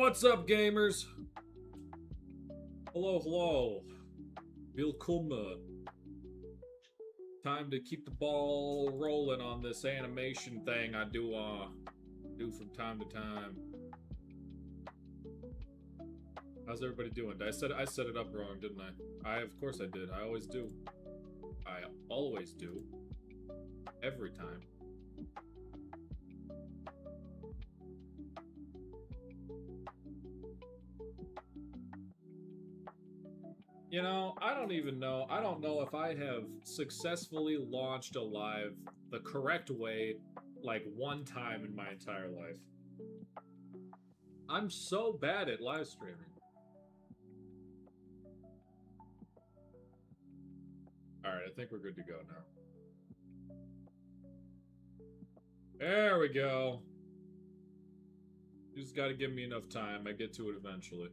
What's up, gamers? Hello, hello. Willkommen. Time to keep the ball rolling on this animation thing I do from time to time. How's everybody doing? I set it up wrong, didn't I? Of course I did. I always do. I always do. Every time. You know, I don't even know. I don't know if I have successfully launched a live the correct way like one time in my entire life. I'm so bad at live streaming. Alright, I think we're good to go now. There we go. You just gotta give me enough time. I get to it eventually.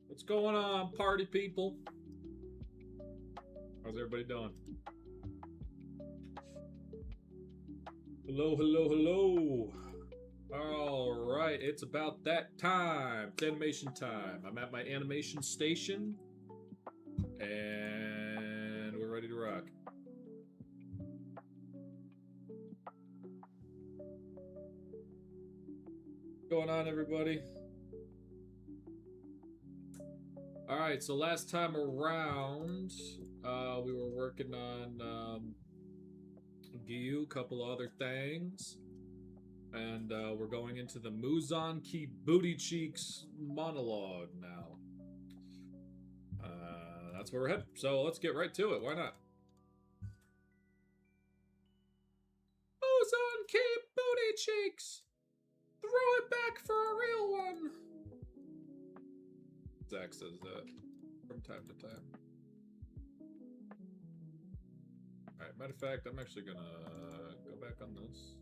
What's going on, party people? How's everybody doing? Hello, hello, hello. Alright, it's about that time. It's animation time. I'm at my animation station. And we're ready to rock. What's going on, everybody? Alright, so last time around, we were working on Gyu, a couple other things. And we're going into the Muzan-ki Booty Cheeks monologue now. That's where we're headed. So let's get right to it. Why not? Muzan-ki Booty Cheeks! Throw it back for a real one! Zach says that from time to time. Alright, matter of fact, I'm actually gonna go back on this.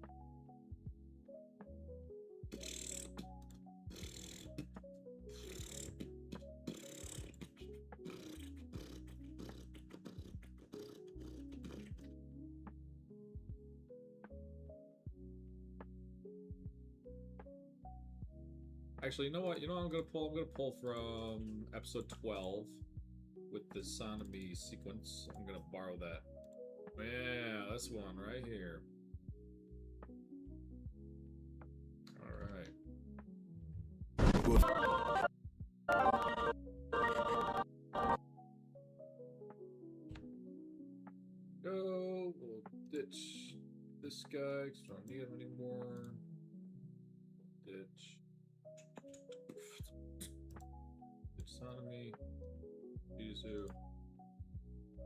Actually, you know what? You know what I'm gonna pull? I'm gonna pull from episode 12 with the Sanemi sequence. I'm gonna borrow that. Yeah, this one right here. Alright. Go. We'll ditch this guy because I don't need him anymore. Ditch. Sanemi, Jizu,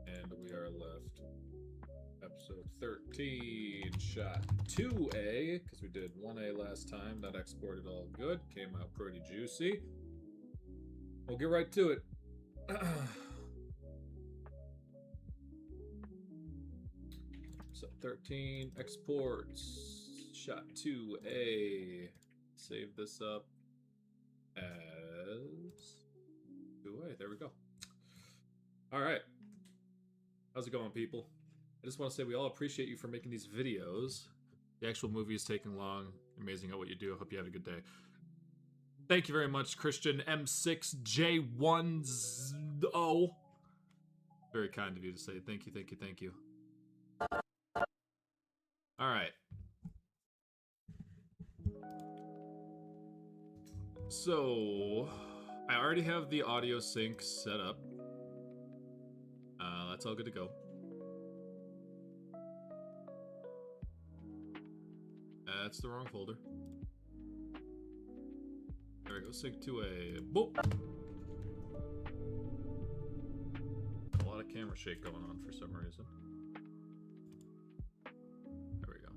and we are left. Episode 13, shot 2A, because we did 1A last time. That exported all good, came out pretty juicy. We'll get right to it. So 13, exports, shot 2A. Save this up as 2A. There we go. All right. How's it going, people? I just want to say we all appreciate you for making these videos. The actual movie is taking long. Amazing at what you do. I hope you had a good day. Thank you very much, Christian M6J10. Very kind of you to say. Thank you, thank you, thank you. All right. So, I already have the audio sync set up. That's all good to go. That's the wrong folder. There we go, sync to a boop. A lot of camera shake going on for some reason. There we go.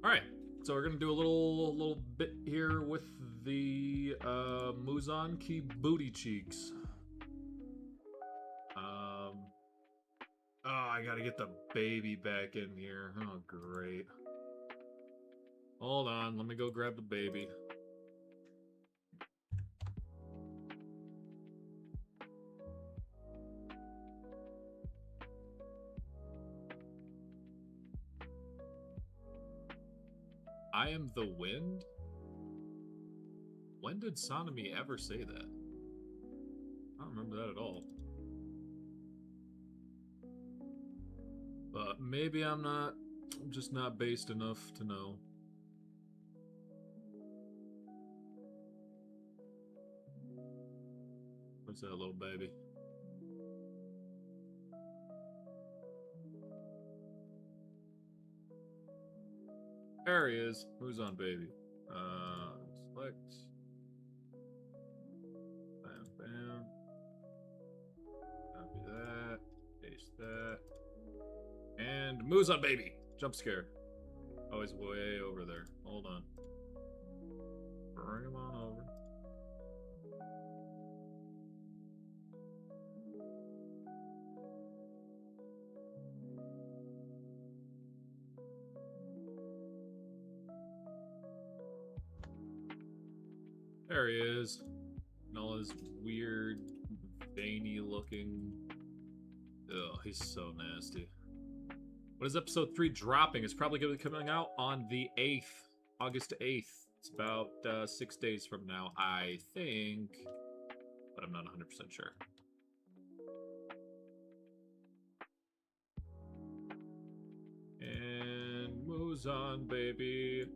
All right, so we're gonna do a little bit here with the Muzan-ki Booty Cheeks. Oh, I gotta get the baby back in here. Oh, great. Hold on, let me go grab the baby. I am the wind? When did Sanemi ever say that? I don't remember that at all. But maybe I'm just not based enough to know. What's that little baby? There he is. Who's on baby? Select. Bam, bam. Copy that. Paste that. And moves on baby. Jump scare. Oh, he's way over there. Hold on. Bring him on over. There he is. And all his weird, veiny looking. Ugh, he's so nasty. What is episode 3 dropping? It's probably going to be coming out on the 8th. August 8th. It's about 6 days from now, I think. But I'm not 100% sure. And moves on, baby.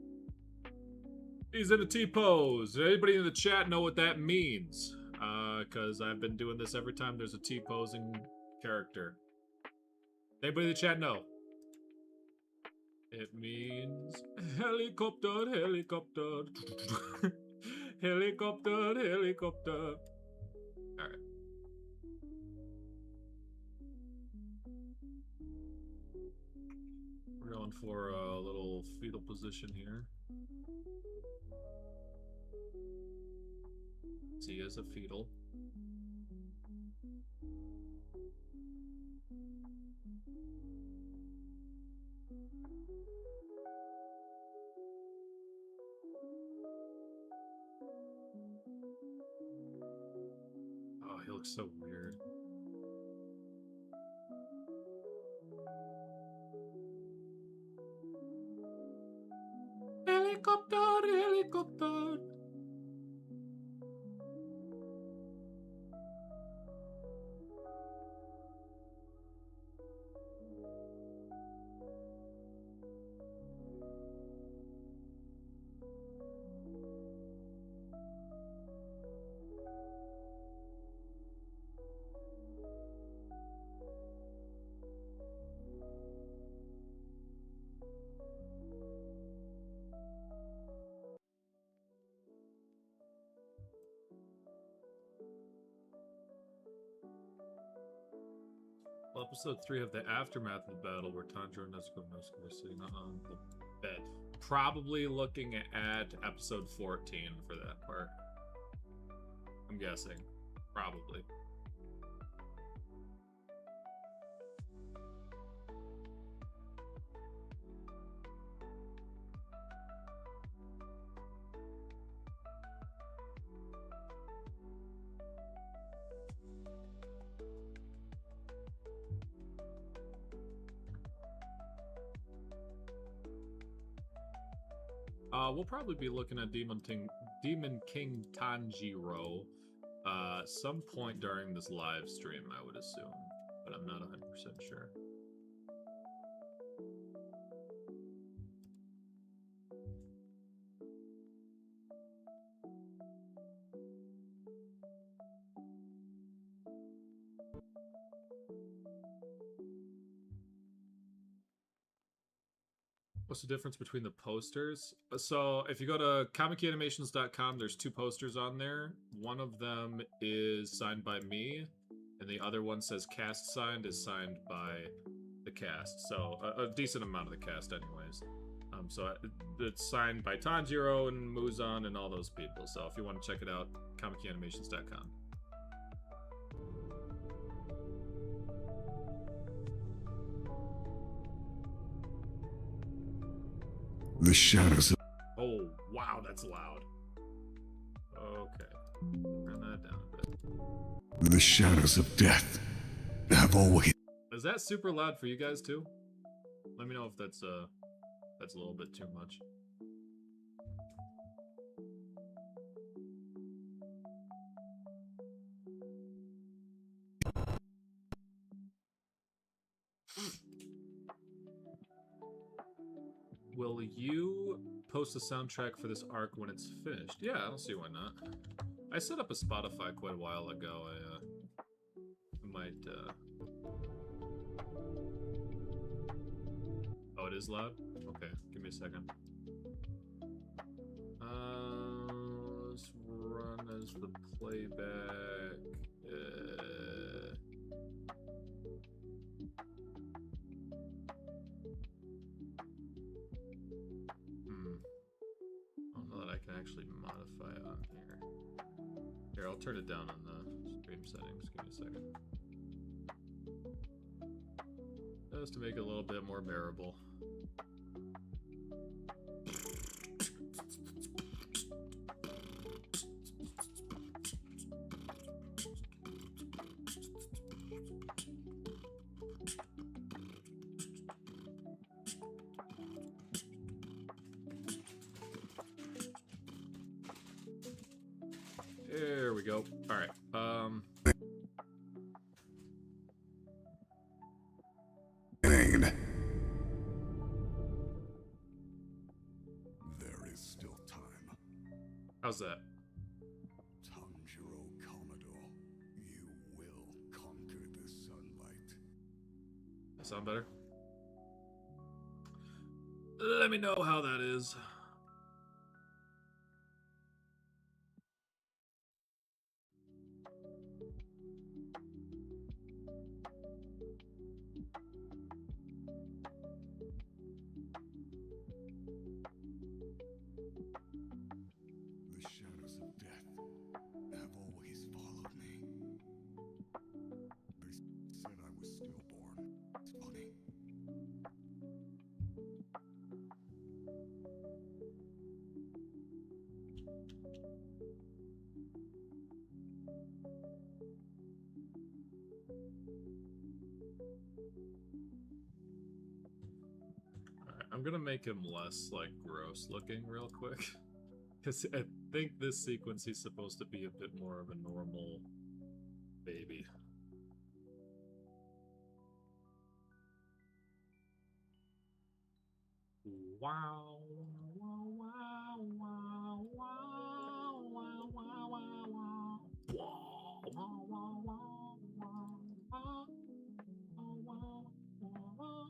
He's in a T-pose. Does anybody in the chat know what that means? Because I've been doing this every time there's a T-posing character. Anybody in the chat know? It means helicopter, helicopter. Helicopter, helicopter. Alright. We're going for a little fetal position here. See, as a fetal. Oh, he looks so weird. Helicopter, helicopter. Well, episode 3 of the aftermath of the battle where Tanjiro and Nezuko are sitting on the bed. Probably looking at episode 14 for that part. I'm guessing. Probably. We'll probably be looking at Demon King Tanjiro some point during this live stream, I would assume, but I'm not 100% sure. What's the difference between the posters? So if you go to comicanimations.com, there's 2 posters on there. One of them is signed by me, and the other one says cast signed is signed by the cast. So a decent amount of the cast anyways. So it's signed by Tanjiro and Muzan and all those people. So if you want to check it out, comicanimations.com. The shadows of... Oh, wow, that's loud. Okay. Turn that down a bit. The shadows of death have always... Is that super loud for you guys too? Let me know if that's a little bit too much. will you post a soundtrack for this arc when it's finished? Yeah, I don't see why not. I set up a Spotify quite a while ago. I might. Oh, it is loud? Okay, give me a second. Let's run as the playback. I don't know that I can actually modify it on here. Here, I'll turn it down on the stream settings. Give me a second. Just to make it a little bit more bearable. There we go. All right. There is still time. How's that? Tanjiro Commodore, you will conquer the sunlight. That sound better? Let me know how that is. The shadows of death have always followed me. They said I was stillborn. It's funny. Alright, I'm gonna make him less, like, gross looking real quick. Because I think this sequence he's supposed to be a bit more of a normal baby. Wow, wow, wow, wow, wow, wow, wow, wow, wow. Wow, wow, wow, wow, wow, wow, wow, wow.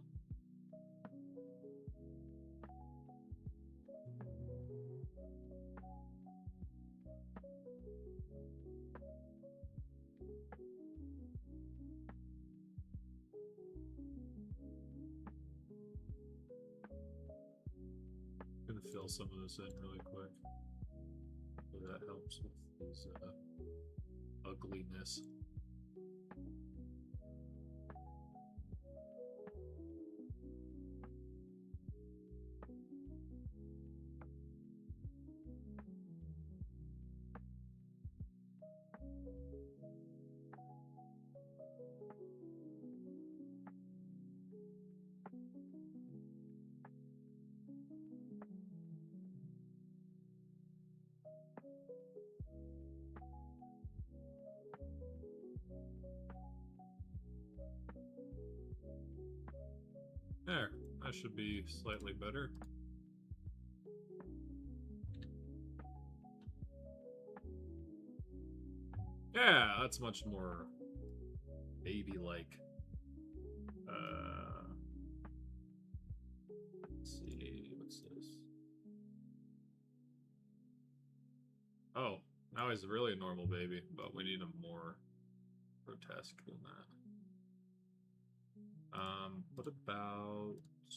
Gonna fill some of this in really quick. So that helps with his ugliness. There, that should be slightly better. Yeah, that's much more baby-like. Let's see, what's this? Oh, now he's really a normal baby, but we need him more grotesque than that. What about if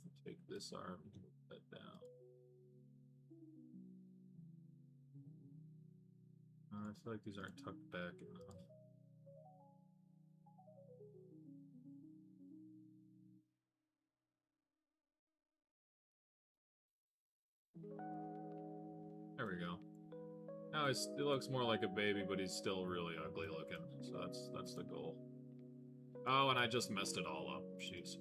we take this arm and move that down? I feel like these aren't tucked back enough. There we go. Now he looks more like a baby, but he's still really ugly looking. So that's the goal. Oh, and I just messed it all up. Jeez.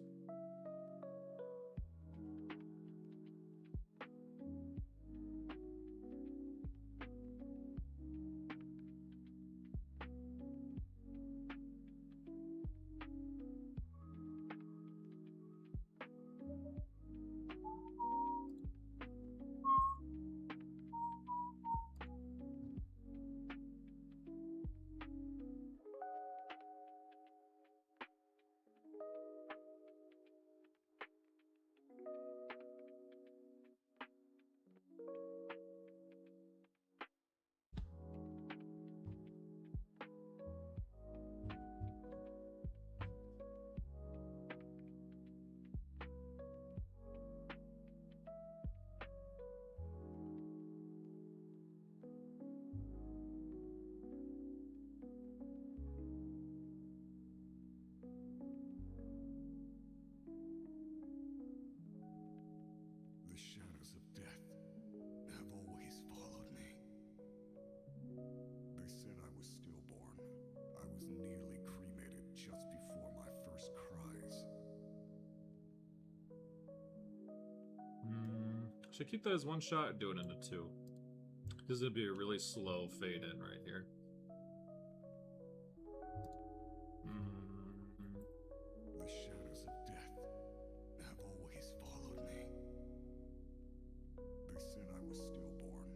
Should I keep that as one shot or do it into two? This would be a really slow fade in right here. The shadows of death have always followed me. They said I was stillborn.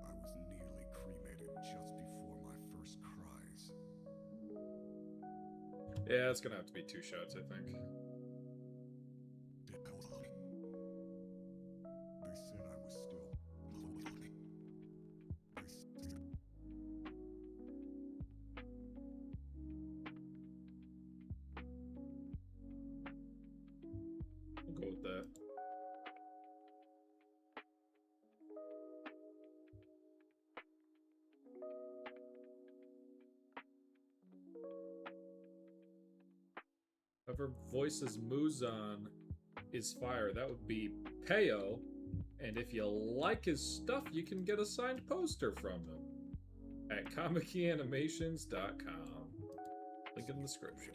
I was nearly cremated just before my first cries. Yeah, it's gonna have to be two shots, I think. They said I was still lonely. We'll go with that. Whoever voices Muzan is fire. That would be Peo. And if you like his stuff, you can get a signed poster from him at comickyanimations.com. Link in the description.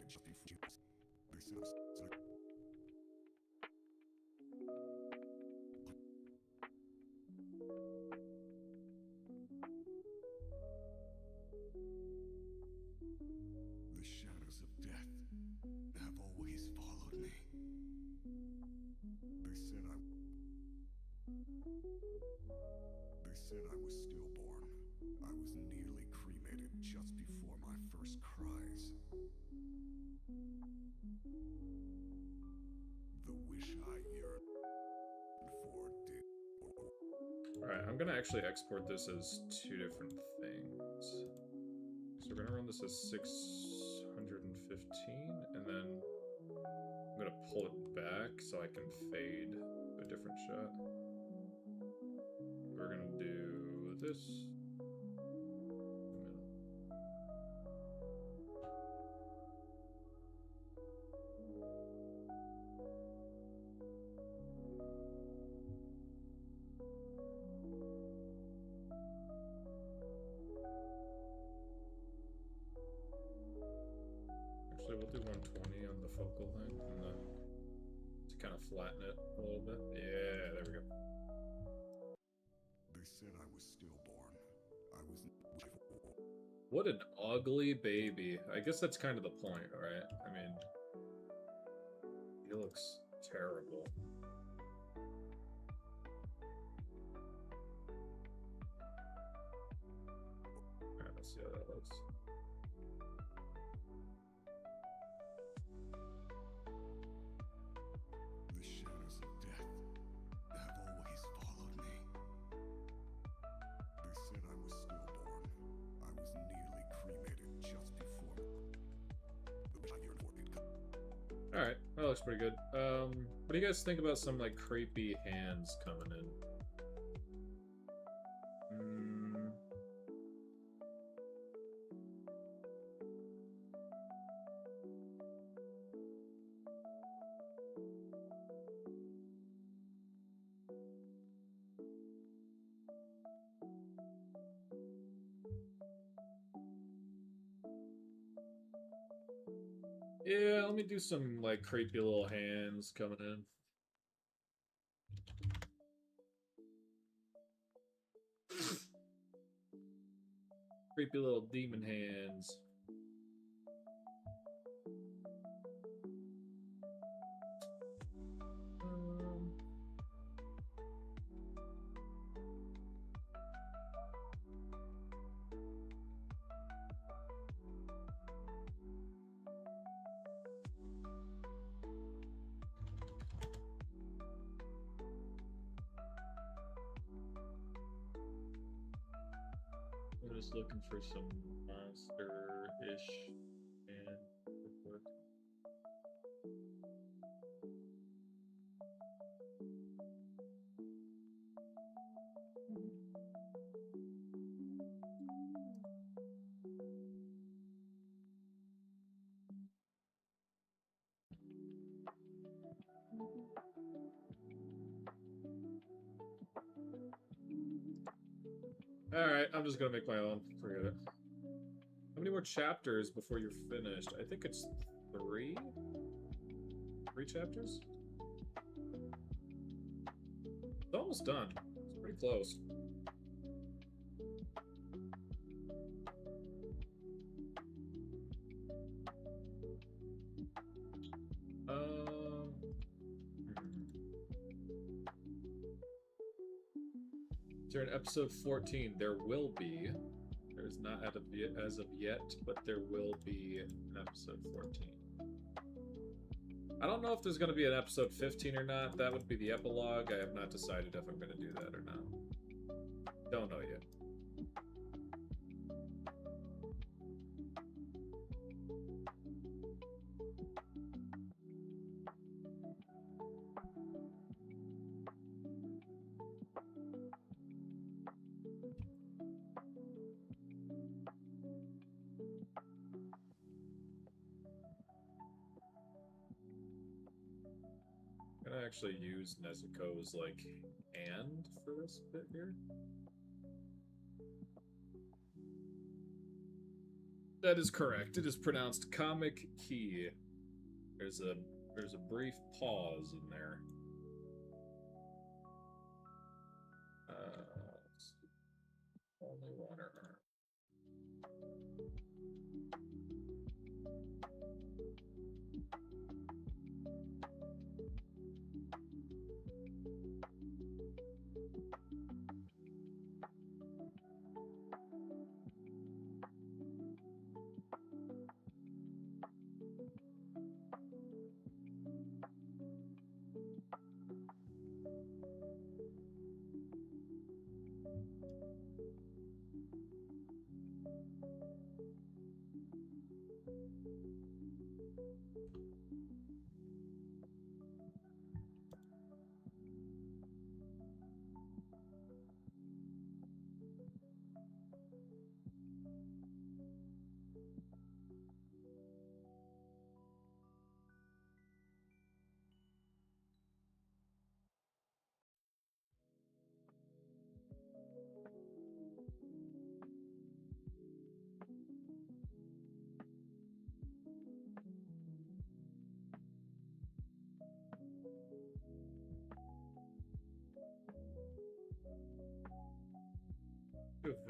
The shadows of death have always followed me. They said I was stillborn. I was nearly cremated just before my first cries. The wish I yearned for did. Alright, I'm gonna actually export this as two different things. So we're gonna run this as 615, and then I'm gonna pull it back so I can fade a different shot. We're gonna do this. Actually, we'll do 120 on the focal length and then to kind of flatten it a little bit. Yeah, there we go. They said I was stillborn. I was. What an ugly baby. I guess that's kind of the point, right? I mean, he looks terrible. Alright, let's see how that looks. The shadows of death have always followed me. They said I was stillborn. I was nearly cremated just before the wish I yearned for did come. Alright, that looks pretty good. What do you guys think about some, like, creepy hands coming in? Yeah, let me do some, like, creepy little hands coming in. Creepy little demon hands. I'm just looking for some monster-ish and quick. Alright, I'm just gonna make my own. Forget it. How many more chapters before you're finished? I think it's 3? 3 chapters? Don't almost done. It's pretty close. During episode 14, there will be. There's not as of yet, but there will be an episode 14. I don't know if there's going to be an episode 15 or not. That would be the epilogue. I have not decided if I'm going to do that or not. Don't know yet. I'm gonna actually use Nezuko's, like, hand for this bit here. That is correct. It is pronounced comic key. There's a brief pause in there. Let's see. Only water arm.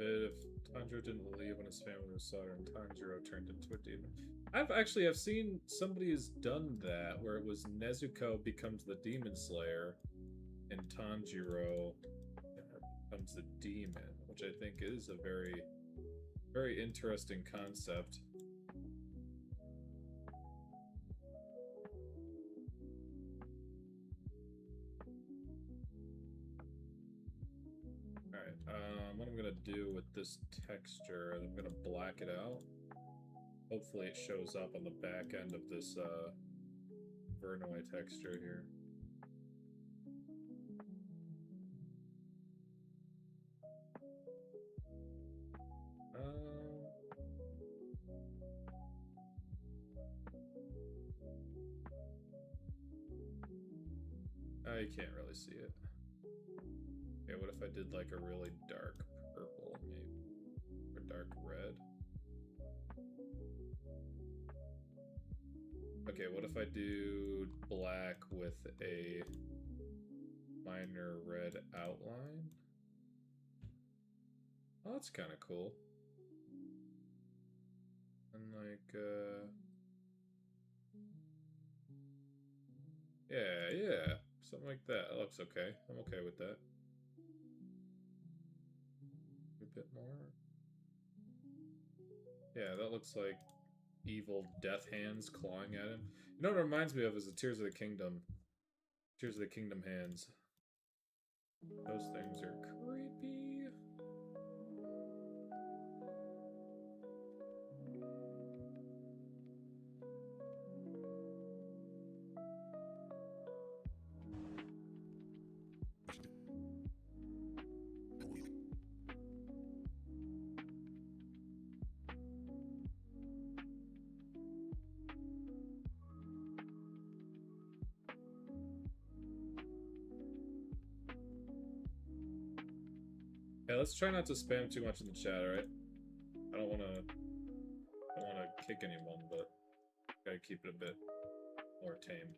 If Tanjiro didn't believe when his family was slaughtered and Tanjiro turned into a demon. I've seen somebody has done that where it was Nezuko becomes the demon slayer and Tanjiro becomes the demon, which I think is a very, very interesting concept. What I'm gonna do with this texture, I'm gonna black it out. Hopefully it shows up on the back end of this Vernoi texture here. You can't really see it. Okay, what if I did like a really dark purple, maybe? Or dark red? Okay, what if I do black with a minor red outline? Oh, that's kind of cool. And like, yeah, something like that. That looks okay. I'm okay with that. A bit more. Yeah, that looks like evil death hands clawing at him. You know what it reminds me of is the Tears of the Kingdom. Tears of the Kingdom hands. Those things are creepy. Yeah, let's try not to spam too much in the chat, alright? I don't wanna kick anyone, but gotta keep it a bit more tame.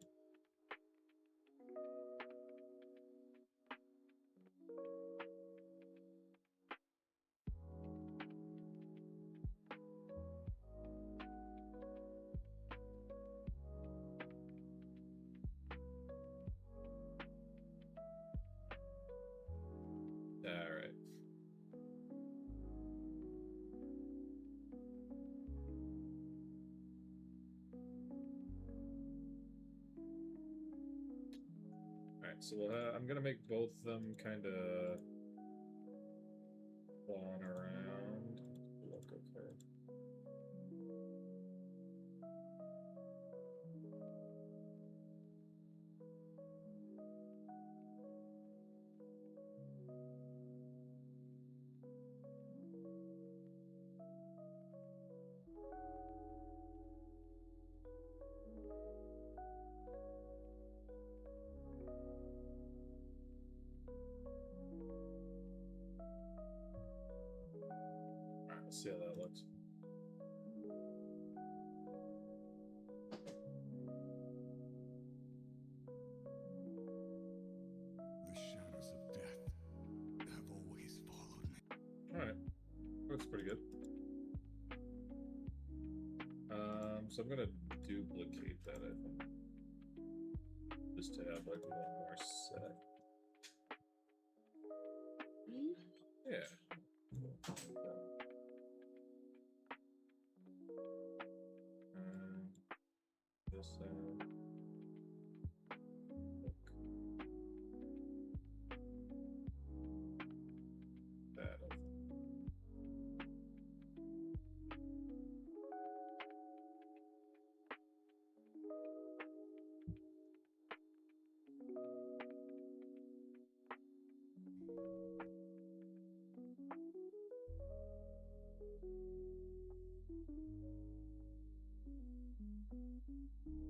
Alright, so I'm gonna make both of them kind of clawing around. Look okay. Alright, let's see how that looks. The shadows of death have always followed me. Alright, looks pretty good. So I'm gonna duplicate that, I think. Just to have like one more set. Yeah. This that.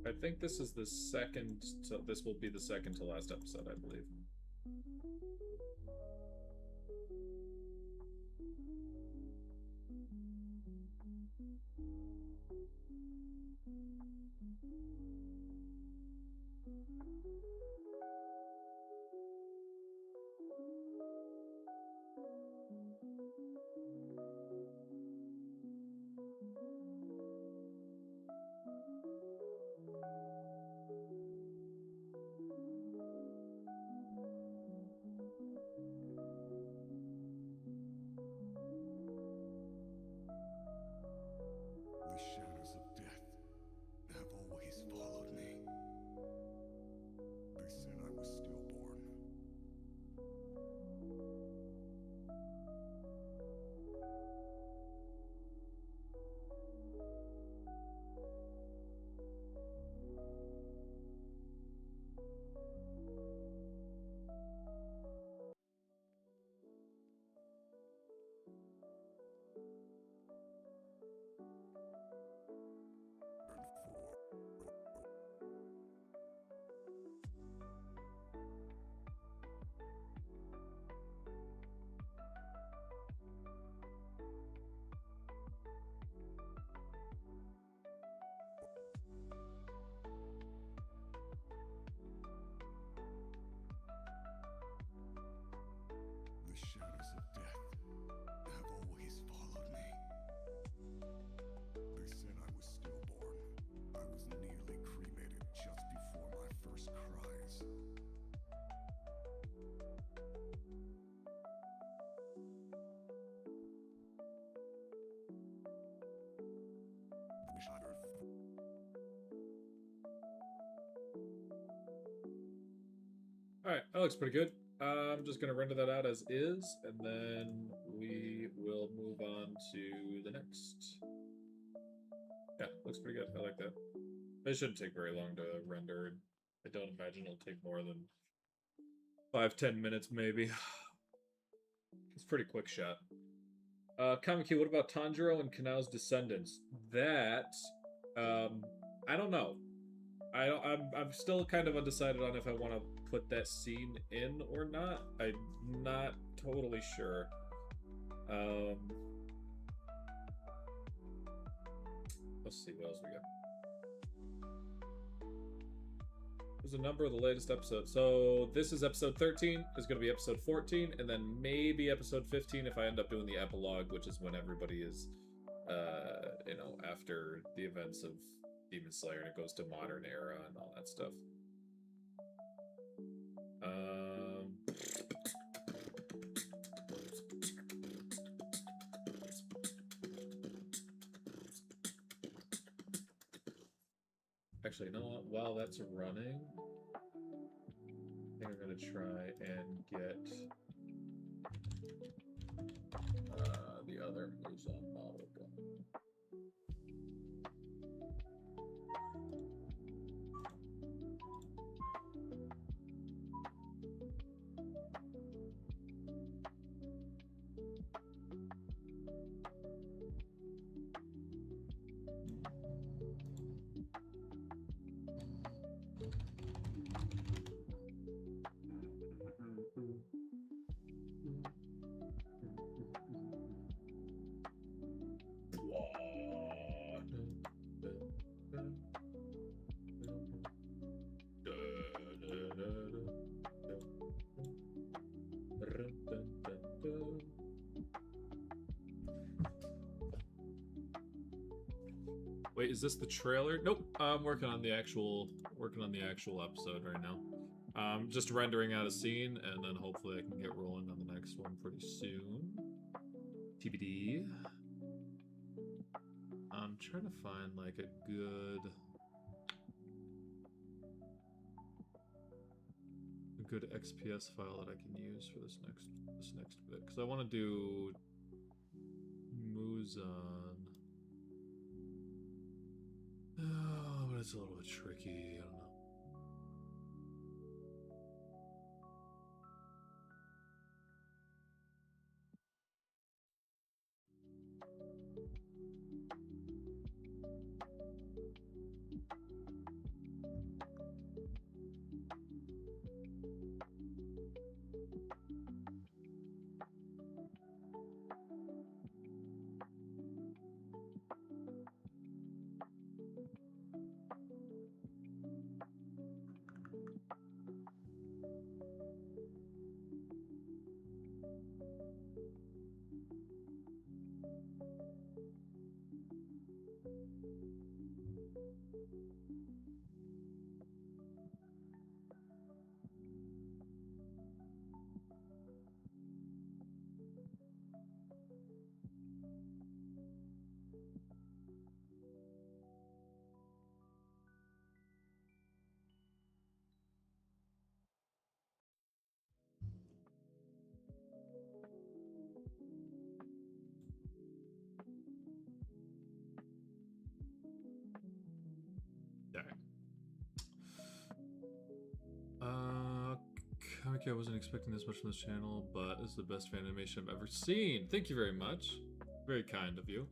I think this is the second. This will be the second to last episode, I believe. The shadows of death have always followed me. They said I was stillborn. The shadows of death have always followed me. They said I was stillborn. I was nearly cremated just before my first cries. Wish I heard. Alright, that looks pretty good. I'm just gonna render that out as is, and then we will move on to the next. Yeah, looks pretty good. I like that. It shouldn't take very long to render. I don't imagine it'll take more than 5-10 minutes, maybe. It's a pretty quick shot. Kamiki, what about Tanjiro and Kanao's descendants? That, I don't know. I'm still kind of undecided on if I want to put that scene in or not. I'm not totally sure. Let's see what else we got. There's a number of the latest episodes. So this is episode 13. Is going to be episode 14, and then maybe episode 15 if I end up doing the epilogue, which is when everybody is, you know, after the events of Demon Slayer and it goes to modern era and all that stuff. Actually, you know what? While that's running, think I'm gonna try and get the other Muzan model going. Wait, is this the trailer? Nope. I'm working on the actual episode right now. Just rendering out a scene, and then hopefully I can get rolling on the next one pretty soon. TBD. I'm trying to find like a good XPS file that I can use for this next bit, because I want to do Muzan. Oh, but it's a little bit tricky. I don't know. Okay, I wasn't expecting this much from this channel, but this is the best fan animation I've ever seen. Thank you very much. Very kind of you.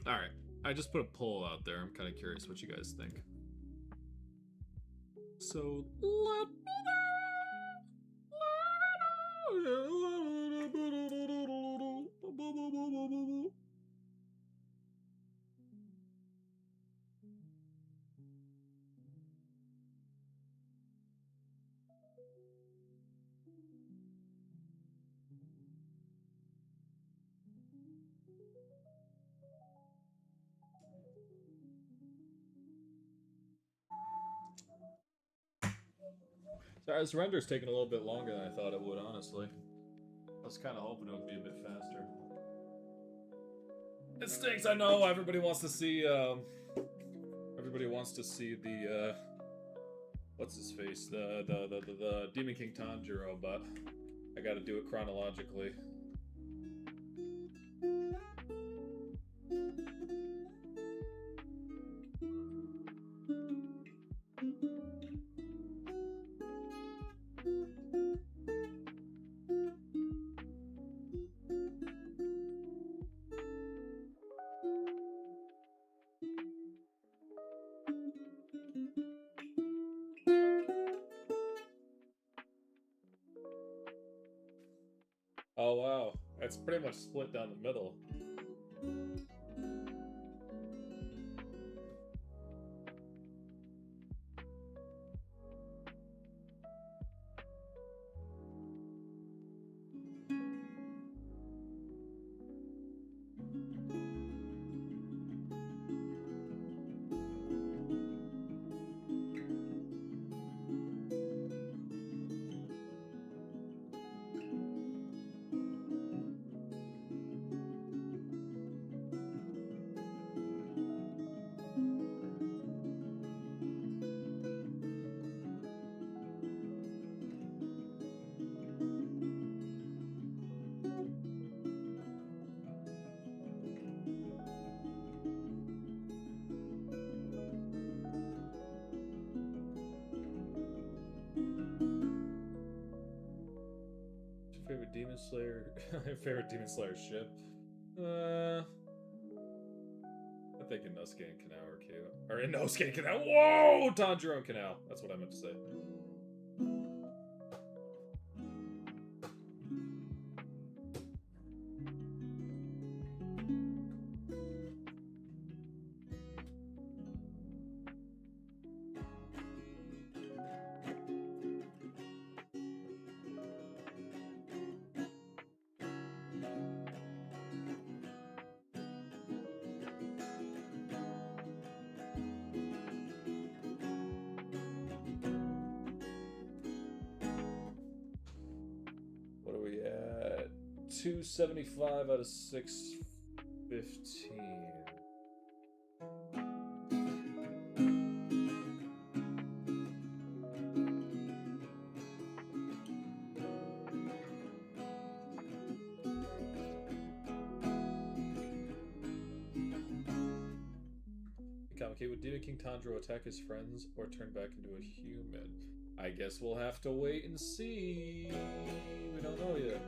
Alright, I just put a poll out there. I'm kind of curious what you guys think. So, let me know. Sorry, this render's taking a little bit longer than I thought it would, honestly. I was kind of hoping it would be a bit faster. It stinks, I know. Everybody wants to see, everybody wants to see the, what's his face? The Demon King Tanjiro, but I gotta do it chronologically. Oh wow, that's pretty much split down the middle. Favorite Demon Slayer? Favorite Demon Slayer ship? I'm thinking Inosuke and Kanao are cute. Or Inosuke and Kanao. Whoa! Tanjiro and Kanao. That's what I meant to say. What are we at? 275 out of 615. Kamiki, would Demon King Tanjiro attack his friends or turn back into a human? I guess we'll have to wait and see. We don't know yet.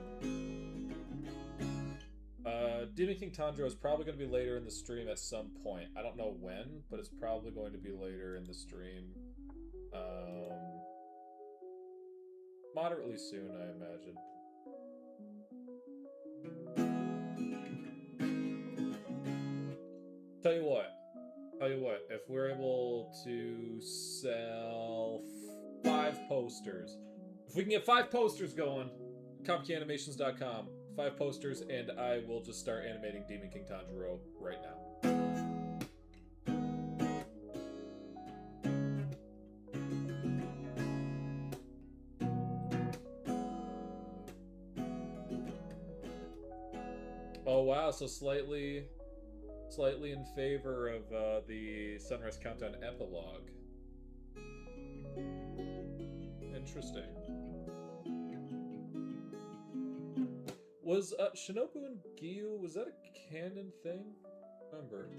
Demon King Tanjiro is probably going to be later in the stream at some point. I don't know when, but it's probably going to be later in the stream. Moderately soon, I imagine. Tell you what, if we're able to sell 5 posters, if we can get 5 posters going, ComicAnimations.com, 5 posters, and I will just start animating Demon King Tanjiro right now. Oh wow, so slightly in favor of the Sunrise Countdown epilogue. Interesting. Was Shinobu and Giyu, was that a canon thing? Remember.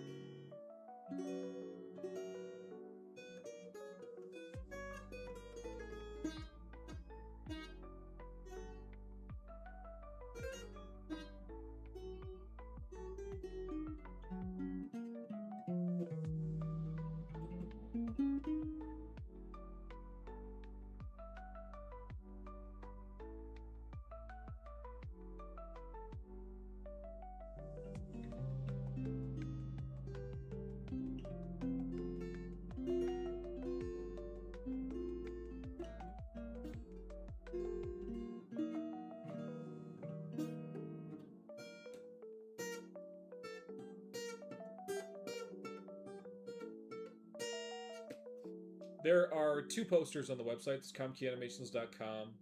There are 2 posters on the website. It's ComicAnimations.com.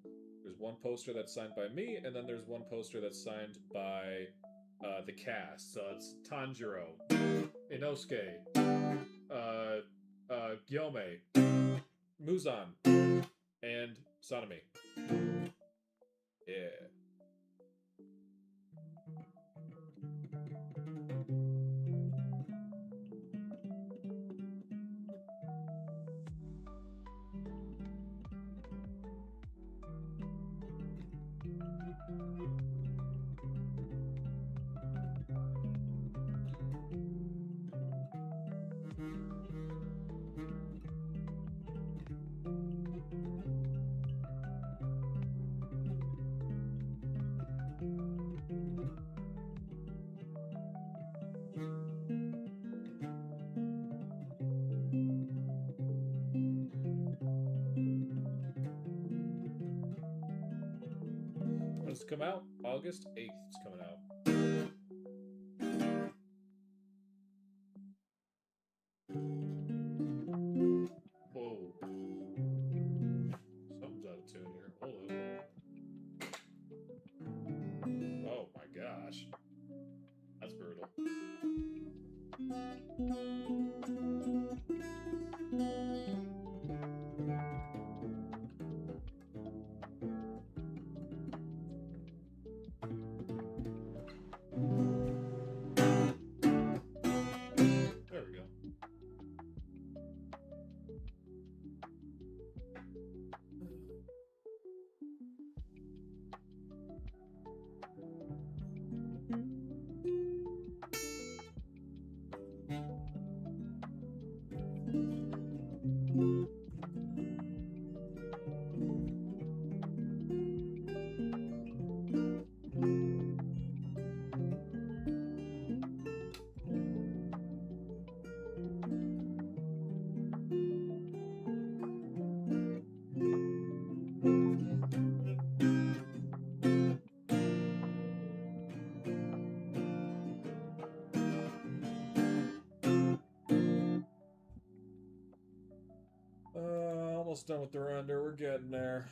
There's one poster that's signed by me, and then there's one poster that's signed by the cast. So it's Tanjiro, Inosuke, Gyome, Muzan, and Sanemi. Yeah. does it come out? August 8th it's coming out. Whoa. Something's out of tune here. Hold on. Oh my gosh. That's brutal. There we go. Almost done with the render. We're getting there.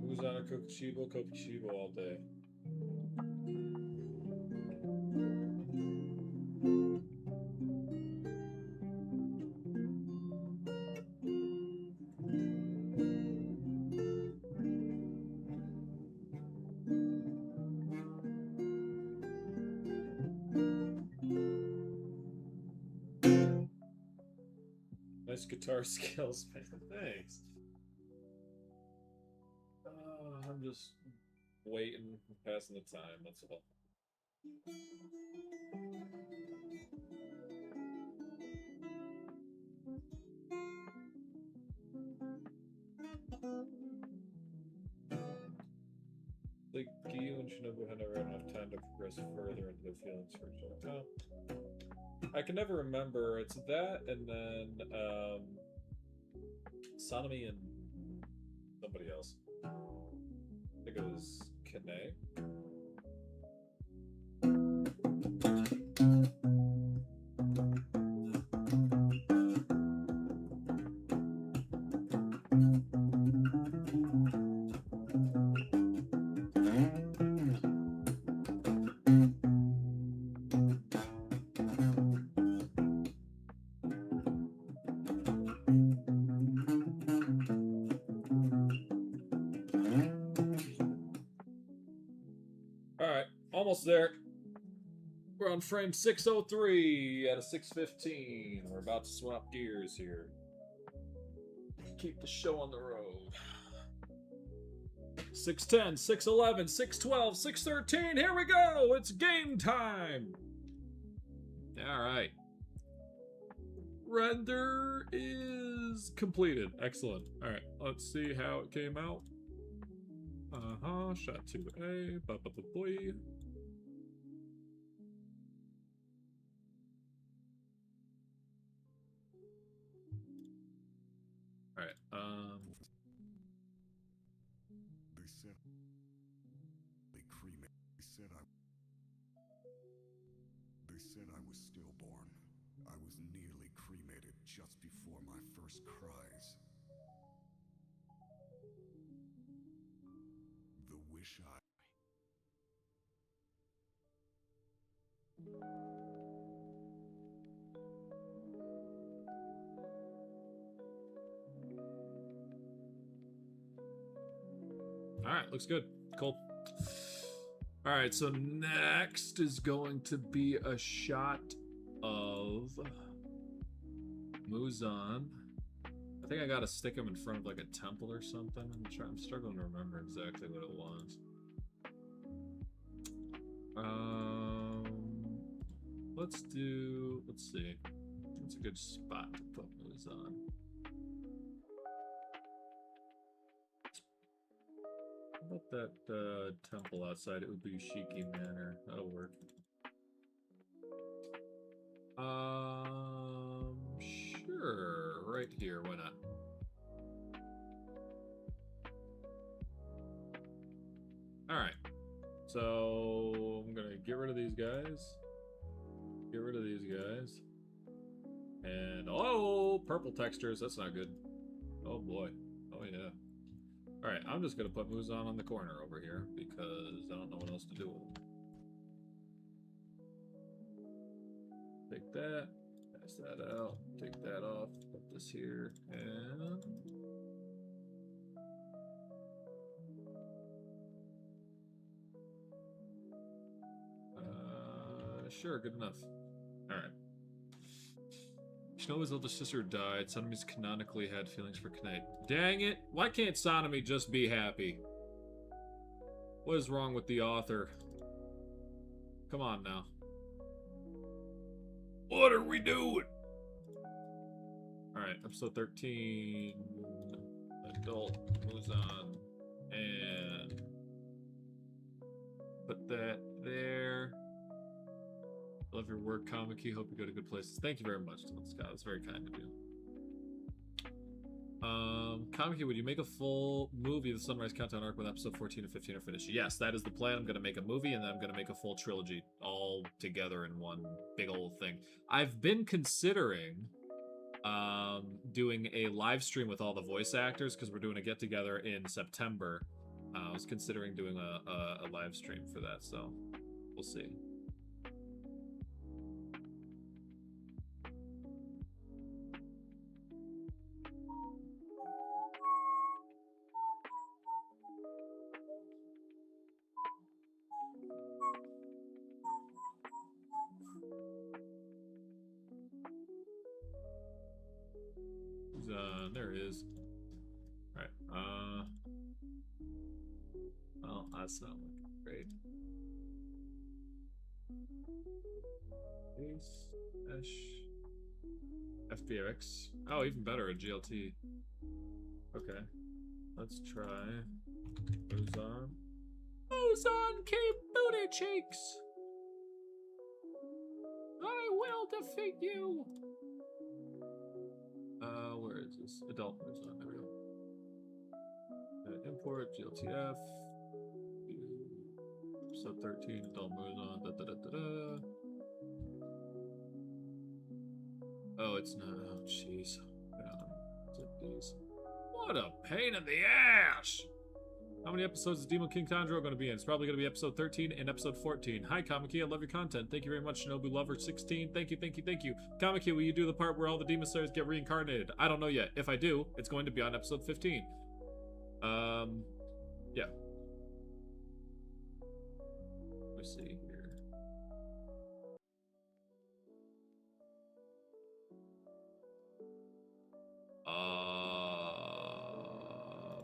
Who's on a Kokushibo? Kokushibo all day. Nice guitar skills, man. Thanks. I'm just waiting, passing the time, that's all. Like, Giyu and Shinobu had never had enough time to progress further into their feelings for each other. I can never remember. It's that, and then Sanemi and somebody else. I think it was Kane. Alright, almost there. We're on frame 603 out of 615. We're about to swap gears here. Keep the show on the road. 610, 611, 612, 613. Here we go. It's game time. Alright. Render is completed. Excellent. Alright, let's see how it came out. Shot 2A. Boy. Alright, They said they cremated. They said I was stillborn. I was nearly cremated just before my first cries. The wish I... Alright, looks good. Cool. Alright, so next is going to be a shot of Muzan. I think I gotta stick him in front of like a temple or something. I'm struggling to remember exactly what it was. Let's see. It's a good spot to put Muzan. How about that temple outside? It would be Shiki Manor. That'll work. Sure. Right here. Why not? All right. So I'm gonna get rid of these guys. Get rid of these guys. And oh, purple textures. That's not good. Oh boy. Oh yeah. All right. I'm just gonna put Muzan on the corner over here because I don't know what else to do with him. Take that. Pass that out. Take that off. Put this here and. Sure, good enough. Alright. Shinobu's older sister died. Sanemi's canonically had feelings for Kanade. Dang it! Why can't Sanemi just be happy? What is wrong with the author? Come on now. What are we doing? Alright, episode 13. Adult Muzan. And put that there. Love your work, Kamiki. Hope you go to good places. Thank you very much, Scott. That's very kind of you. Kamiki, would you make a full movie of the Sunrise Countdown arc with episode 14 and 15 are finished? Yes, that is the plan. I'm going to make a movie, and then I'm going to make a full trilogy all together in one big old thing. I've been considering doing a live stream with all the voice actors because we're doing a get-together in September. I was considering doing a live stream for that, so we'll see. There it is. Alright, well, that's not looking great. Base, Mesh, FBX. Oh, even better, a GLT. Okay, let's try Muzan. Muzan Cape Booty Cheeks! I will defeat you! Where is this? Adult Muzan, there we go. Import, GLTF. Episode 13, Adult Muzan, Oh, it's not, oh jeez. What a pain in the ass! How many episodes is Demon King Tanjiro going to be in? It's probably going to be episode 13 and episode 14. Hi, Kamiki. I love your content. Thank you very much, Shinobu Lover 16. Thank you, thank you, thank you. Kamiki, will you do the part where all the Demon Slayers get reincarnated? I don't know yet. If I do, it's going to be on episode 15. Yeah. Let's see here.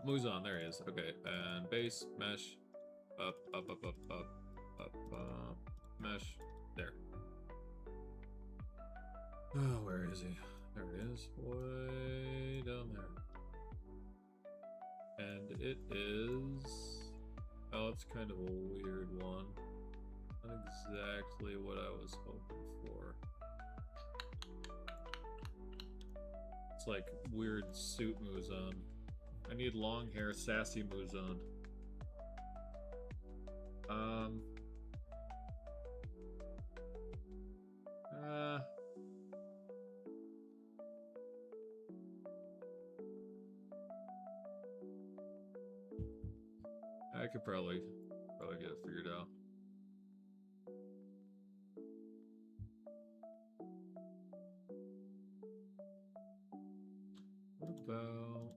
Muzan, there he is. Okay, and base, mesh, up, mesh, there. Oh, where is he? There he is, way down there. And it is... Oh, it's kind of a weird one. Not exactly what I was hoping for. It's like weird suit Muzan. I need long hair, sassy Muzan. I could probably get it figured out. What about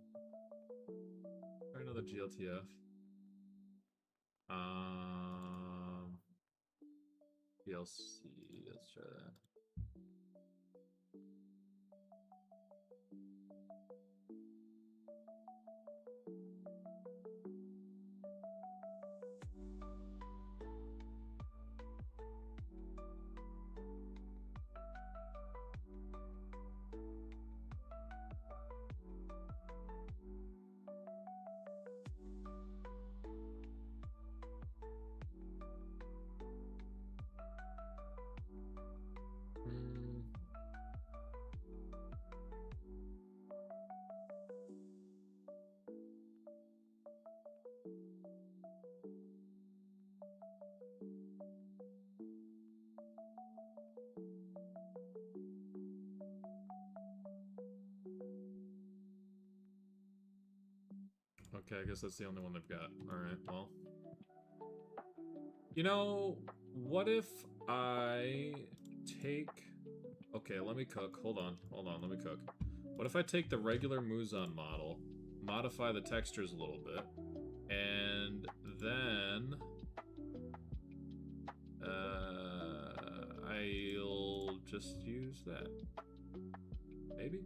another GLTF? DLC. Let's try that. Okay, I guess that's the only one they've got. Alright, well. You know, what if I take... Okay, let me cook. Hold on, let me cook. What if I take the regular Muzan model, modify the textures a little bit, and then... I'll just use that. Maybe?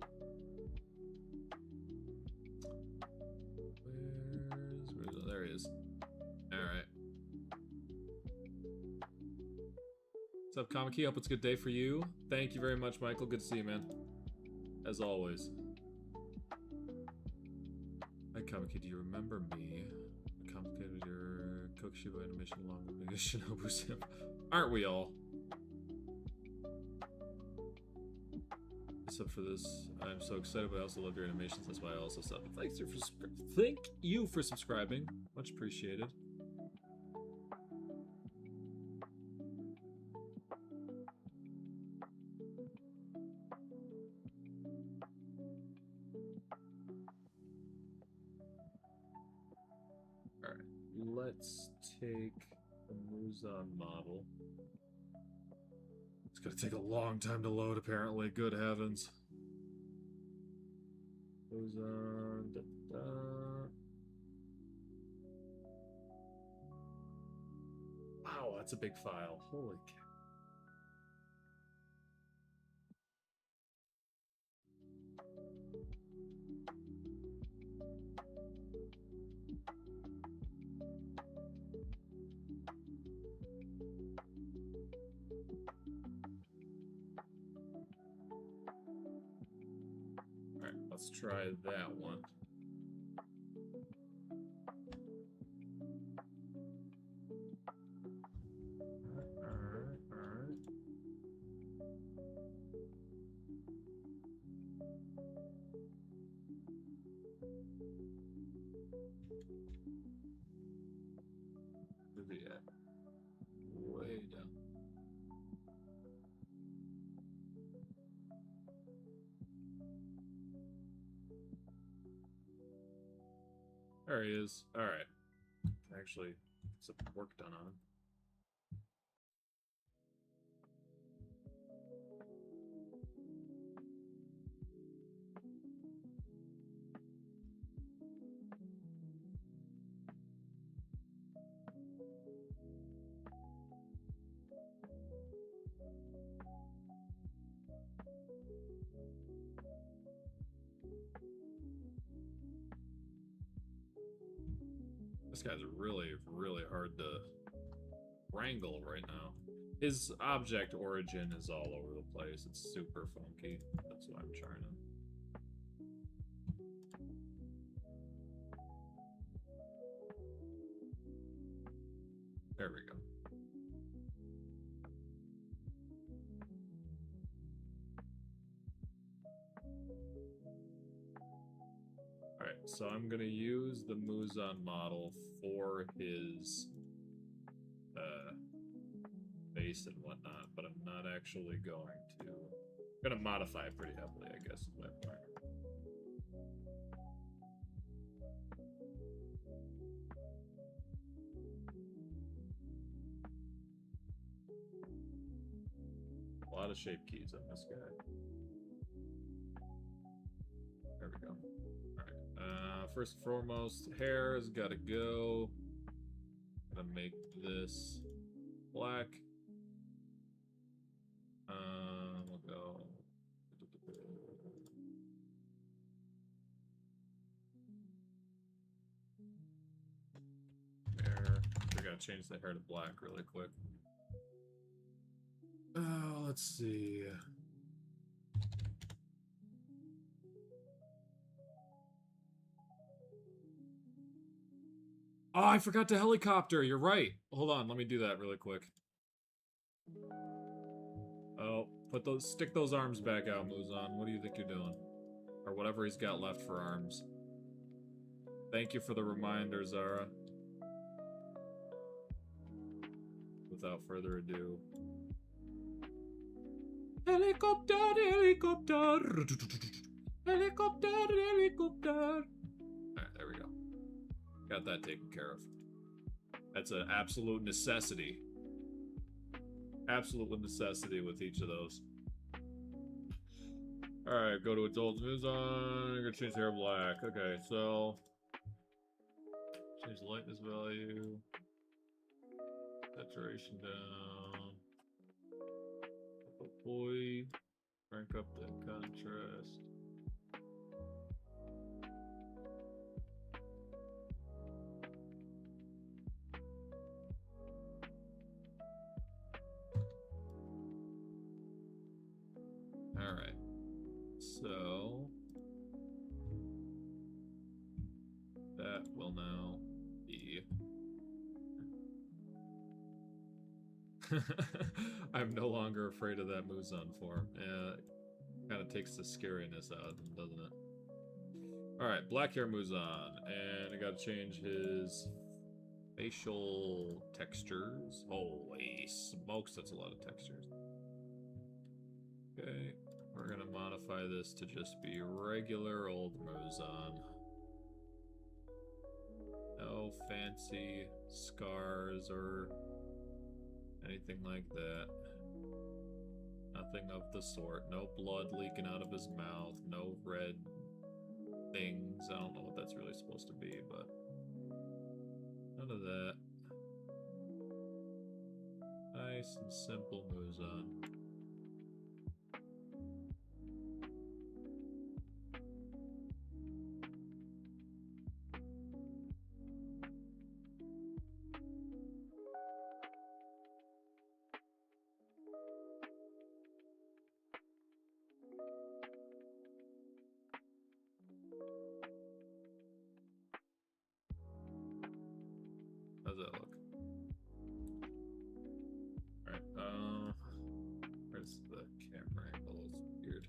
Where's there he is. Alright. What's up, Kamiki? Hope it's a good day for you. Thank you very much, Michael. Good to see you, man. As always. Hi, Kamiki. Do you remember me? I complicated your Kokushiba animation along with the Shinobu Sim. Aren't we all? Except for this, I'm so excited, but I also love your animations. That's why I also sub. Thank you for subscribing. Much appreciated. Alright, let's take the Muzan model. It's gonna take a long time to load, apparently. Good heavens. Muzan. Da, da, da. Wow, that's a big file. Holy cow. Alright, let's try that one. Alright. Where's he at? Way down. There he is. Alright. Actually, some work done on him. This guy's really, really hard to wrangle right now. His object origin is all over the place. It's super funky. That's what I'm trying to... There we go. Alright, so I'm gonna use the Muzan model for his base and whatnot, but I'm not actually going to. I'm gonna modify it pretty heavily, I guess, is my point. A lot of shape keys on this guy. There we go. Alright. First and foremost, hair has gotta go. Gotta make this black. We'll go. change the hair to black really quick. Let's see. Oh, I forgot the helicopter. You're right. Hold on, let me do that really quick. Oh, stick those arms back out, Muzan. What do you think you're doing? Or whatever he's got left for arms. Thank you for the reminder, Zara. Without further ado. Helicopter, helicopter. Helicopter, helicopter. Alright, there we go. Got that taken care of. That's an absolute necessity. Absolute necessity with each of those. Alright, go to adult news on. You're gonna change hair black. Okay, so change the lightness value. Saturation down. Oh boy. Crank up the contrast. Alright. So that will now be I'm no longer afraid of that Muzan form. Kind of takes the scariness out of him, doesn't it? Alright, black hair Muzan. And I gotta change his facial textures. Holy smokes, that's a lot of textures. Okay, we're gonna modify this to just be regular old Muzan. No fancy scars or anything like that. Nothing of the sort. No blood leaking out of his mouth. No red things. I don't know what that's really supposed to be, but none of that. Nice and simple Muzan. How's that look? Alright, where's the camera angle? It's weird.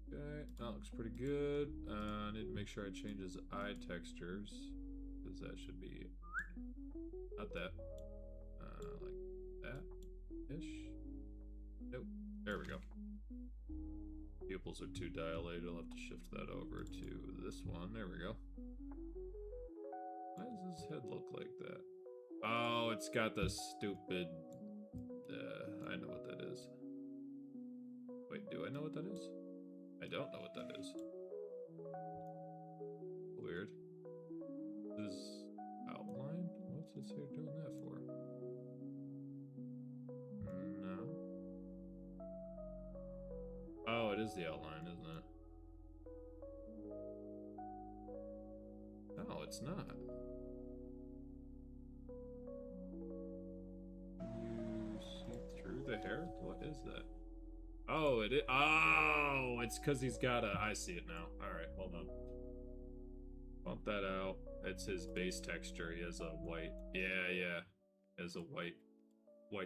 Okay, that looks pretty good. I need to make sure I change his eye textures, because that should be not that, like that-ish. Nope, there we go. Pupils are too dilated. I'll have to shift that over to this one. There we go. Why does his head look like that? Oh, it's got the stupid. I know what that is. Wait, do I know what that is? I don't know what that is. Weird. This outline? What's his hair doing that for? No. Oh, it is the outline, isn't it? No, it's not. You see through the hair? What is that? Oh, it is. Oh, it's because he's got a. I see it now. All right, hold on. Bump that out. It's his base texture. He has a white. Yeah, yeah. He has a white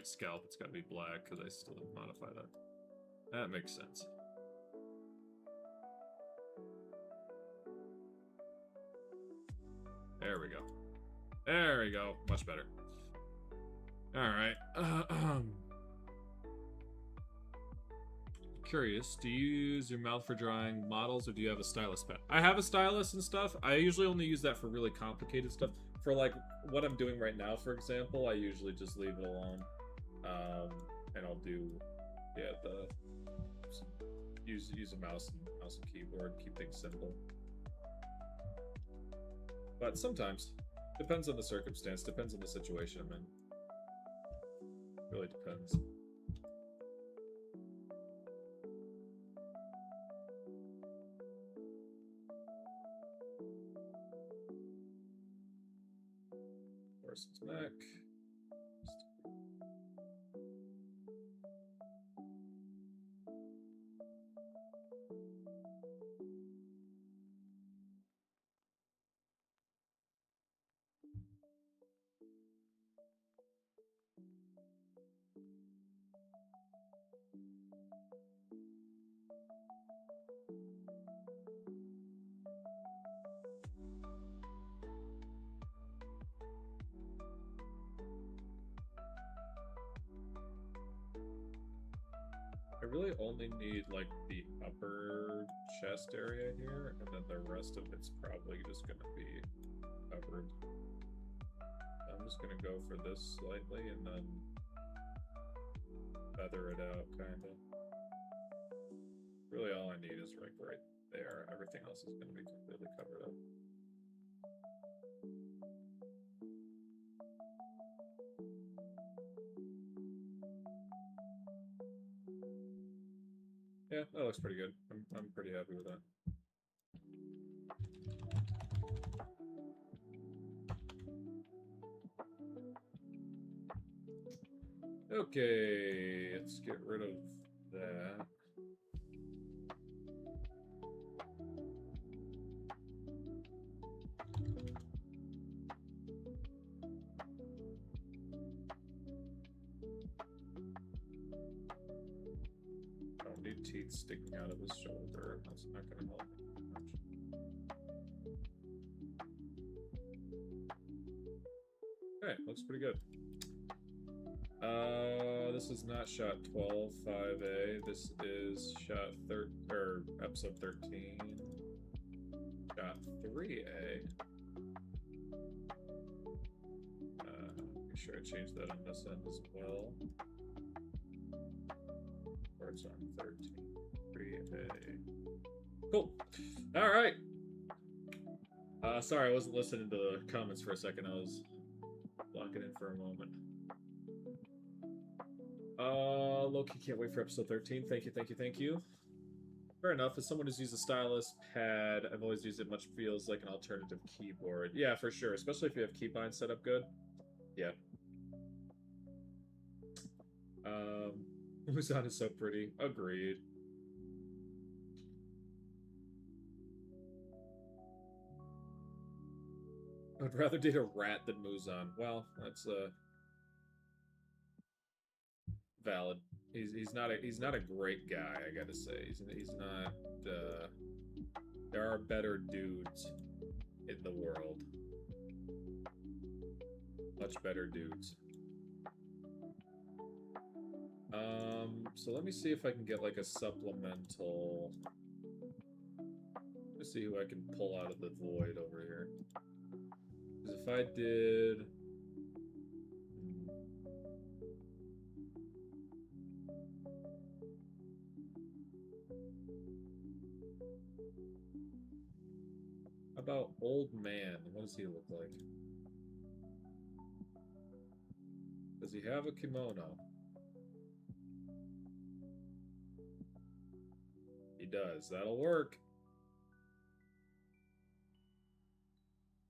scalp. It's got to be black because I still didn't modify that. That makes sense. There we go. There we go. Much better. All right. Curious, do you use your mouth for drawing models, or do you have a stylus pen? I have a stylus and stuff. I usually only use that for really complicated stuff. For like what I'm doing right now, for example, I usually just leave it alone. And I'll do, yeah, use a mouse and keyboard, keep things simple. But sometimes. Depends on the circumstance, depends on the situation I'm in. Really depends. Person's neck. I really only need like the upper chest area here, and then the rest of it's probably just gonna be covered. I'm just gonna go for this slightly and then feather it out, kinda. Really all I need is like right there. Everything else is gonna be completely covered up. Yeah, that looks pretty good. I'm pretty happy with that. Okay, let's get rid of that. Don't need teeth sticking out of his shoulder. That's not gonna help me much. Okay, looks pretty good. This is not shot 12, 5A. This is shot episode 13. Shot 3A. Make sure I change that on this end as well. Or it's on 13. 3A. Cool. Alright. Sorry, I wasn't listening to the comments for a second. I was locking in for a moment. Loki can't wait for episode 13. Thank you, thank you, thank you. Fair enough. As someone who's used a stylus pad, I've always used it. Much feels like an alternative keyboard. Yeah, for sure. Especially if you have keybinds set up good. Yeah. Muzan is so pretty. Agreed. I'd rather date a rat than Muzan. Well, that's valid. He's not a great guy, I gotta say. He's not. There are better dudes in the world. Much better dudes. So let me see if I can get like a supplemental. Let's see who I can pull out of the void over here. Because if I did. About old man? What does he look like? Does he have a kimono? He does. That'll work.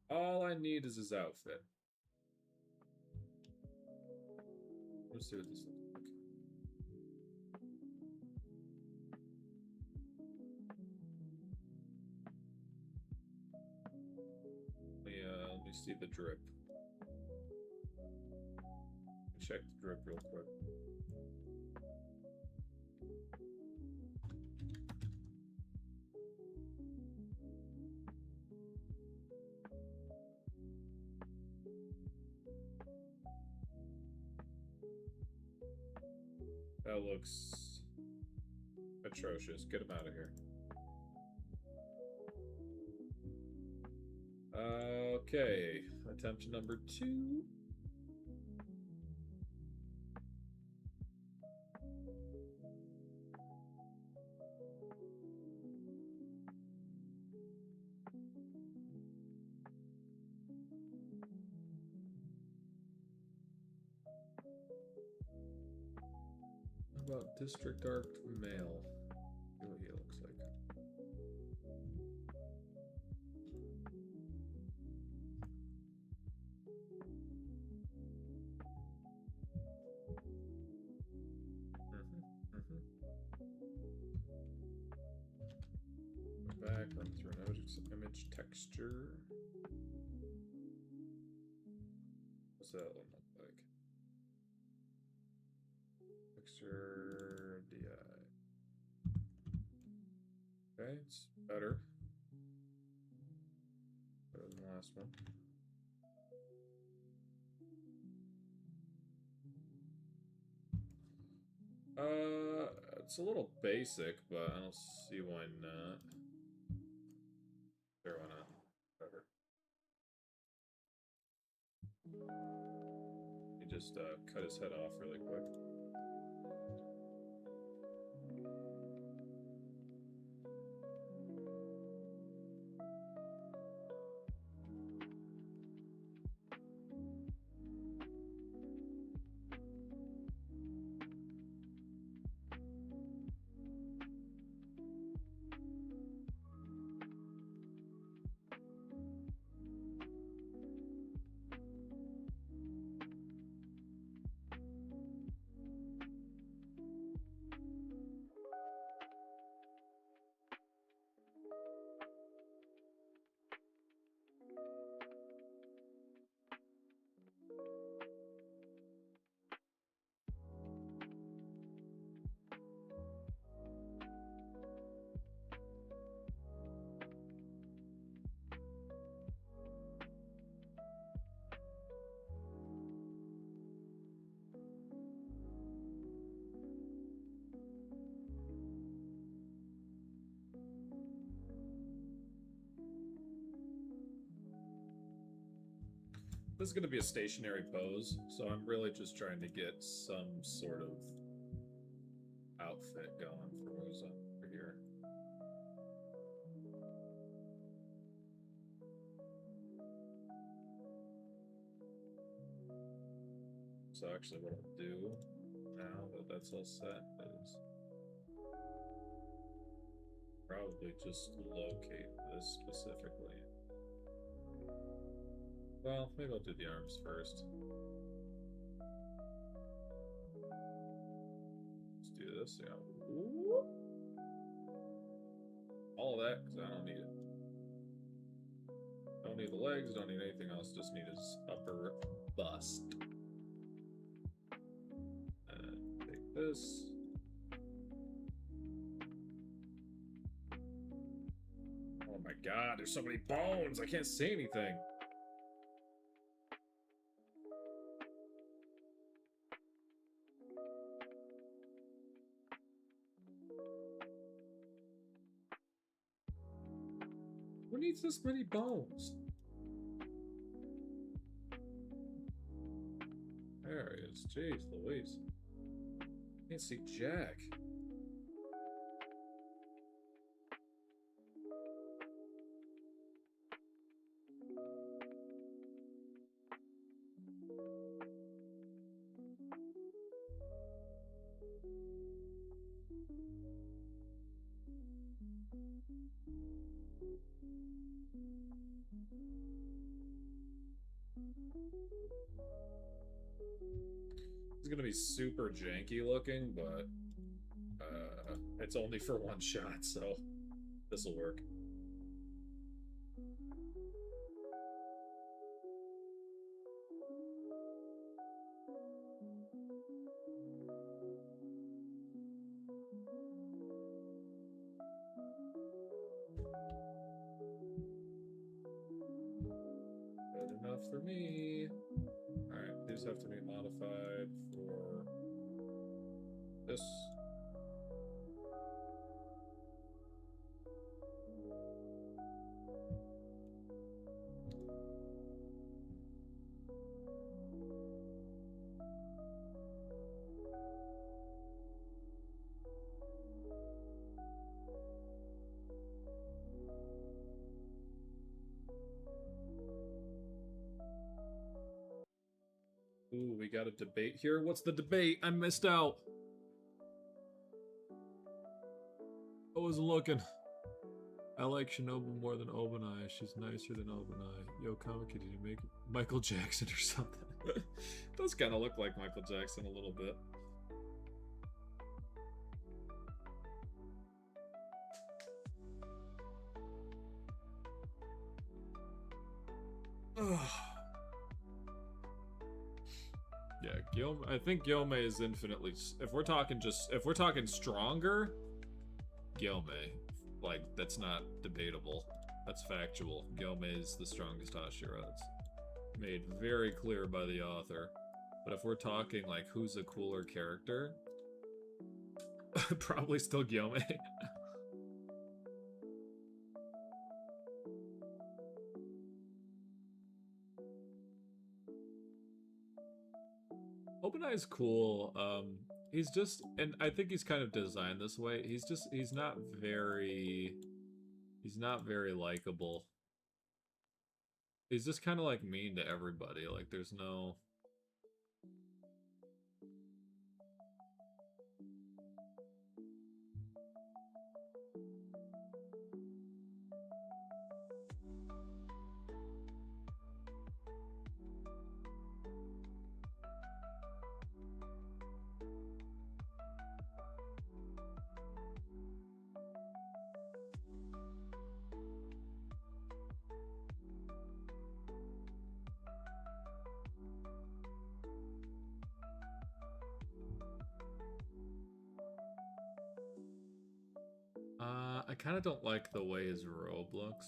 All I need is his outfit. Let's see what this looks like. Let me see the drip. Check the drip real quick. That looks atrocious. Get him out of here. Okay, attempt number 2. about District Arc Male? See what he looks like. Go back, run through an image texture. What's that one look like? Texture DI. Okay, it's better. Better than the last one. It's a little basic, but I don't see why not. Sure, why not? Whatever. He just cut his head off really quick. This is going to be a stationary pose, so I'm really just trying to get some sort of outfit going for who's up here. So actually what I'll do now that that's all set is probably just locate this specifically. Well, maybe I'll do the arms first. Let's do this. Yeah. Ooh. All of that, because I don't need it. Don't need the legs, don't need anything else, just need his upper bust. And take this. Oh my god, there's so many bones! I can't see anything! Who needs this many bones? There he is. Jeez Louise. Can't see Jack. It's gonna be super janky looking, but it's only for one shot, so this will work. Good enough for me. Alright, these have to be modified for this. Ooh, we got a debate here. What's the debate? I missed out. I wasn't looking. I like Shinobu more than Obanai. She's nicer than Obanai. Yo, Kamiki, did you make Michael Jackson or something? Does kind of look like Michael Jackson a little bit. Yeah, Gyome. I think Gyome is infinitely. If we're talking stronger, Gyome. Like, that's not debatable. That's factual. Gyome is the strongest Hashira. It's made very clear by the author. But if we're talking, like, who's a cooler character, probably still Gyome. Obanai is cool. He's just, and I think he's kind of designed this way. He's not very likable. He's just kind of like mean to everybody. Like, there's no. I kind of don't like the way his robe looks.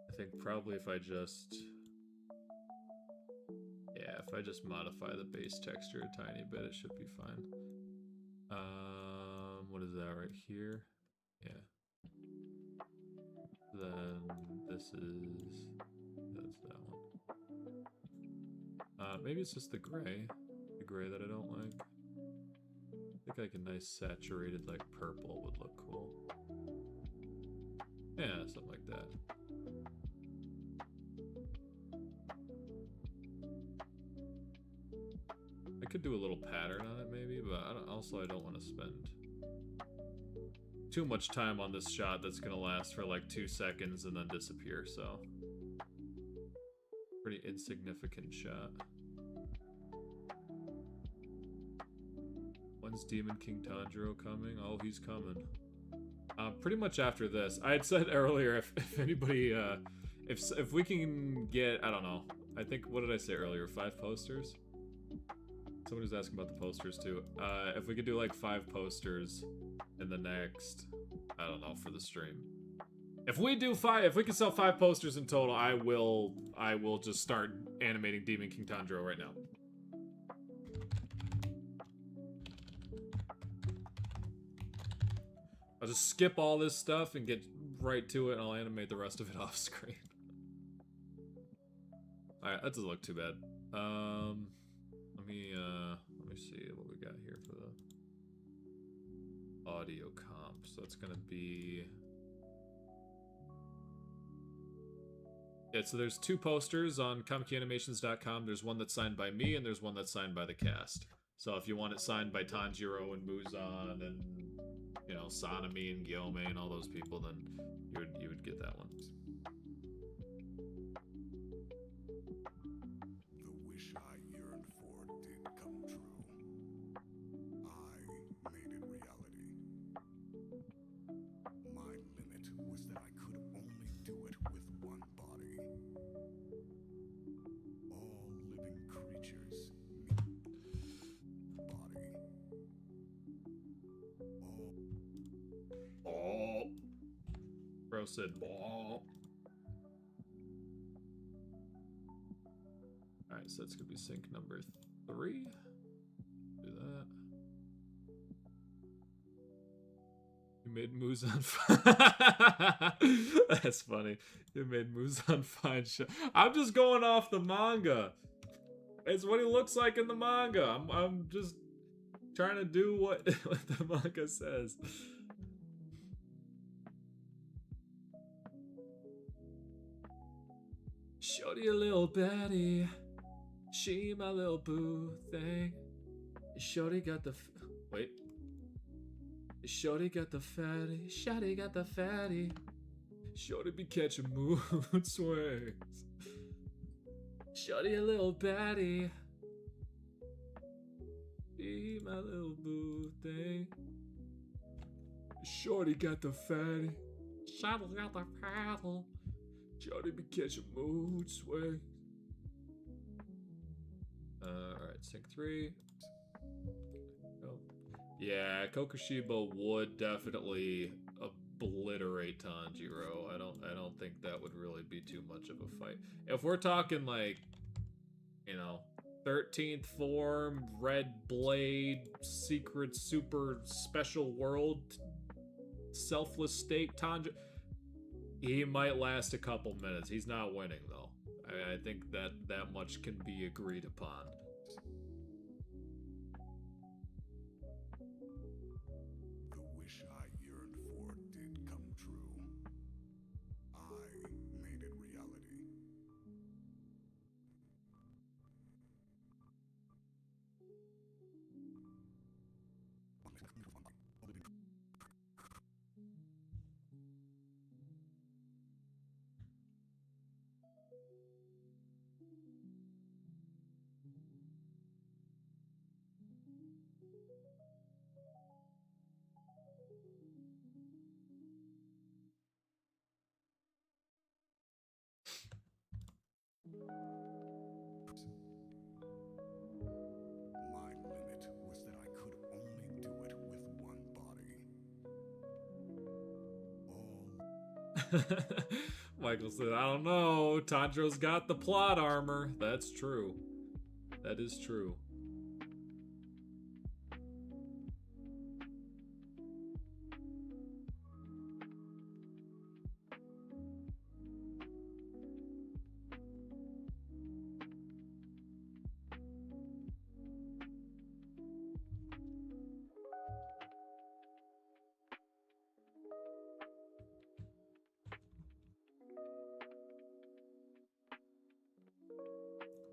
I think probably if I just modify the base texture a tiny bit, it should be fine. What is that right here? Yeah. Then that's that one. Maybe it's just the gray that I don't like. I think like a nice saturated like purple would look cool. Yeah, something like that. I could do a little pattern on it maybe, but I don't want to spend too much time on this shot that's gonna last for like 2 seconds and then disappear, so. Pretty insignificant shot. When's Demon King Tanjiro coming? Oh, he's coming. Pretty much after this. I had said earlier, if anybody, if we can get, I don't know. I think, what did I say earlier? 5 posters? Someone was asking about the posters too. If we could do like 5 posters in the next, I don't know, for the stream. If we do 5, if we can sell 5 posters in total, I will just start animating Demon King Tanjiro right now. I'll just skip all this stuff and get right to it, and I'll animate the rest of it off screen. Alright, that doesn't look too bad. Let me see what we got here for the audio comp. So it's gonna be... Yeah, so there's 2 posters on comicanimation.com. There's one that's signed by me, and there's one that's signed by the cast. So if you want it signed by Tanjiro and Muzan and, you know, Sanemi and Gyome and all those people, then you would get that one. The wish I yearned for did come true. I made it reality. My limit was that I could only do it with one body. All living creatures need body. Oh. Bro said ball. Alright, so that's gonna be sync number 3. Do that. You made Muzan fine. That's funny. You made Muzan fine. I'm just going off the manga. It's what he looks like in the manga. I'm just trying to do what the manga says. Shorty a little baddie. She my little boo thing. Shorty got the wait. Shorty got the fatty, shorty got the fatty. Shorty be catching mood swings. Shorty a little baddie. Be my little boo thing. Shorty got the fatty. Shorty got the paddle. Shorty be catching mood swings. Alright, sync 3. Oh. Yeah, Kokushiba would definitely obliterate Tanjiro. I don't think that would really be too much of a fight. If we're talking like, you know, 13th form, red blade, secret super special world, selfless state Tanjiro, he might last a couple minutes. He's not winning though. I think that much can be agreed upon. The wish I yearned for did come true. I made it reality. My limit was that I could only do it with one body. All Michael said, I don't know. Tanjiro's got the plot armor. That's true. That is true.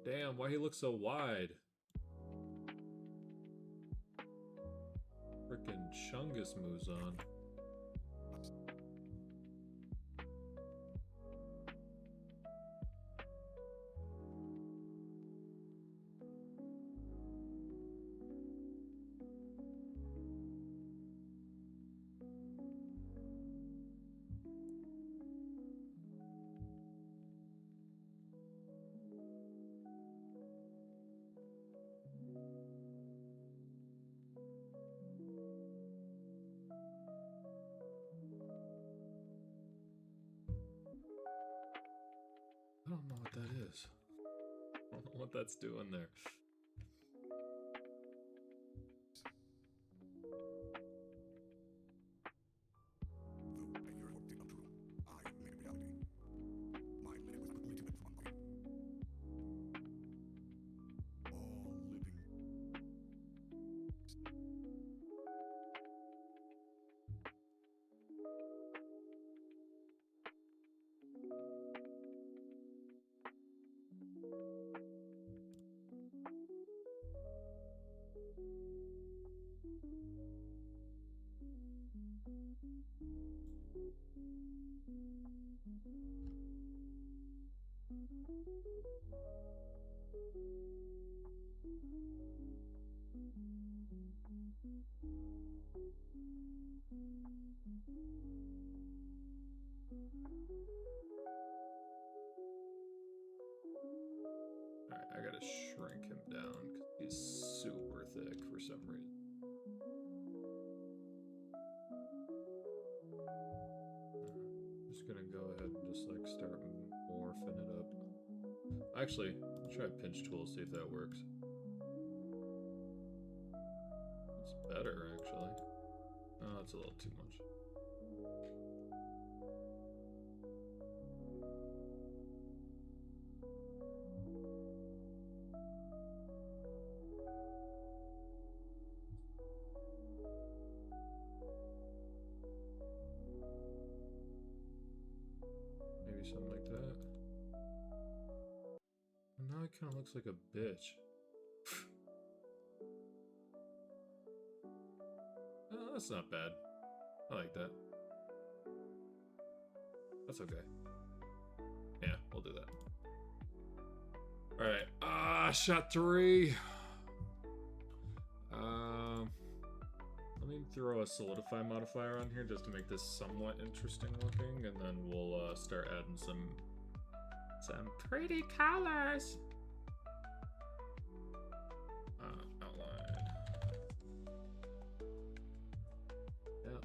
Damn, why he looks so wide? Frickin' Chungus Muzan. I don't know what that is. I don't know what that's doing there. the way your hope did come true. I made it reality. My limit was only to it with one body. All living. Alright, I gotta shrink him down because he's super thick for some reason. Just gonna go ahead and just like start morphing it up. Actually, I'll try pinch tool, see if that works. It's better actually. Oh, it's a little too much. Maybe something like that. And now it kind of looks like a bitch. That's not bad. I like that. That's okay. Yeah, we'll do that. Alright. Shot 3. Let me throw a solidify modifier on here just to make this somewhat interesting looking, and then we'll start adding some pretty colors. Outline. Yep.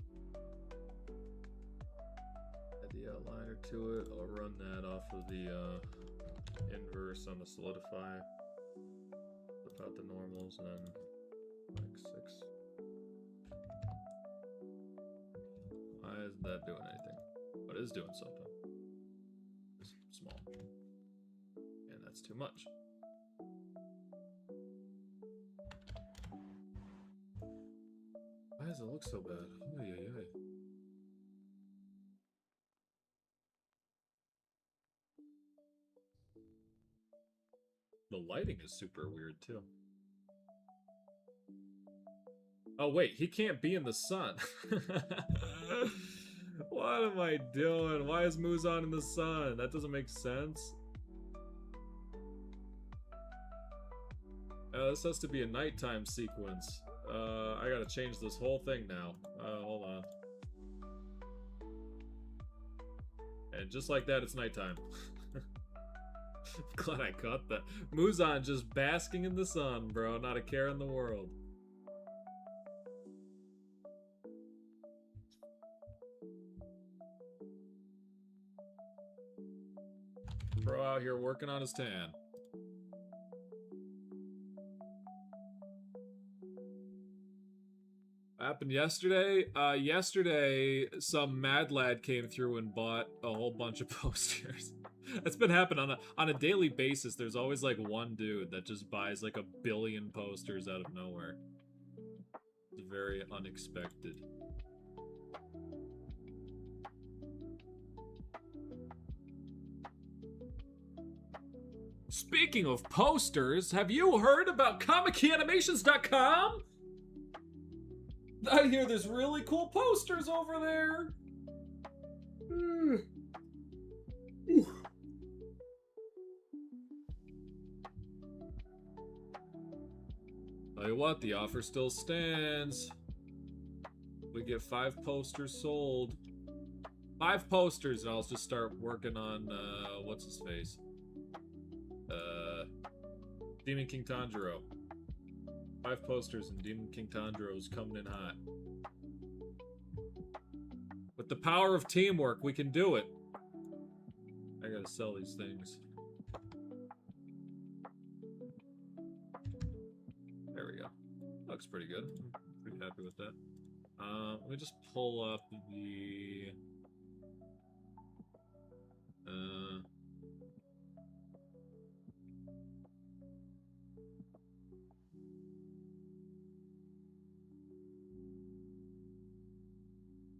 Add the outliner to it. I'll run that off of the inverse on the solidify. Flip out the normals and then like 6. Why isn't that doing anything? But it is doing something. It's small. And that's too much. Why does it look so bad? Oy, oy, oy. The lighting is super weird too. Oh wait, he can't be in the sun. What am I doing? Why is Muzan in the sun? That doesn't make sense. This has to be a nighttime sequence. I gotta change this whole thing now. Hold on. And just like that, it's nighttime. Glad I caught that. Muzan just basking in the sun, bro. Not a care in the world. Bro out here working on his tan. What happened yesterday? Yesterday, some mad lad came through and bought a whole bunch of posters. That's been happening on a daily basis. There's always like one dude that just buys like 1 billion posters out of nowhere. It's very unexpected. Speaking of posters, have you heard about ComicKeyAnimations.com? I hear there's really cool posters over there. Tell you what, the offer still stands. We get 5 posters sold. 5 posters, and I'll just start working on, what's his face? Demon King Tanjiro. 5 posters, and Demon King Tanjiro's coming in hot. With the power of teamwork, we can do it. I gotta sell these things. There we go. Looks pretty good. I'm pretty happy with that. Let me just pull up the...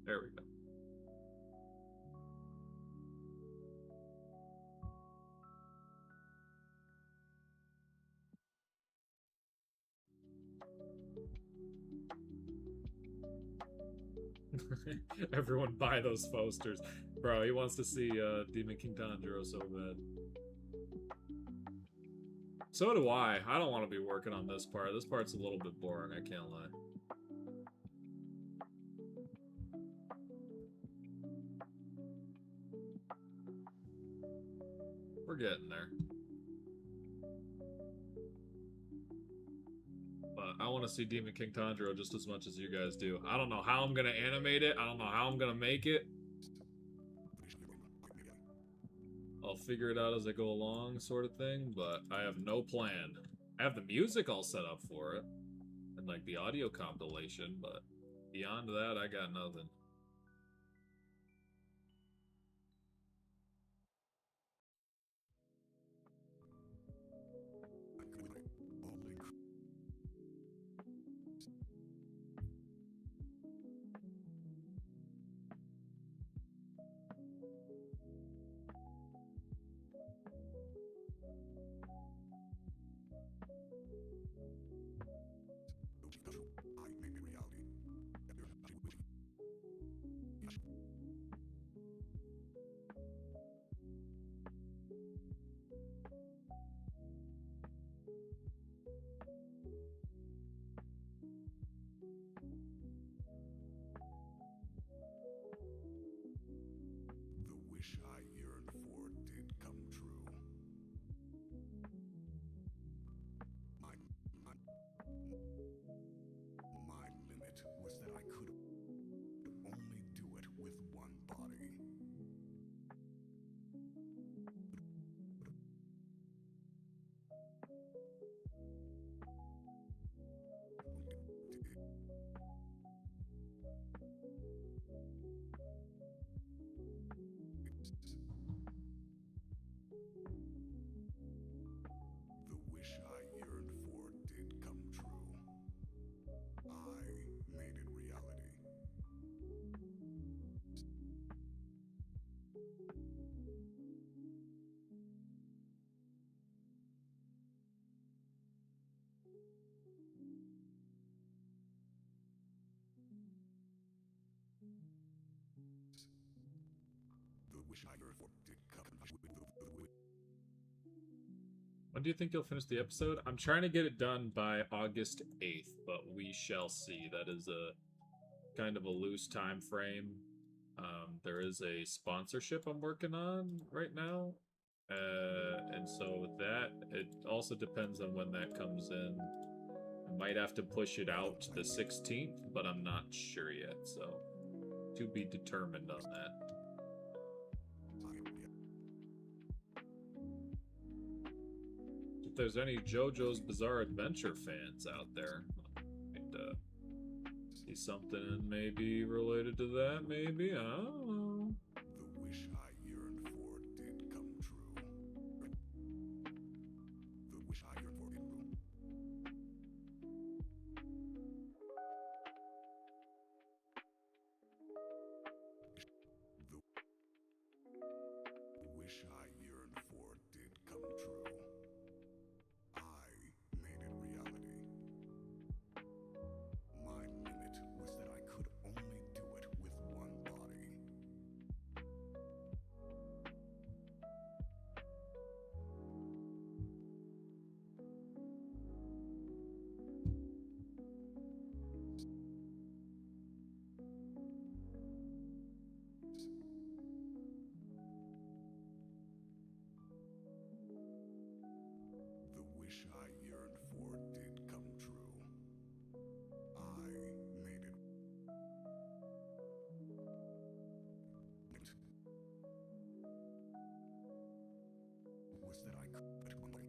There we go. Everyone buy those posters. Bro, he wants to see Demon King Tanjiro so bad. So do I. I don't want to be working on this part. This part's a little bit boring, I can't lie. We're getting there. But I want to see Demon King Tanjiro just as much as you guys do. I don't know how I'm going to animate it. I don't know how I'm going to make it. I'll figure it out as I go along, sort of thing, but I have no plan. I have the music all set up for it, and like the audio compilation, but beyond that, I got nothing. The wish I yearned for did come true. My limit was that I could only do it with one body. The wish I yearned for did come true. I made it reality. The wish I yearned for did come true. When do you think you'll finish the episode? I'm trying to get it done by August 8th, but we shall see. That is a kind of a loose time frame. There is a sponsorship I'm working on right now. And so with that, it also depends on when that comes in. I might have to push it out to the 16th, but I'm not sure yet. So to be determined on that. If there's any JoJo's Bizarre Adventure fans out there, might see something maybe related to that, maybe? I don't know. The wish I yearned for did come true. The wish I yearned for did come The wish I yearned for did come true. I made it reality. My limit was that I could only do it with one body. The wish I yearned for did come true. I made it. Was that I could one body.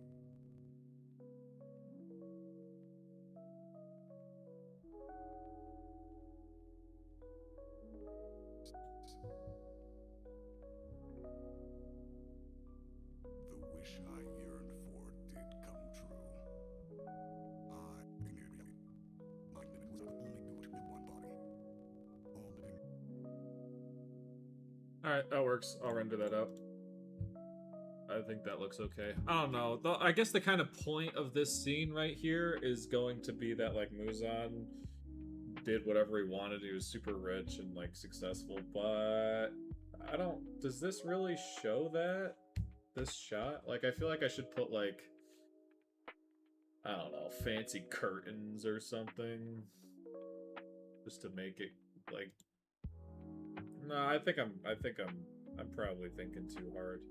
The wish I yearned for did come true. I made it reality. My limit was I could only do it with one body. All living. Alright, that works. I'll render that up. I think that looks okay. I don't know. I guess the kind of point of this scene right here is going to be that, like, Muzan did whatever he wanted. He was super rich and, like, successful, but I don't... Does this really show that? This shot? Like, I feel like I should put, like, I don't know, fancy curtains or something. Just to make it, like... No, I think I'm probably thinking too hard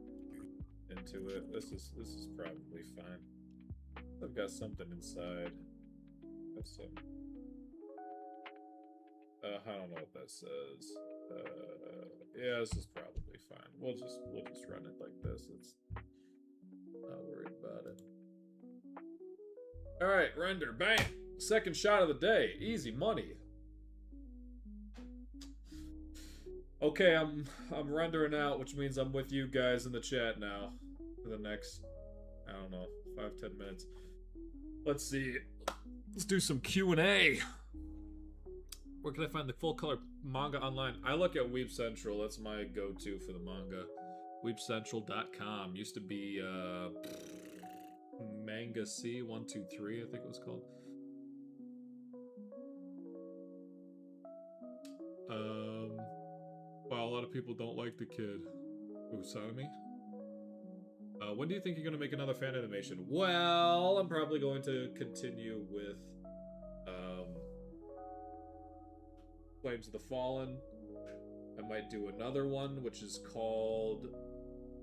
into it. This is probably fine. I've got something inside. That's some... I don't know what that says. Yeah, this is probably fine. We'll just run it like this. It's not worried about it. All right, render, bam. Second shot of the day, easy money. Okay, I'm rendering out, which means I'm with you guys in the chat now for the next, I don't know, 5-10 minutes. Let's see. Let's do some Q&A. Where can I find the full color manga online? I look at Weeb Central. That's my go-to for the manga. Weebcentral.com. Used to be Manga C 123, I think it was called. Wow, a lot of people don't like the kid. Who, Sanemi? When do you think you're going to make another fan animation? Well, I'm probably going to continue with Flames of the Fallen. I might do another one, which is called...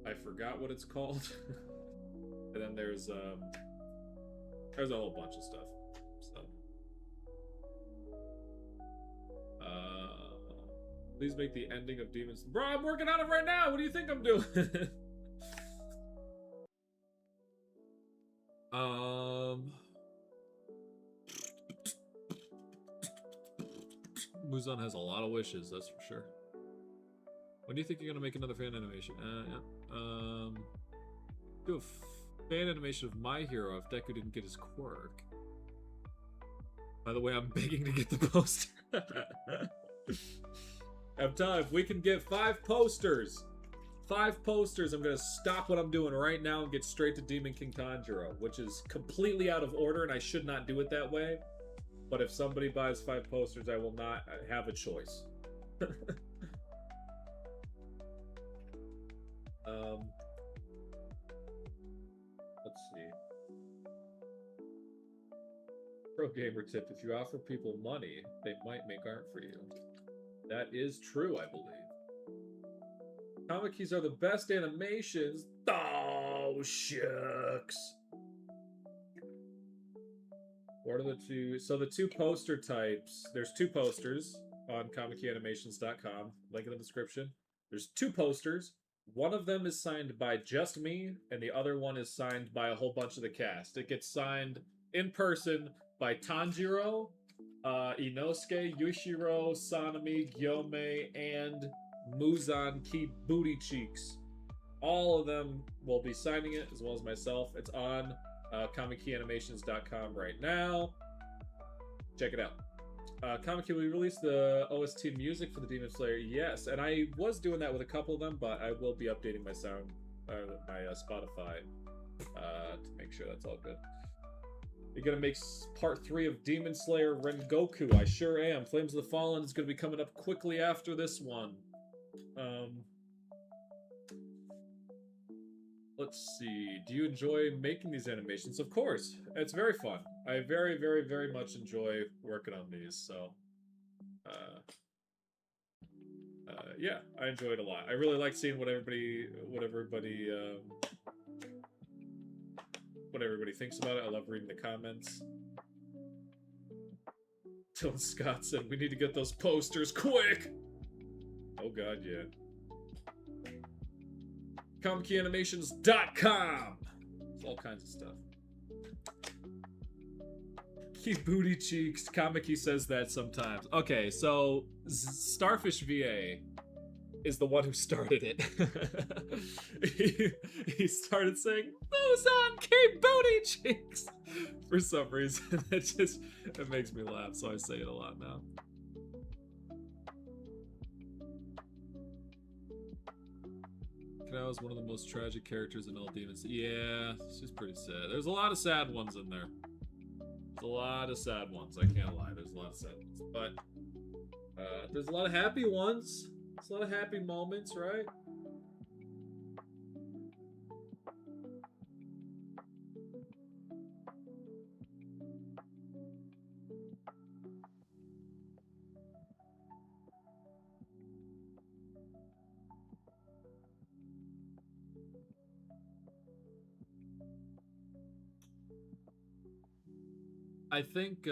I forgot what it's called. And then there's a whole bunch of stuff. So, please make the ending of Demons. Bro, I'm working on it right now. What do you think I'm doing? Muzan has a lot of wishes, that's for sure. When do you think you're gonna make another fan animation? Do a fan animation of My Hero if Deku didn't get his quirk. By the way, I'm begging to get the poster. I'm telling you, if we can get 5 posters, I'm gonna stop what I'm doing right now and get straight to Demon King Tanjiro, which is completely out of order, and I should not do it that way. But if somebody buys 5 posters, I will not have a choice. Let's see. Pro gamer tip: if you offer people money, they might make art for you. That is true, I believe. Comic keys are the best animations. Oh, shucks. What are the two? So the 2 poster types, there's 2 posters on comickyanimations.com, link in the description. There's 2 posters. One of them is signed by just me, and the other one is signed by a whole bunch of the cast. It gets signed in person by Tanjiro, Inosuke, Yushiro, Sanemi, Gyome, and Muzan Key Booty Cheeks. All of them will be signing it, as well as myself. It's on comickyanimations.com right now. Check it out. Comic Key, we released the OST music for the Demon Slayer. Yes, and I was doing that with a couple of them, but I will be updating my Spotify to make sure that's all good. You're gonna make part 3 of Demon Slayer Rengoku. I sure am. Flames of the Fallen is gonna be coming up quickly after this one. Let's see. Do you enjoy making these animations? Of course. It's very fun. I very, very, very much enjoy working on these. So, yeah, I enjoy it a lot. I really like seeing what everybody thinks about it. I love reading the comments. Dylan Scott said, we need to get those posters quick! Oh god, yeah. ComicKeyAnimations.com! It's all kinds of stuff. Keep booty cheeks. Kamiki says that sometimes. Okay, so Starfish VA is the one who started it. he started saying, Muzan, keep booty cheeks! For some reason. It makes me laugh, so I say it a lot now. Kanao is one of the most tragic characters in all Demons. Yeah, she's pretty sad. There's a lot of sad ones in there. There's a lot of sad ones, I can't lie. There's a lot of sad ones. But there's a lot of happy ones. There's a lot of happy moments, right? I think,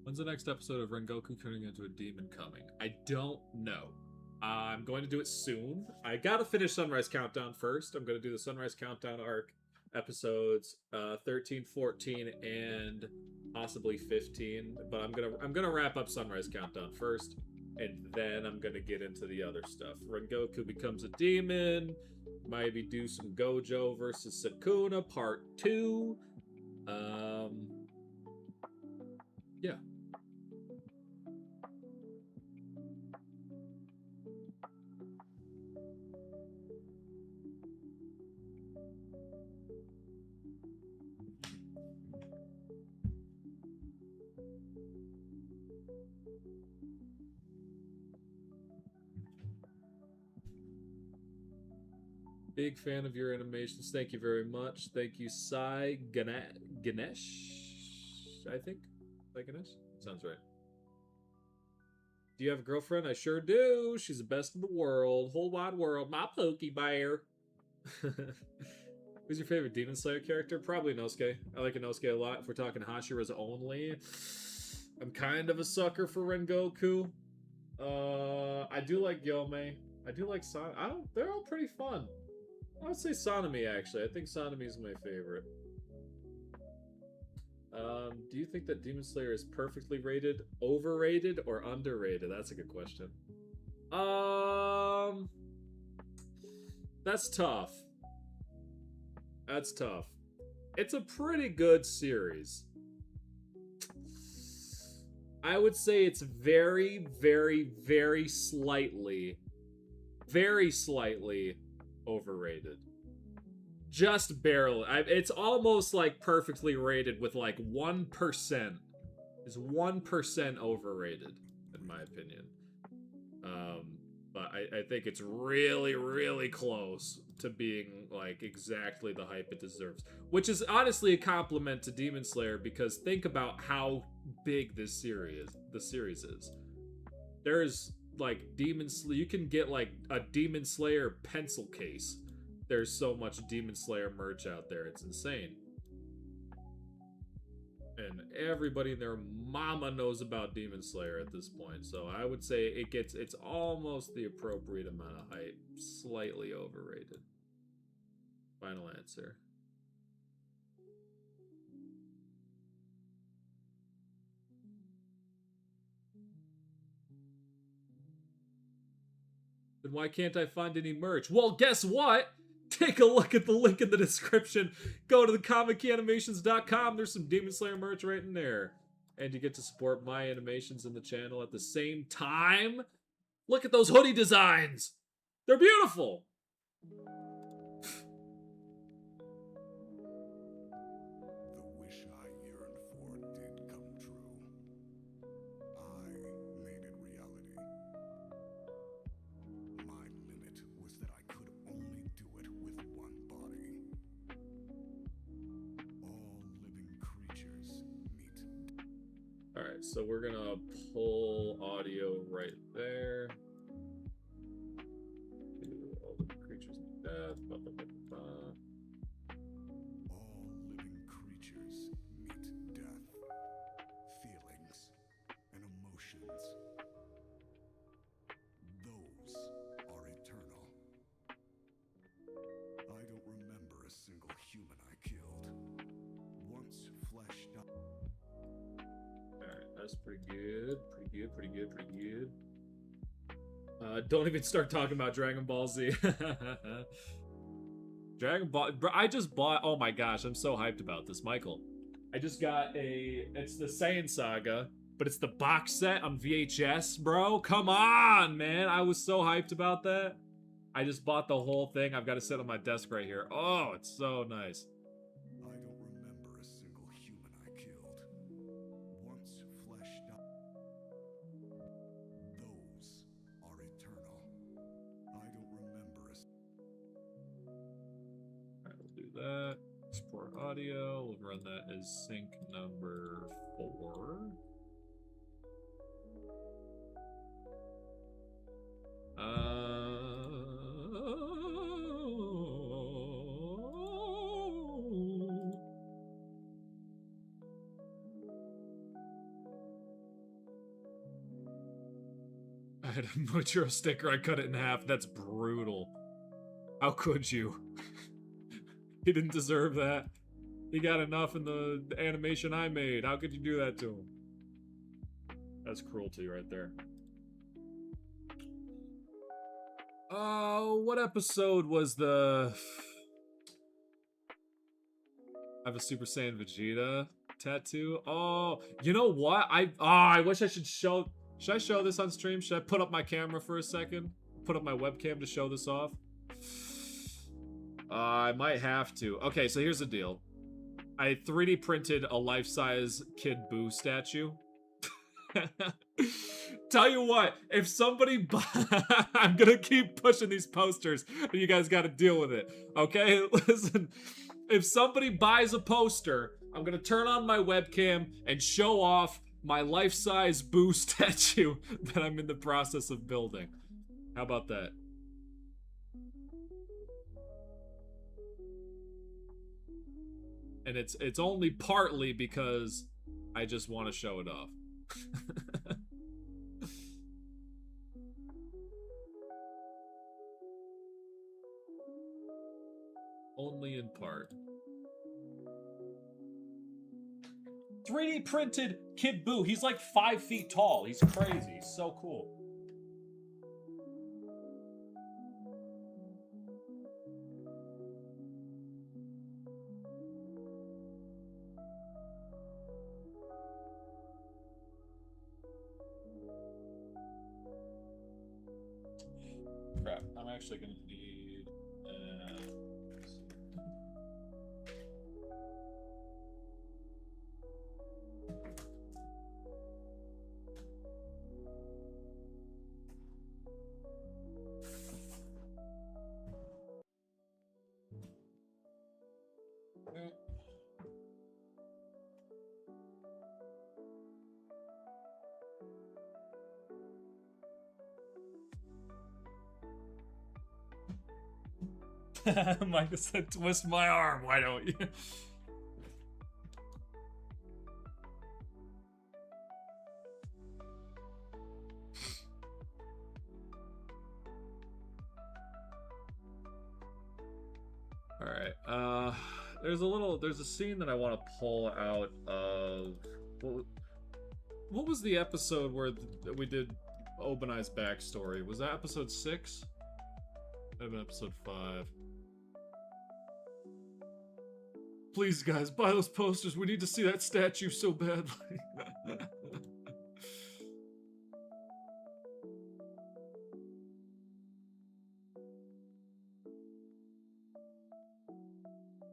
when's the next episode of Rengoku turning into a demon coming? I don't know. I'm going to do it soon. I gotta finish Sunrise Countdown first. I'm gonna do the Sunrise Countdown arc episodes 13, 14, and possibly 15. But I'm gonna wrap up Sunrise Countdown first, and then I'm gonna get into the other stuff. Rengoku becomes a demon. Maybe do some Gojo versus Sukuna part 2. Yeah. Big fan of your animations. Thank you very much. Thank you, Sai Ganesh. I think. Sai Ganesh? Sounds right. Do you have a girlfriend? I sure do. She's the best in the world. Whole wide world. My Pokey Bear. Who's your favorite Demon Slayer character? Probably Inosuke. I like Inosuke a lot. If we're talking Hashiras only, I'm kind of a sucker for Rengoku. I do like Yome. I do like Son. They're all pretty fun. I would say Sanemi, actually. I think Sanemi is my favorite. Do you think that Demon Slayer is perfectly rated, overrated, or underrated? That's a good question. That's tough. That's tough. It's a pretty good series. I would say it's very, very, very slightly overrated. Just barely. It's almost like perfectly rated with like 1%. Is 1% overrated, in my opinion. But I think it's really, really close to being like exactly the hype it deserves. Which is honestly a compliment to Demon Slayer, because think about how big the series is. There's like you can get like a Demon Slayer pencil case. There's so much Demon Slayer merch out there. It's insane. And everybody and their mama knows about Demon Slayer at this point. So I would say it's almost the appropriate amount of hype. Slightly overrated. Final answer. Then why can't I find any merch? Well, guess what? Take a look at the link in the description. Go to thecomicanimations.com. There's some Demon Slayer merch right in there. And you get to support my animations in the channel at the same time. Look at those hoodie designs. They're beautiful. The wish I yearned for did come true. I made it reality. My limit was that I could only do it with one body. All living creatures meet. Alright, so we're gonna pull audio right there. All the creatures in death. All living creatures meet death. Feelings and emotions. Those are eternal. I don't remember a single human I killed. Once fleshed out. Alright, that's pretty good. Pretty good. Don't even start talking about Dragon Ball Z. Dragon Ball... Bro, I just bought... Oh my gosh, I'm so hyped about this. Michael, I just got it's the Saiyan Saga, but it's the box set on VHS, bro. Come on, man. I was so hyped about that. I just bought the whole thing. I've got it set on my desk right here. Oh, it's so nice. I don't remember a single human I killed. Once fleshed out. Those are eternal. I don't remember a. Alright, we'll do that. Export audio. We'll run that as sync number 4. I had a Muchiro sticker, I cut it in half. That's brutal. How could you? He didn't deserve that. He got enough in the animation I made. How could you do that to him? That's cruelty right there. What episode was the... I have a Super Saiyan Vegeta tattoo. Oh, you know what? I wish I should show... Should I show this on stream? Should I put up my camera for a second? Put up my webcam to show this off? I might have to. Okay, so here's the deal. I 3D printed a life-size Kid Buu statue. Tell you what, if somebody I'm gonna keep pushing these posters, and you guys gotta deal with it. Okay? Listen, if somebody buys a poster, I'm gonna turn on my webcam and show off my life-size Boo statue that I'm in the process of building. How about that? And it's only partly because I just want to show it off. Only in part. 3D printed Kid Boo. He's like 5 feet tall. He's crazy. He's so cool. Crap. I'm actually gonna need. Let's see. Micah said, twist my arm, why don't you? Alright, there's a scene that I want to pull out of... What was the episode where we did Obanai's backstory? Was that episode 6? Might have been episode 5. Please, guys, buy those posters. We need to see that statue so badly.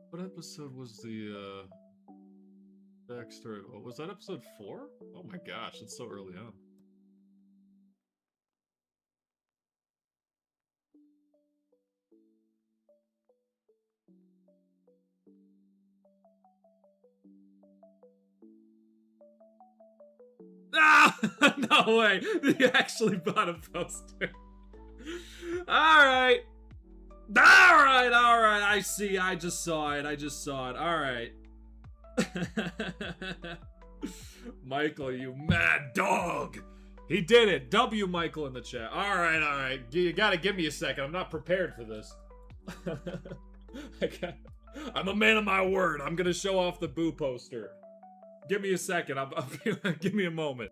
What episode was the backstory? Oh, was that episode 4? Oh my gosh, it's so early on. Ah! No way! He actually bought a poster. Alright! Alright! I see. I just saw it. Alright. Michael, you mad dog! He did it! W Michael in the chat. Alright. You gotta give me a second. I'm not prepared for this. I'm a man of my word. I'm gonna show off the Boo poster. Give me a second. Give me a moment.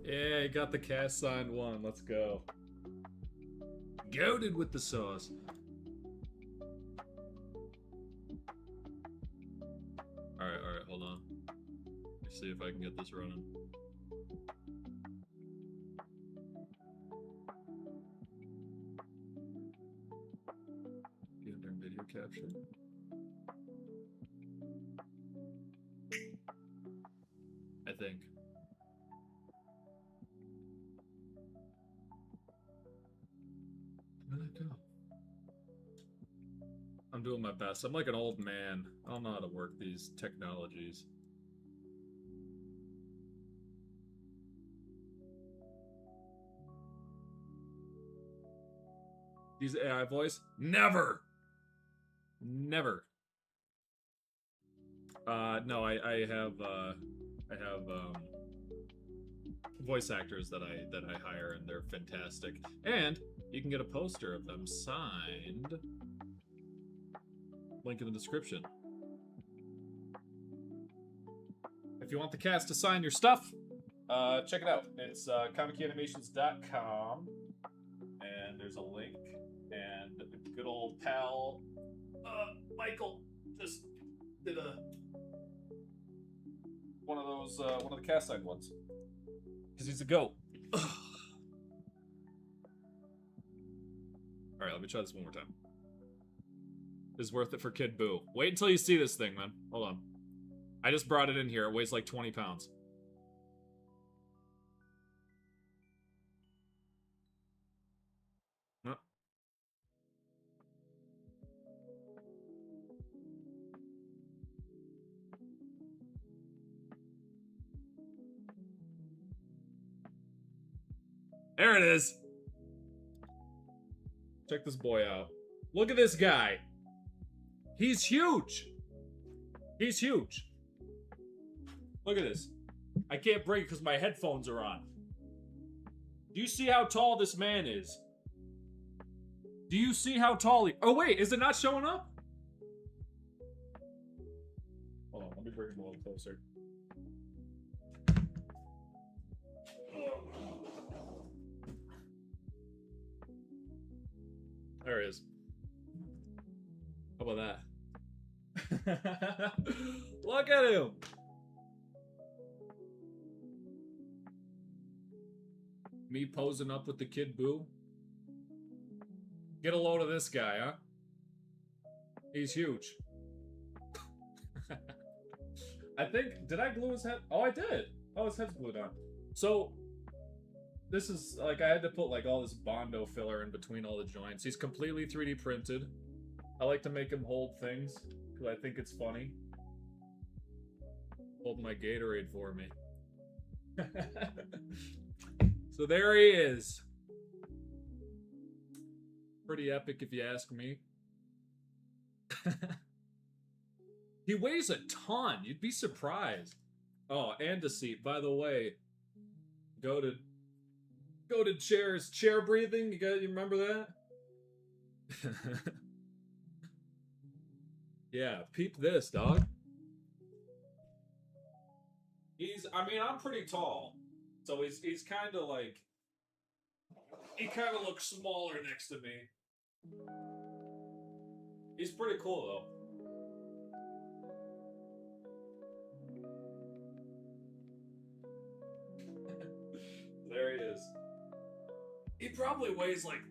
Yeah, you got the cast signed one. Let's go. Goated with the sauce. Alright, hold on. Let's see if I can get this running. Get their video capture. I think. Where'd it go? I'm doing my best. I'm like an old man. I don't know how to work these technologies. Use AI voice? Never! Never. No, I have voice actors that I hire, and they're fantastic. And you can get a poster of them signed. Link in the description. If you want the cast to sign your stuff, check it out. It's comicanimations.com, and there's a link. And good old pal Michael just did one of the cast signed ones because he's a goat. All right, let me try this one more time. Is worth it for Kid Boo. Wait until you see this thing, man. Hold on. I just brought it in here. It weighs like 20 pounds. Huh? There it is. Check this boy out. Look at this guy. He's huge. He's huge. Look at this. I can't break it because my headphones are on. Do you see how tall this man is? Do you see how tall he... Oh, wait. Is it not showing up? Hold on. Let me bring him a little closer. There he is. How about that? Look at him. Me posing up with the Kid Boo. Get a load of this guy, huh? He's huge. I think, did I glue his head? Oh, I did. Oh, his head's glued on. So, this is, like, I had to put, like, all this Bondo filler in between all the joints. He's completely 3D printed. I like to make him hold things, because I think it's funny. Hold my Gatorade for me. So there he is. Pretty epic if you ask me. He weighs a ton. You'd be surprised. Oh, and a seat. By the way, go to chairs. Chair breathing. You remember that? Yeah, peep this, dog. I'm pretty tall. So he's kind of like, he kind of looks smaller next to me. He's pretty cool though. There he is. He probably weighs like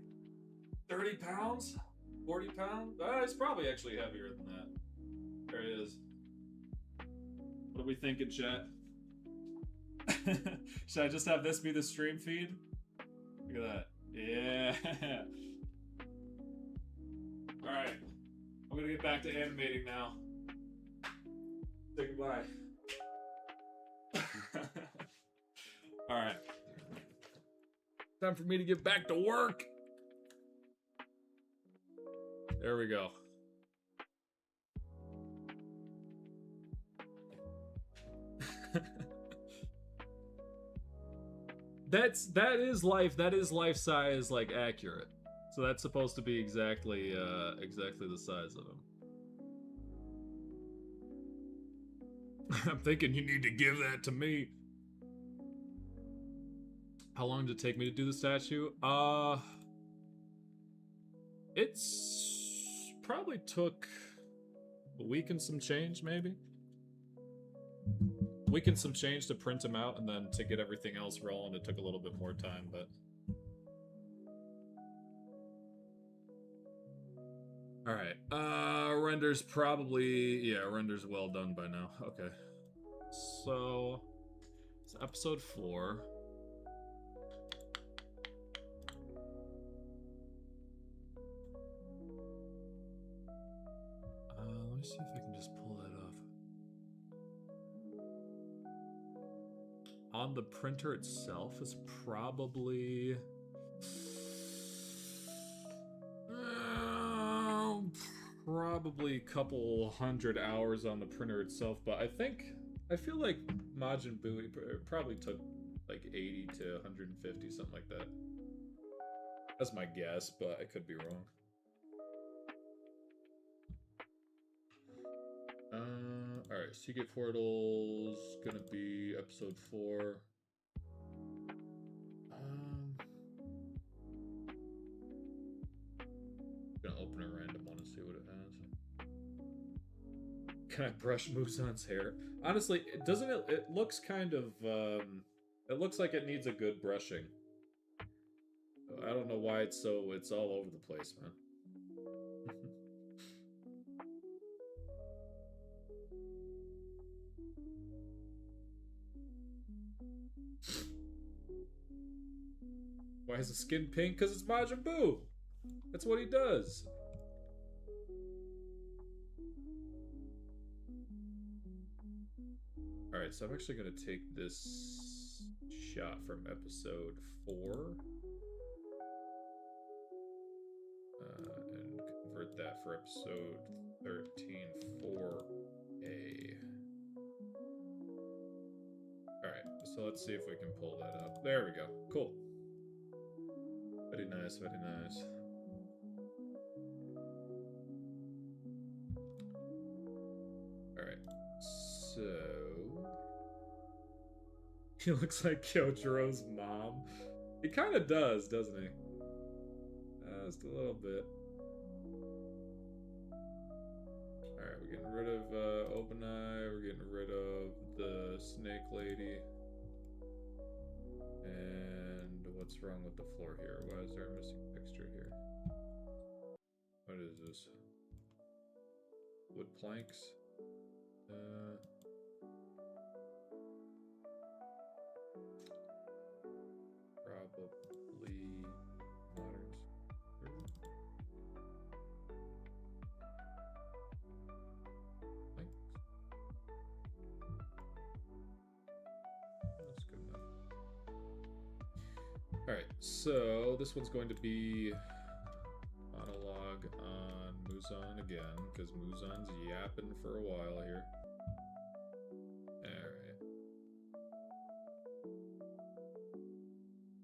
30 pounds, 40 pounds. He's probably actually heavier than that. There he is. What are we thinking, chat? Should I just have this be the stream feed? Look at that. Yeah. Alright. I'm gonna get back to animating now. Say goodbye. Alright. Time for me to get back to work. There we go. That is life size, like, accurate. So that's supposed to be exactly the size of him. I'm thinking you need to give that to me. How long did it take me to do the statue? It's probably took a week and some change, maybe. Week and some change to print them out, and then to get everything else rolling, it took a little bit more time, but... Alright, render's probably... Yeah, render's well done by now. Okay. So... It's episode 4. Let me see if I can just pull that off. On the printer itself is probably probably a couple hundred hours on the printer itself, but I feel like Majin Buu probably took like 80 to 150, something like that. That's my guess, but I could be wrong. Alright, Secret Portal's gonna be episode 4. Gonna open a random one and see what it has. Can I brush Muzan's hair? Honestly, it looks kind of, it looks like it needs a good brushing. I don't know why it's all over the place, man. Why is the skin pink? Because it's Majin Buu! That's what he does! Alright, so I'm actually going to take this shot from episode 4 and convert that for episode 13 4A. Alright, so let's see if we can pull that up. There we go. Cool. Very nice, very nice. Alright, so... He looks like Kyojiro's mom. He kind of does, doesn't he? Just a little bit. Alright, we're getting rid of Open Eye, we're getting rid of the Snake Lady. And what's wrong with the floor here? Why is there a missing texture here? What is this? Wood planks? Probably modern. Planks. That's good enough. Alright, so this one's going to be monologue on Muzan again, because Muzan's yapping for a while here. Alright.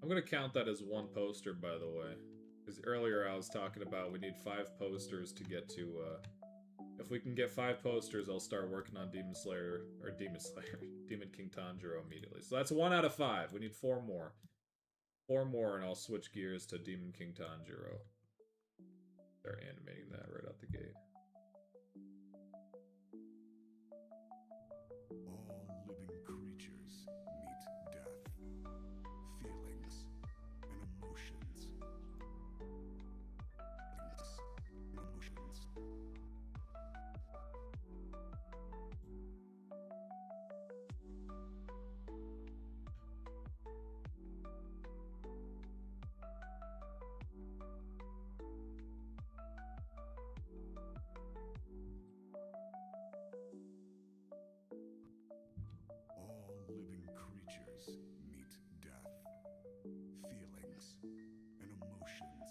I'm going to count that as one poster, by the way. Because earlier I was talking about we need 5 posters to get to, if we can get 5 posters, I'll start working on Demon King Tanjiro immediately. So that's 1 out of 5. We need 4 more. 4 more and I'll switch gears to Demon King Tanjiro. Start animating that right out the gate. All living creatures meet death, feelings, and emotions. All living creatures meet death, feelings, and emotions.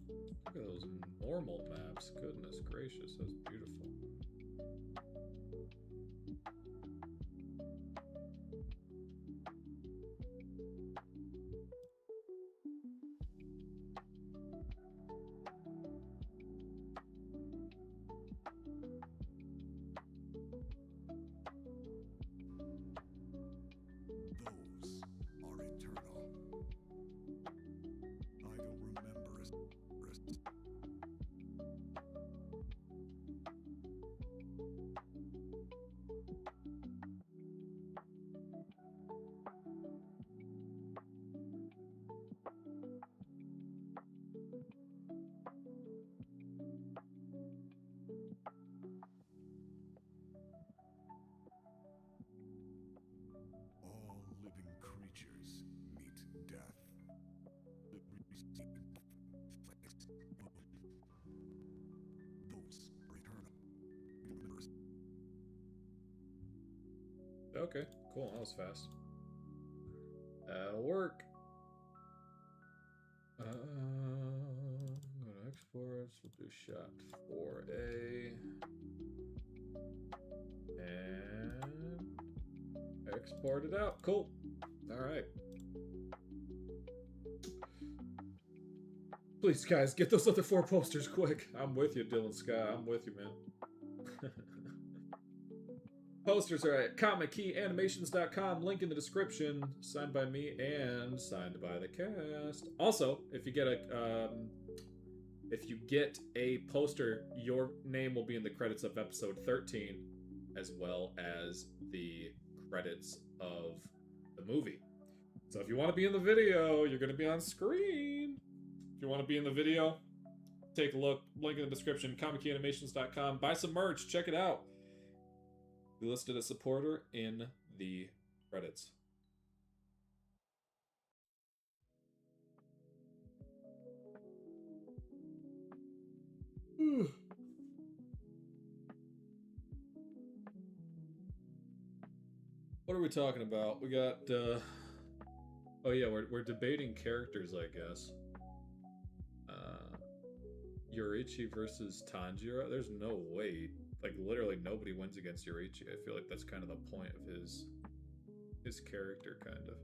Look at those normal maps. Goodness gracious, that's beautiful. Those are eternal. I don't remember as Okay, cool. That was fast. That'll work. Go to exports. We'll do shot 4A. And export it out. Cool. All right. Please, guys, get those other 4 posters quick. I'm with you, Dylan Scott. I'm with you, man. Posters are at ComicKeyAnimations.com. Link in the description. Signed by me and signed by the cast. Also, if you get a poster, your name will be in the credits of episode 13, as well as the credits of the movie. So if you want to be in the video, you're going to be on screen. If you want to be in the video, take a look. Link in the description. ComicKeyAnimations.com. Buy some merch. Check it out. We listed a supporter in the credits. What are we talking about? We got, oh yeah, we're debating characters, I guess. Yoruichi versus Tanjiro. There's no way. Like, literally nobody wins against Yoruichi. I feel like that's kind of the point of his character, kind of.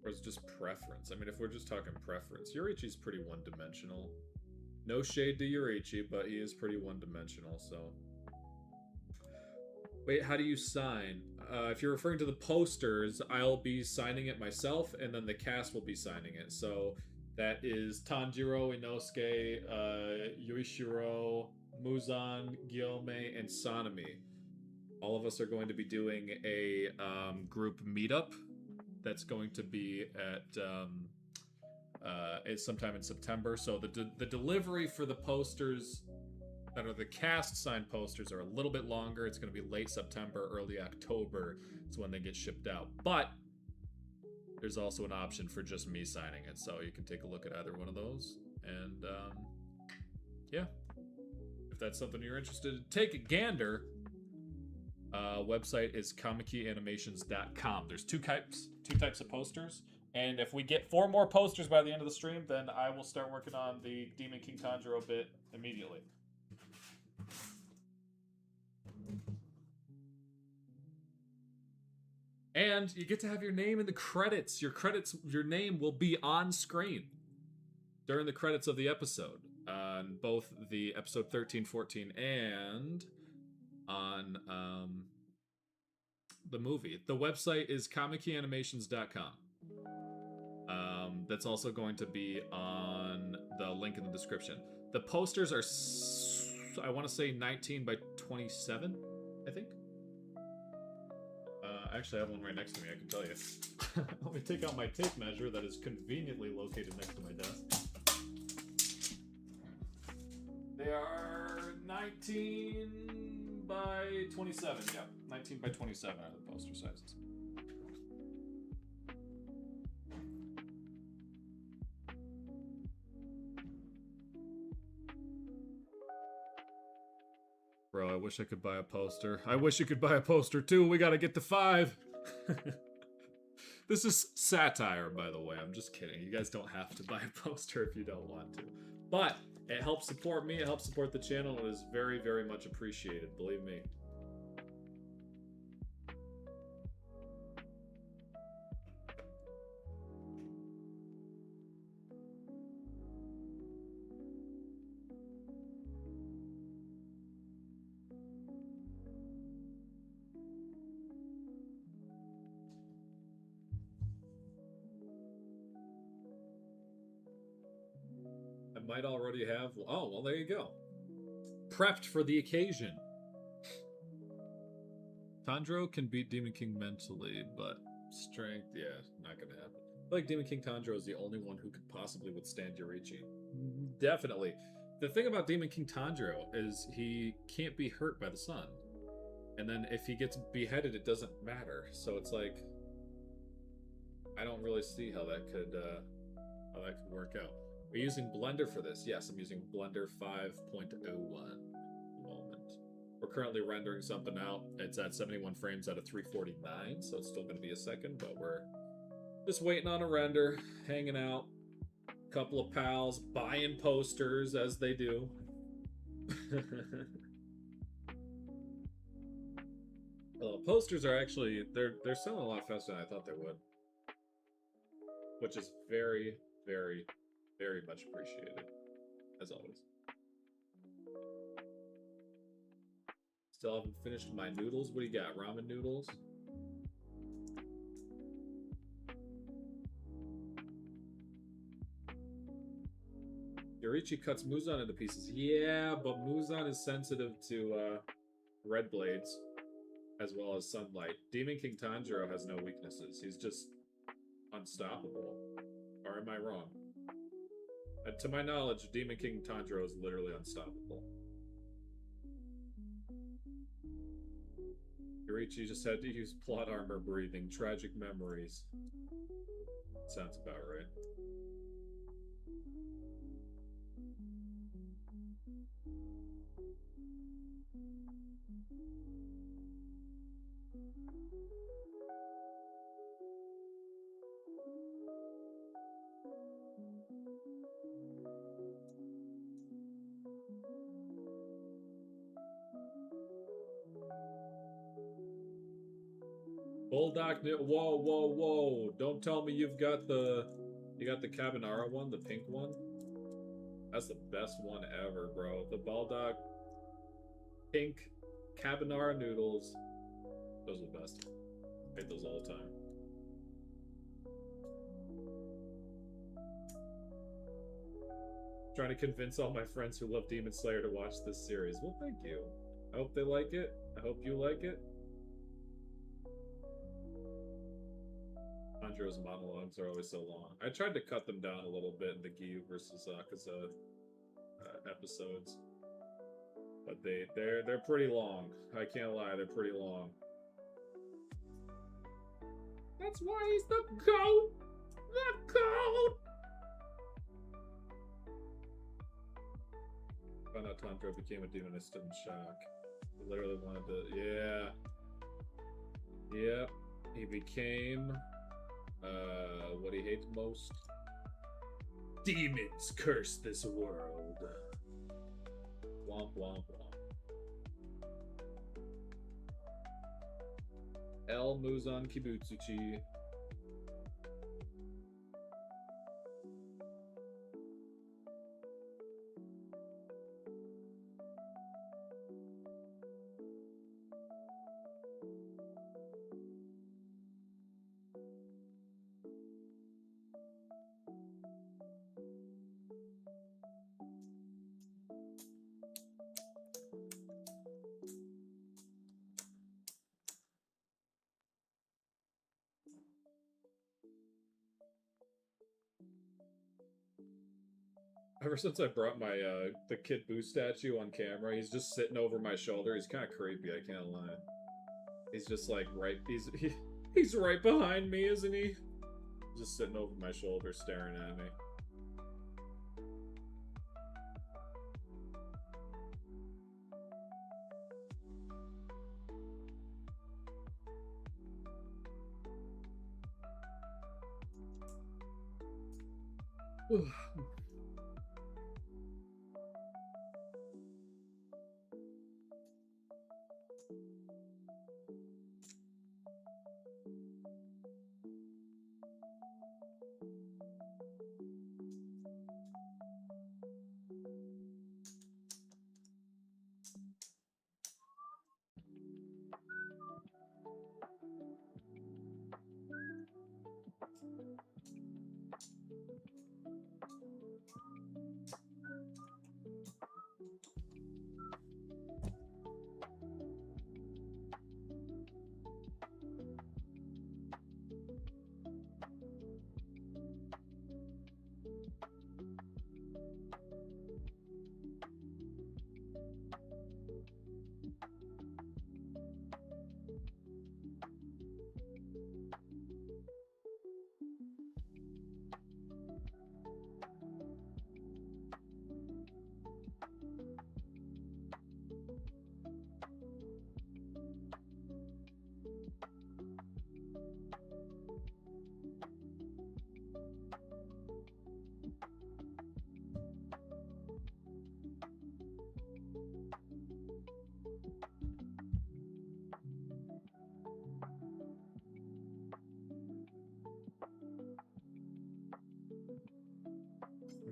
Or it's just preference. I mean, if we're just talking preference, Yoruichi's pretty one-dimensional. No shade to Yoruichi, but he is pretty one-dimensional, so... Wait, how do you sign? If you're referring to the posters, I'll be signing it myself, and then the cast will be signing it. So that is Tanjiro, Inosuke, Yuichiro, Muzan, Gyome, and Sanemi. All of us are going to be doing a group meetup that's going to be at it's sometime in September. So the delivery for the posters that are the cast signed posters are a little bit longer. It's going to be late September, early October. It's when they get shipped out. But there's also an option for just me signing it, so you can take a look at either one of those. And yeah, if that's something you're interested in, take a gander. Website is ComicKeyAnimations.com. There's two types of posters, and if we get 4 more posters by the end of the stream, then I will start working on the Demon King Tanjiro bit immediately. And you get to have your name in the credits. Your name will be on screen during the credits of the episode. On both the episode 13, 14, and on the movie. The website is ComicKeyAnimations.com. That's also going to be on the link in the description. The posters are, I want to say 19 by 27, I think. I actually have one right next to me, I can tell you. Let me take out my tape measure that is conveniently located next to my desk. They are 19 by 27, yeah. 19 by 27 are the poster sizes. Bro, I wish I could buy a poster. I wish you could buy a poster too. We gotta get to 5. This is satire, by the way. I'm just kidding. You guys don't have to buy a poster if you don't want to. But it helps support me. It helps support the channel. It is very, very much appreciated. Believe me. Might already have. Oh, well, there you go. Prepped for the occasion. Tanjiro can beat Demon King mentally, but strength, yeah, not gonna happen. I feel like Demon King Tanjiro is the only one who could possibly withstand Yoruichi. Definitely. The thing about Demon King Tanjiro is he can't be hurt by the sun. And then if he gets beheaded, it doesn't matter. So it's like, I don't really see how that could work out. Are you using Blender for this? Yes, I'm using Blender 5.01 at the moment. Or We're currently rendering something out. It's at 71 frames out of 349, so it's still going to be a second, but we're just waiting on a render, hanging out. Couple of pals buying posters as they do. Well, posters are actually they're selling a lot faster than I thought they would, which is very, very, very much appreciated, as always. Still haven't finished my noodles. What do you got? Ramen noodles? Yorichi cuts Muzan into pieces. Yeah, but Muzan is sensitive to red blades as well as sunlight. Demon King Tanjiro has no weaknesses. He's just unstoppable. Or am I wrong? To my knowledge, Demon King Tanjiro is literally unstoppable. Yorichi just had to use plot armor breathing. Tragic memories. Sounds about right. Bulldog, whoa, whoa, whoa! Don't tell me you got the Carbonara one, the pink one. That's the best one ever, bro. The Bulldog pink Carbonara noodles. Those are the best. I eat those all the time. Trying to convince all my friends who love Demon Slayer to watch this series. Well, thank you. I hope they like it. I hope you like it. Tanjiro's monologues are always so long. I tried to cut them down a little bit in the Giyu versus Akaza episodes, but they're pretty long. I can't lie, they're pretty long. That's why he's the GOAT. The GOAT. Found out Tanjiro became a demon. I stood in shock. He literally wanted to. Yeah. He became. What he hates most? Demons curse this world. Womp womp womp. El Muzan Kibutsuchi. Ever since I brought my the Kid Buu statue on camera, he's just sitting over my shoulder. He's kind of creepy, I can't lie. He's just like he's right behind me, isn't he? Just sitting over my shoulder, staring at me.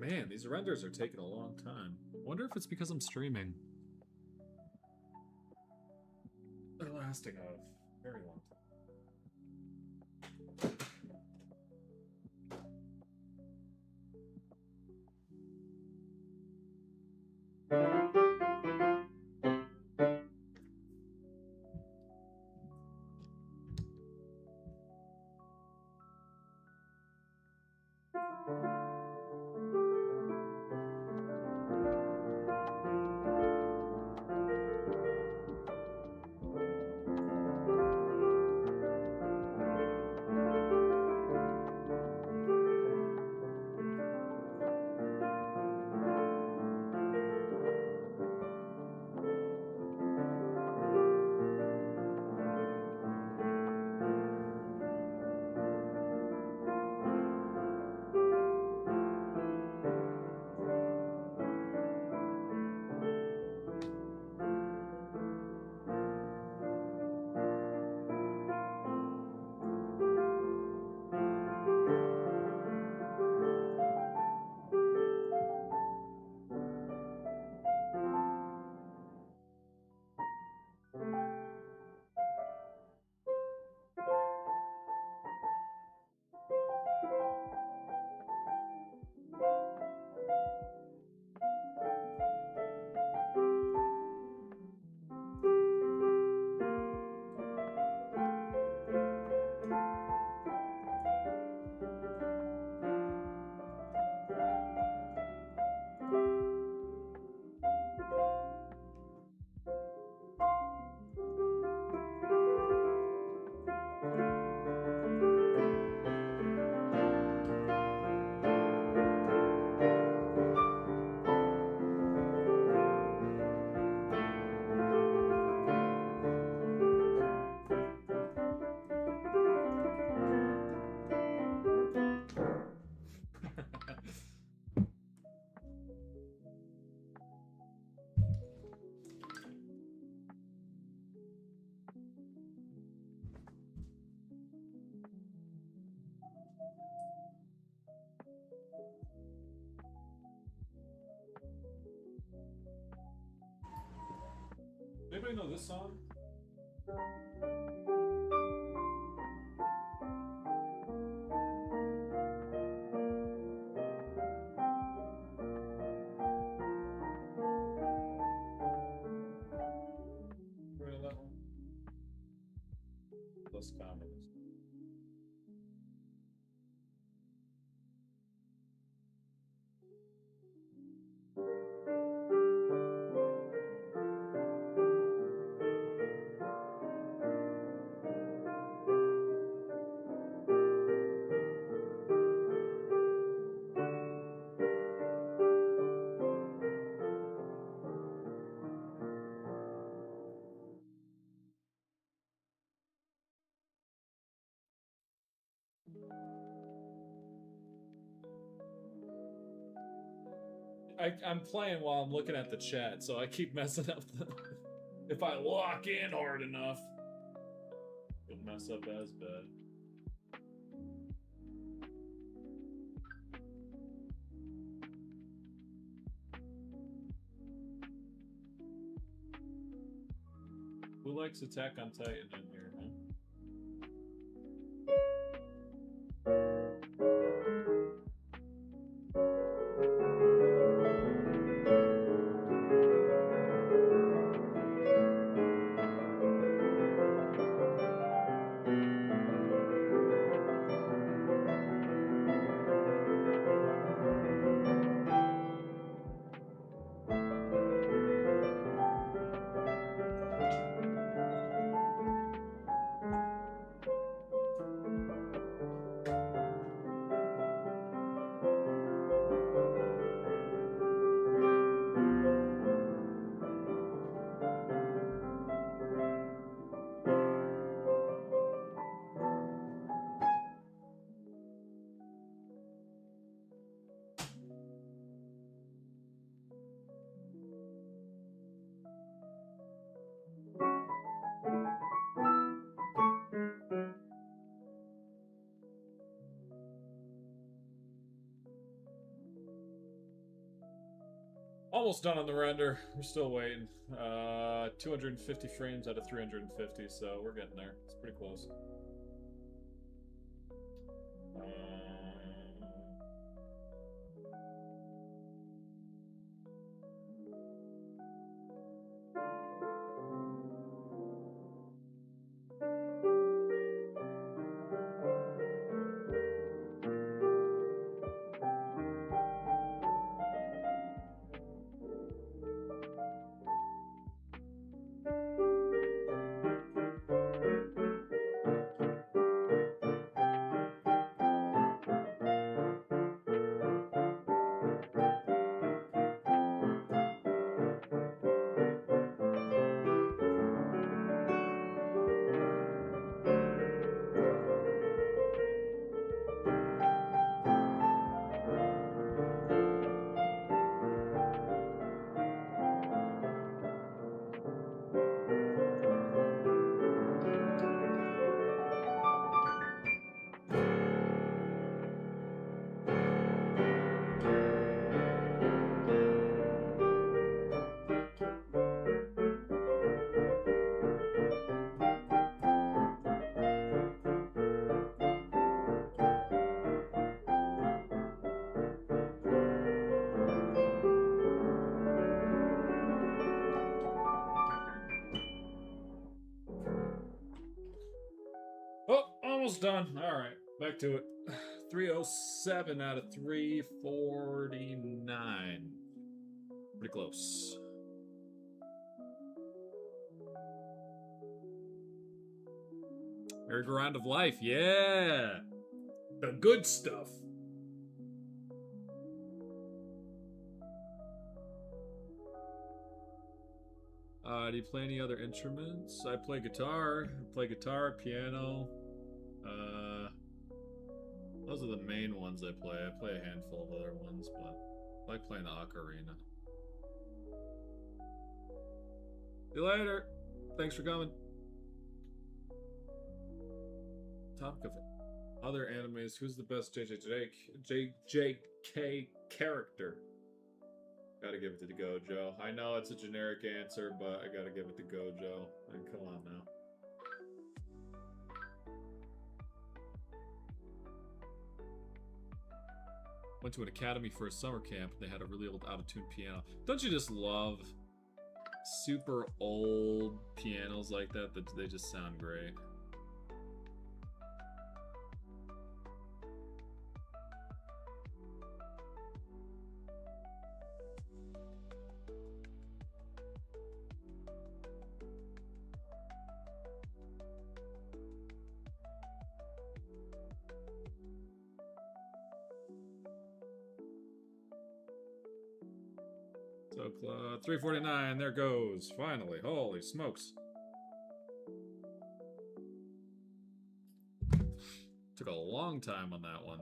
Man, these renders are taking a long time. Wonder if it's because I'm streaming. They're lasting a very long time. Anybody know this song? Remember that one? Plus communist. I'm playing while I'm looking at the chat, so I keep messing up the... If I lock in hard enough, it'll mess up as bad. Who likes Attack on Titan in here, huh? Almost done on the render. We're still waiting. 250 frames out of 350, so we're getting there. It's pretty close. Oh, almost done. All right, back to it. 307 out of 349. Pretty close. Merry-go-round of life, yeah! The good stuff. Do you play any other instruments? I play guitar. Piano. Those are the main ones I play. I play a handful of other ones, but I like playing the ocarina. See you later. Thanks for coming. Topic of other animes. Who's the best JJK character? Gotta give it to the Gojo. I know it's a generic answer, but I gotta give it to Gojo. And come on now. Went to an academy for a summer camp. They had a really old out-of-tune piano. Don't you just love super old pianos like that? That they just sound great. So, 349, there goes. Finally. Holy smokes. Took a long time on that one.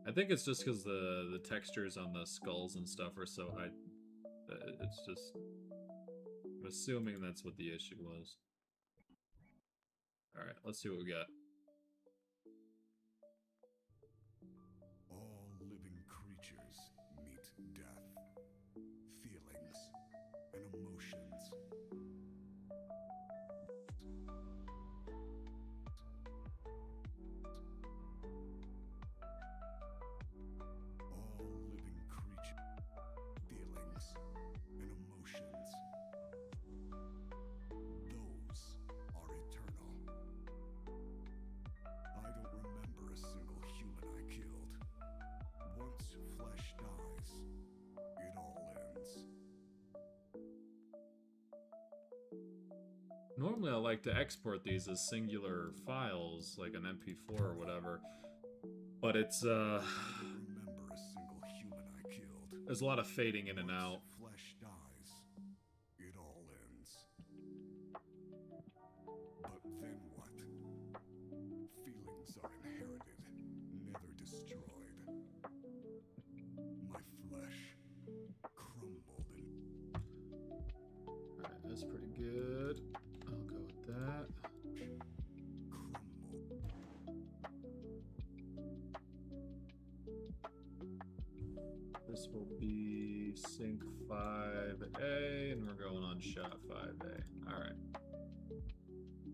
I think it's just because the textures on the skulls and stuff are so high. It's just... I'm assuming that's what the issue was. Alright, let's see what we got. All living creatures meet death. Feelings and emotions. All living creatures, feelings and emotions. Those are eternal. I don't remember a single human I killed. Once flesh dies, it all ends. Normally I like to export these as singular files, like an MP4 or whatever. But it's, I don't remember a single human I killed. there's a lot of fading in and out. Once flesh dies, it all ends. But then what? Feelings are inherited, never destroyed. My flesh crumbled and Alright, that's pretty good. I'll go with that. crumbled. This will be sync All right.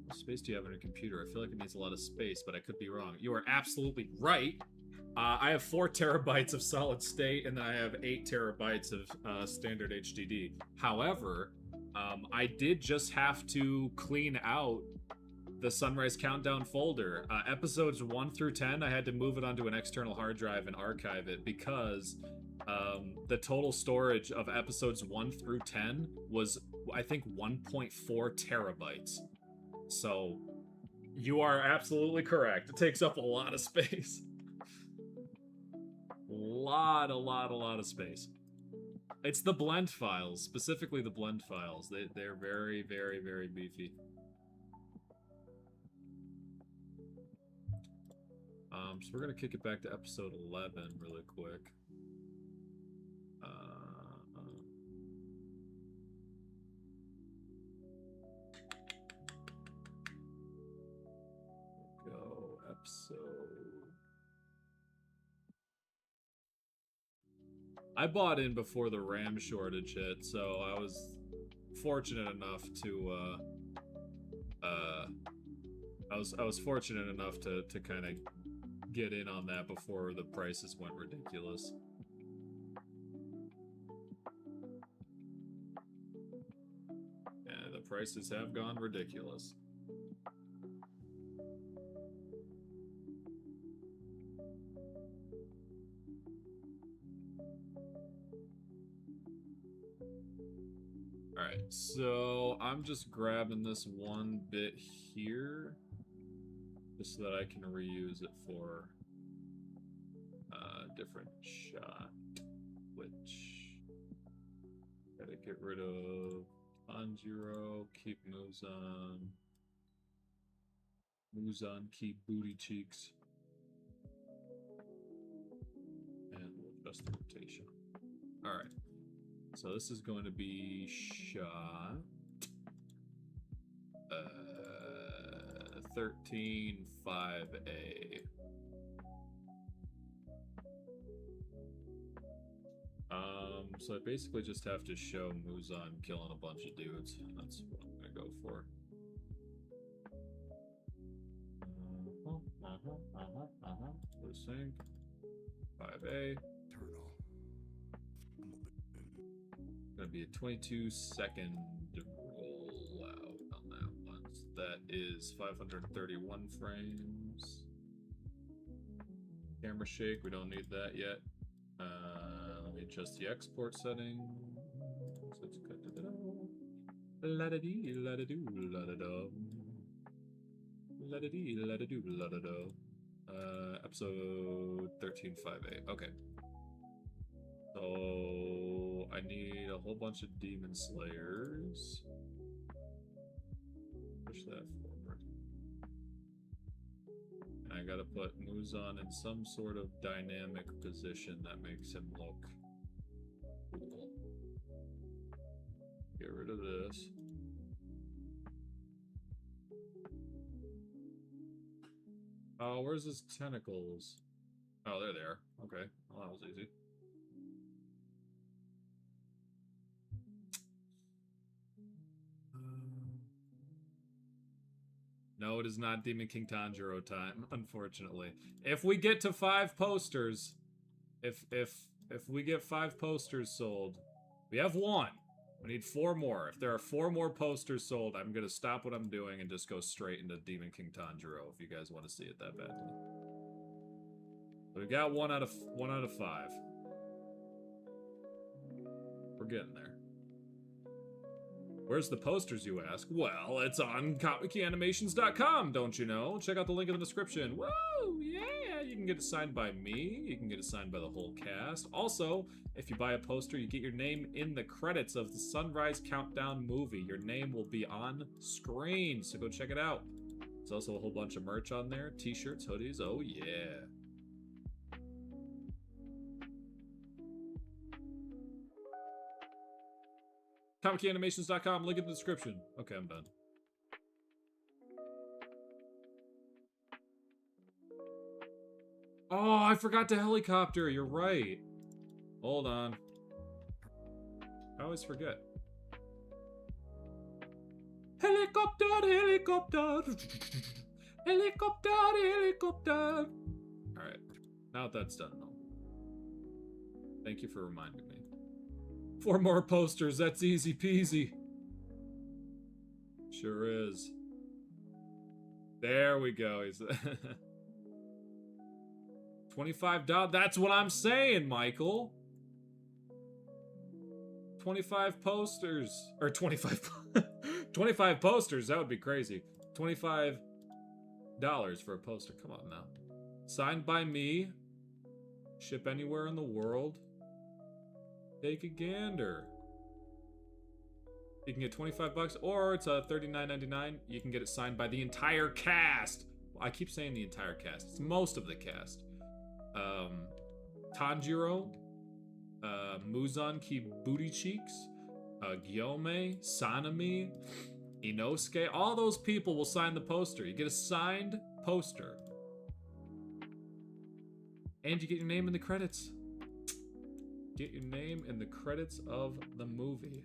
What space do you have on your computer? I feel like it needs a lot of space, but I could be wrong. You are absolutely right. I have 4 terabytes of solid state, and then I have 8 terabytes of standard HDD. However, I did just have to clean out the Sunrise Countdown folder. Episodes 1 through 10, I had to move it onto an external hard drive and archive it because the total storage of episodes 1 through 10 was, I think, 1.4 terabytes. So, you are absolutely correct. It takes up a lot of space. A lot of space. It's the blend files, specifically the blend files. They're very, very, very beefy. So we're gonna kick it back to episode 11 really quick. Go episode. I bought in before the RAM shortage hit, so I was fortunate enough to I was fortunate enough to kind of get in on that before the prices went ridiculous. And the prices have gone ridiculous. Alright, so I'm just grabbing this one bit here just so that I can reuse it for a different shot, which gotta get rid of Tanjiro, keep Muzan. Muzan, keep booty cheeks. And we'll adjust the rotation. Alright. So this is going to be shot 13.5A. So I basically just have to show Muzan killing a bunch of dudes. That's what I'm gonna go for. Blue sync. 5A. Turn off. Gonna be a 22-second rollout on that one. So that is 531 frames. Camera shake, we don't need that yet. Let me adjust the export setting. So it's good. La-da-dee, la-da-doo, la-da-dum. La-da-dee, la-da-doo, la-da-dum. Episode 13.5A. Okay. So I need a whole bunch of demon slayers. Push that forward. And I gotta put Muzan in some sort of dynamic position that makes him look cool. Get rid of this. Oh, where's his tentacles? Oh, they're there. Okay. Well, that was easy. No, it is not Demon King Tanjiro time, unfortunately. If we get to 5 posters, if we get 5 posters sold, we have 1. We need 4 more. If there are 4 more posters sold, I'm gonna stop what I'm doing and just go straight into Demon King Tanjiro if you guys want to see it that badly. So we got 1 out of 5. We're getting there. Where's the posters, you ask? Well, it's on CopyKeyAnimations.com, don't you know? Check out the link in the description. Woo! Yeah! You can get it signed by me. You can get it signed by the whole cast. Also, if you buy a poster, you get your name in the credits of the Sunrise Countdown movie. Your name will be on screen, so go check it out. There's also a whole bunch of merch on there. T-shirts, hoodies, oh yeah. ComicKeyAnimations.com, link in the description. Okay, I'm done. Oh, I forgot the helicopter. You're right. Hold on. I always forget. Helicopter, helicopter. Helicopter, helicopter. Alright. Now that that's done, though. Thank you for reminding me. 4 more posters, that's easy peasy. Sure is. There we go. He's $25. That's what I'm saying, Michael. 25 posters. Or 25 25 posters, that would be crazy. $25 for a poster. Come on now. Signed by me. Ship anywhere in the world. Take a gander. You can get $25, or it's $39.99. You can get it signed by the entire cast. I keep saying the entire cast. It's most of the cast. Tanjiro, Muzan Booty Cheeks, Gyome, Sanemi, Inosuke. All those people will sign the poster. You get a signed poster. And you get your name in the credits. Get your name in the credits of the movie.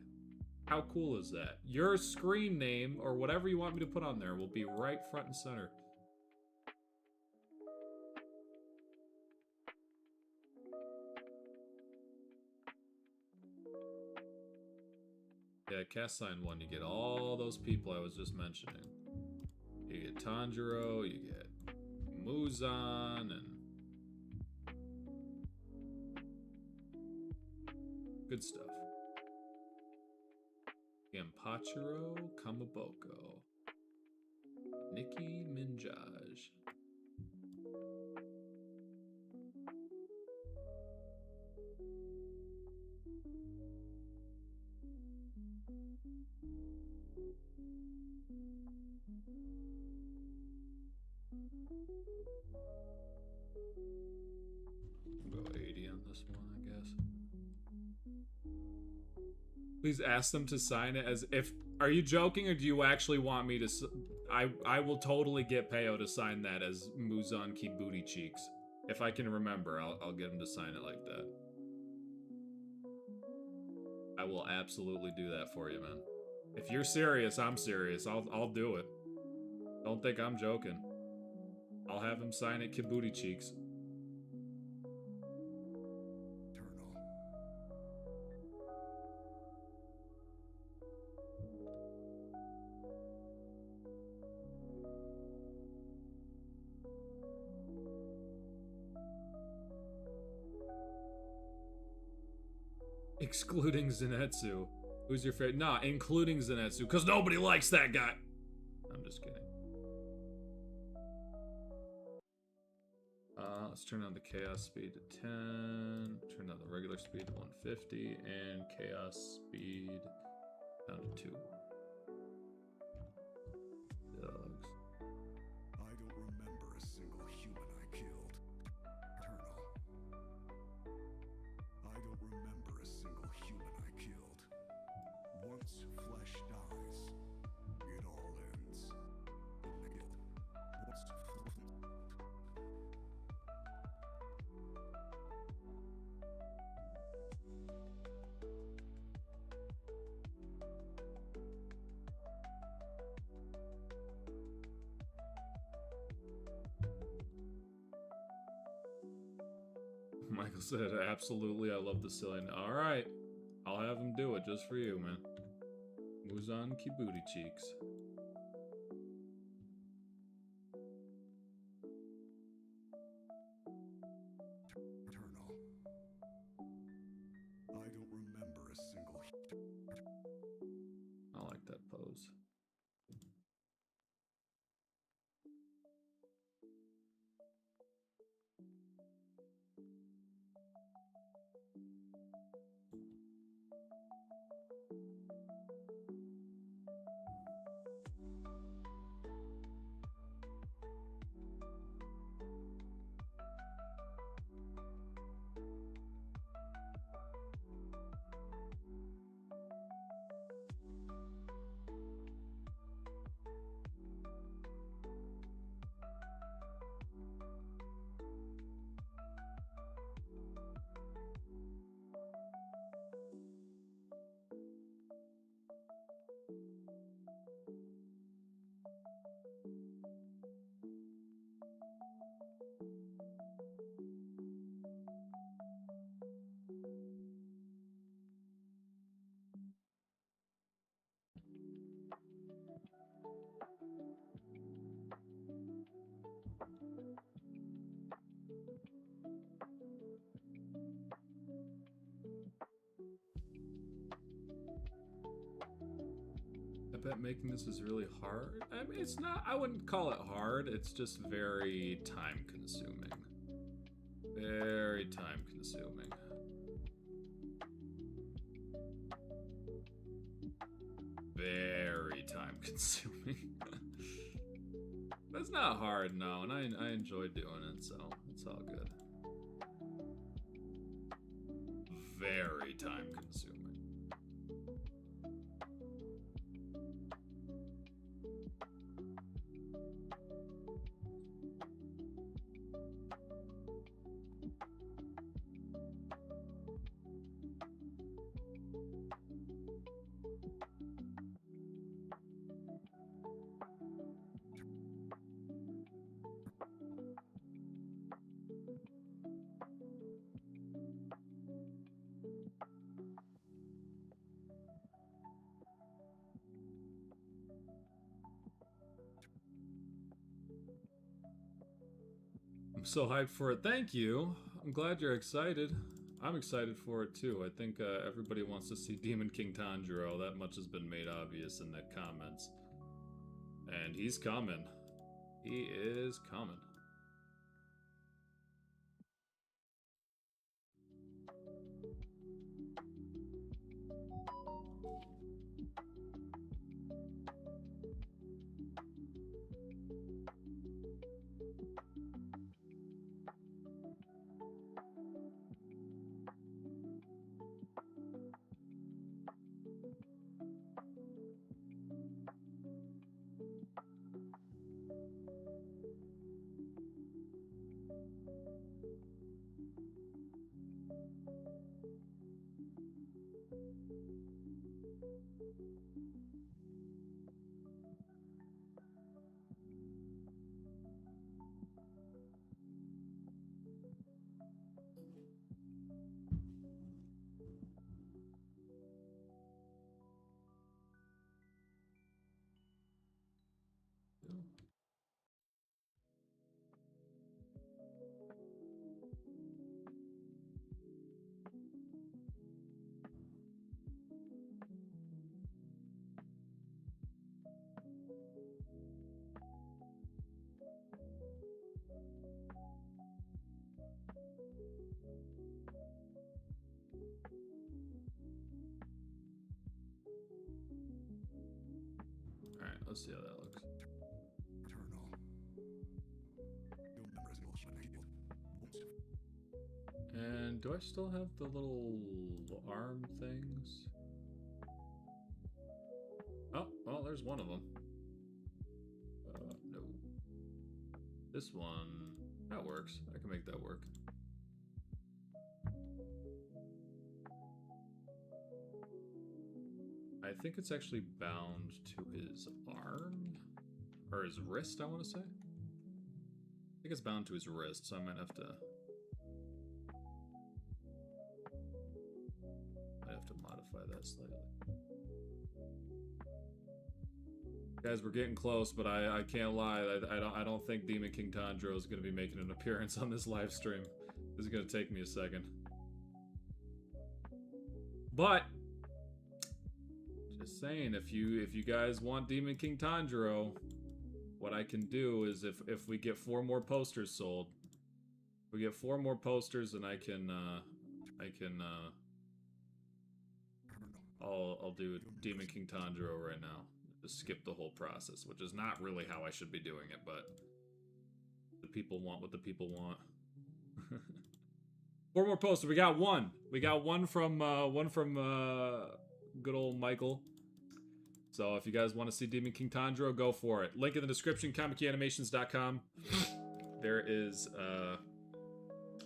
How cool is that? Your screen name, or whatever you want me to put on there, will be right front and center. Yeah, cast sign 1, you get all those people I was just mentioning. You get Tanjiro, you get Muzan, and good stuff. Gampachiro Kamaboko. Nicki Minaj. We'll go 80 on this one, I guess. Please ask them to sign it as if... Are you joking, or do you actually want me to... I will totally get Peo to sign that as Muzan Booty Cheeks. If I can remember, I'll get him to sign it like that. I will absolutely do that for you, man. If you're serious, I'm serious. I'll do it. Don't think I'm joking. I'll have him sign it Booty Cheeks. Excluding Zenitsu. Who's your favorite? Nah, including Zenitsu, because nobody likes that guy. I'm just kidding. Let's turn on the chaos speed to 10. Turn on the regular speed to 150. And chaos speed down to 2. Dogs. I don't remember a single human I killed. Eternal. I don't remember a single human I killed. Once flesh dies, it all ends. Michael said, absolutely, I love the silly. Alright, I'll have him do it just for you, man. Muzan Booty Cheeks. Eternal. I don't remember a single I like that pose. that making this is really hard. I mean, it's not, I wouldn't call it hard, it's just very time consuming. Very time consuming. Very time consuming. That's not hard, no, and I enjoy doing it, so it's all good. Very time consuming. I'm so hyped for it. Thank you. I'm glad you're excited. I'm excited for it too. I think everybody wants to see Demon King Tanjiro. That much has been made obvious in the comments. And he's coming. He is coming. Alright, let's see how that looks. And do I still have the little arm things? Oh, well, there's one of them. No. This one, that works. I can make that work. I think it's actually bound to his arm? Or his wrist, I want to say? I think it's bound to his wrist, so I might have to modify that slightly. Guys, we're getting close, but I can't lie. I don't think Demon King Tanjiro is going to be making an appearance on this live stream. This is going to take me a second. But just saying, if you guys want Demon King Tanjiro, what I can do is if we get 4 more posters sold, we get 4 more posters, and I'll do Demon King Tanjiro right now. Just skip the whole process, which is not really how I should be doing it, but the people want what the people want. 4 more posters. We got one. We got one from good old Michael. So if you guys want to see Demon King Tanjiro, go for it. Link in the description, comic-animations.com. There is a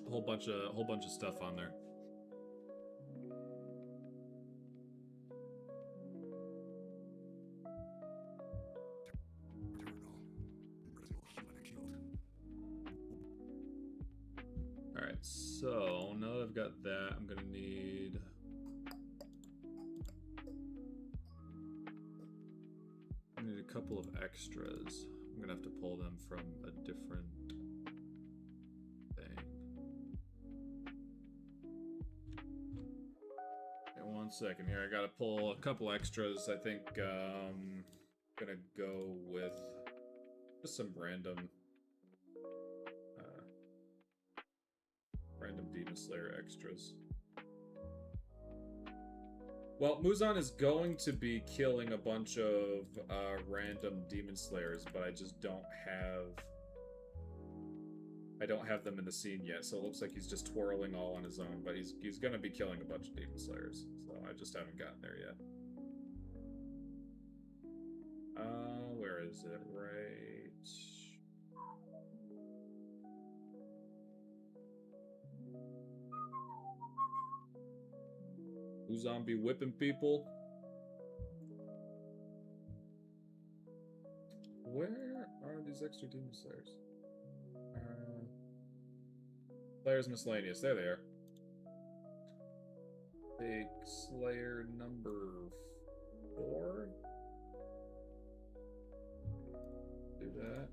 whole bunch of stuff on there. Alright, so now that I've got that, I'm gonna need a couple of extras. I'm gonna have to pull them from a different thing. Okay, 1 second here. I gotta pull a couple extras. I think gonna go with just some random Demon Slayer extras. Well, Muzan is going to be killing a bunch of random Demon Slayers, but I just don't have them in the scene yet, so it looks like he's just twirling all on his own, but he's gonna be killing a bunch of Demon Slayers, so I just haven't gotten there yet. Where is it? Right. Zombie whipping people. Where are these extra Demon Slayers? Slayers Miscellaneous. There they are. Big Slayer number 4. Do that.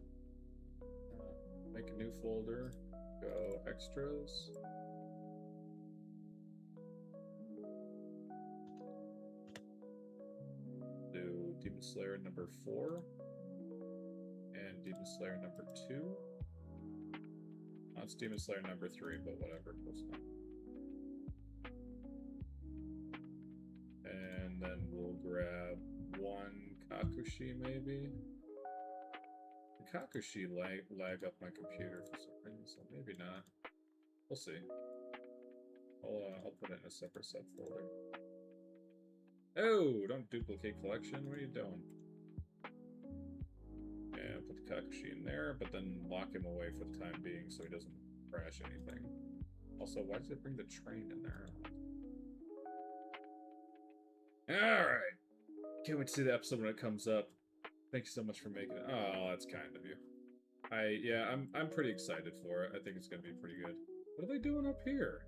Make a new folder. Go extras. Do Demon Slayer number 4. And Demon Slayer number 2. Oh, it's Demon Slayer number 3, but whatever. Close enough. And then we'll grab 1 Kakushi, maybe. The Kakushi lag up my computer for some reason, so maybe not. We'll see. I'll put it in a separate subfolder. Oh, don't duplicate collection. What are you doing? Yeah, put the Kakushi in there, but then lock him away for the time being so he doesn't crash anything. Also, why did it bring the train in there? Alright. Can't wait to see the episode when it comes up. Thank you so much for making it. Oh, that's kind of you. I'm pretty excited for it. I think it's gonna be pretty good. What are they doing up here?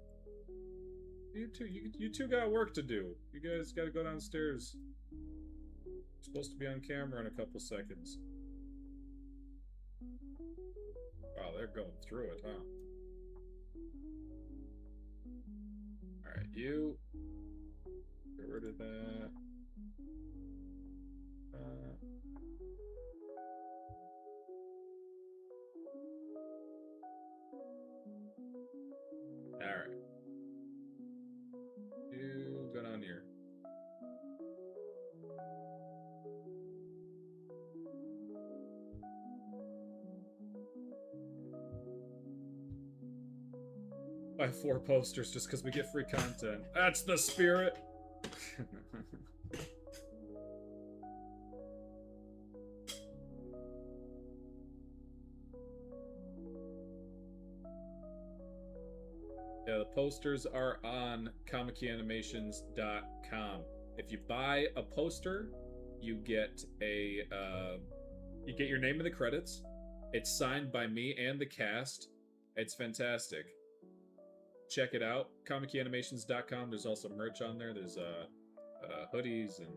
You two got work to do. You guys gotta go downstairs. You're supposed to be on camera in a couple seconds. Wow, they're going through it, huh? Alright, you. Get rid of that. Alright. You go down here. Buy 4 posters just because we get free content. That's the spirit! Yeah, the posters are on comic-animations.com. If you buy a poster, you get your name in the credits. It's signed by me and the cast. It's fantastic. Check it out, comic-animations.com. There's also merch on there. There's hoodies and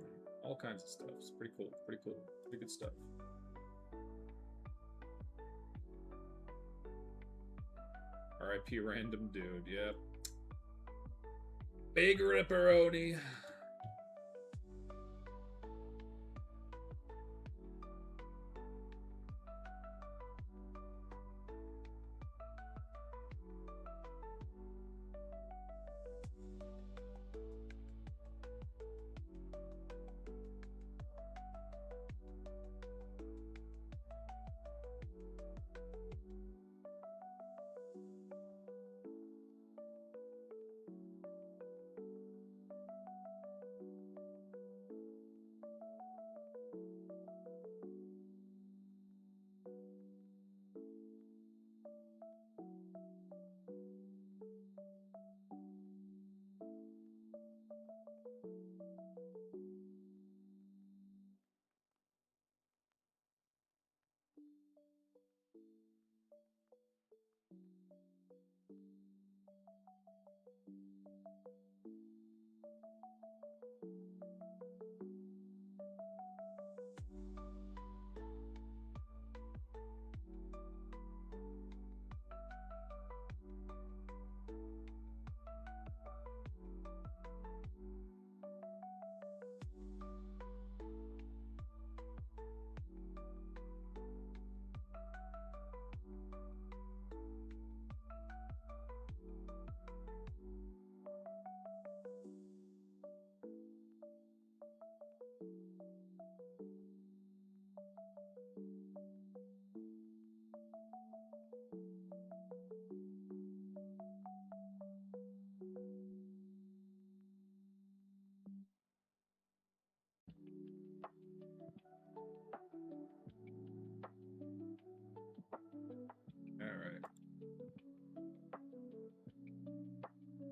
all kinds of stuff. It's pretty cool. Pretty cool. Pretty good stuff. R.I.P. Random Dude, yep. Big Ripperoni.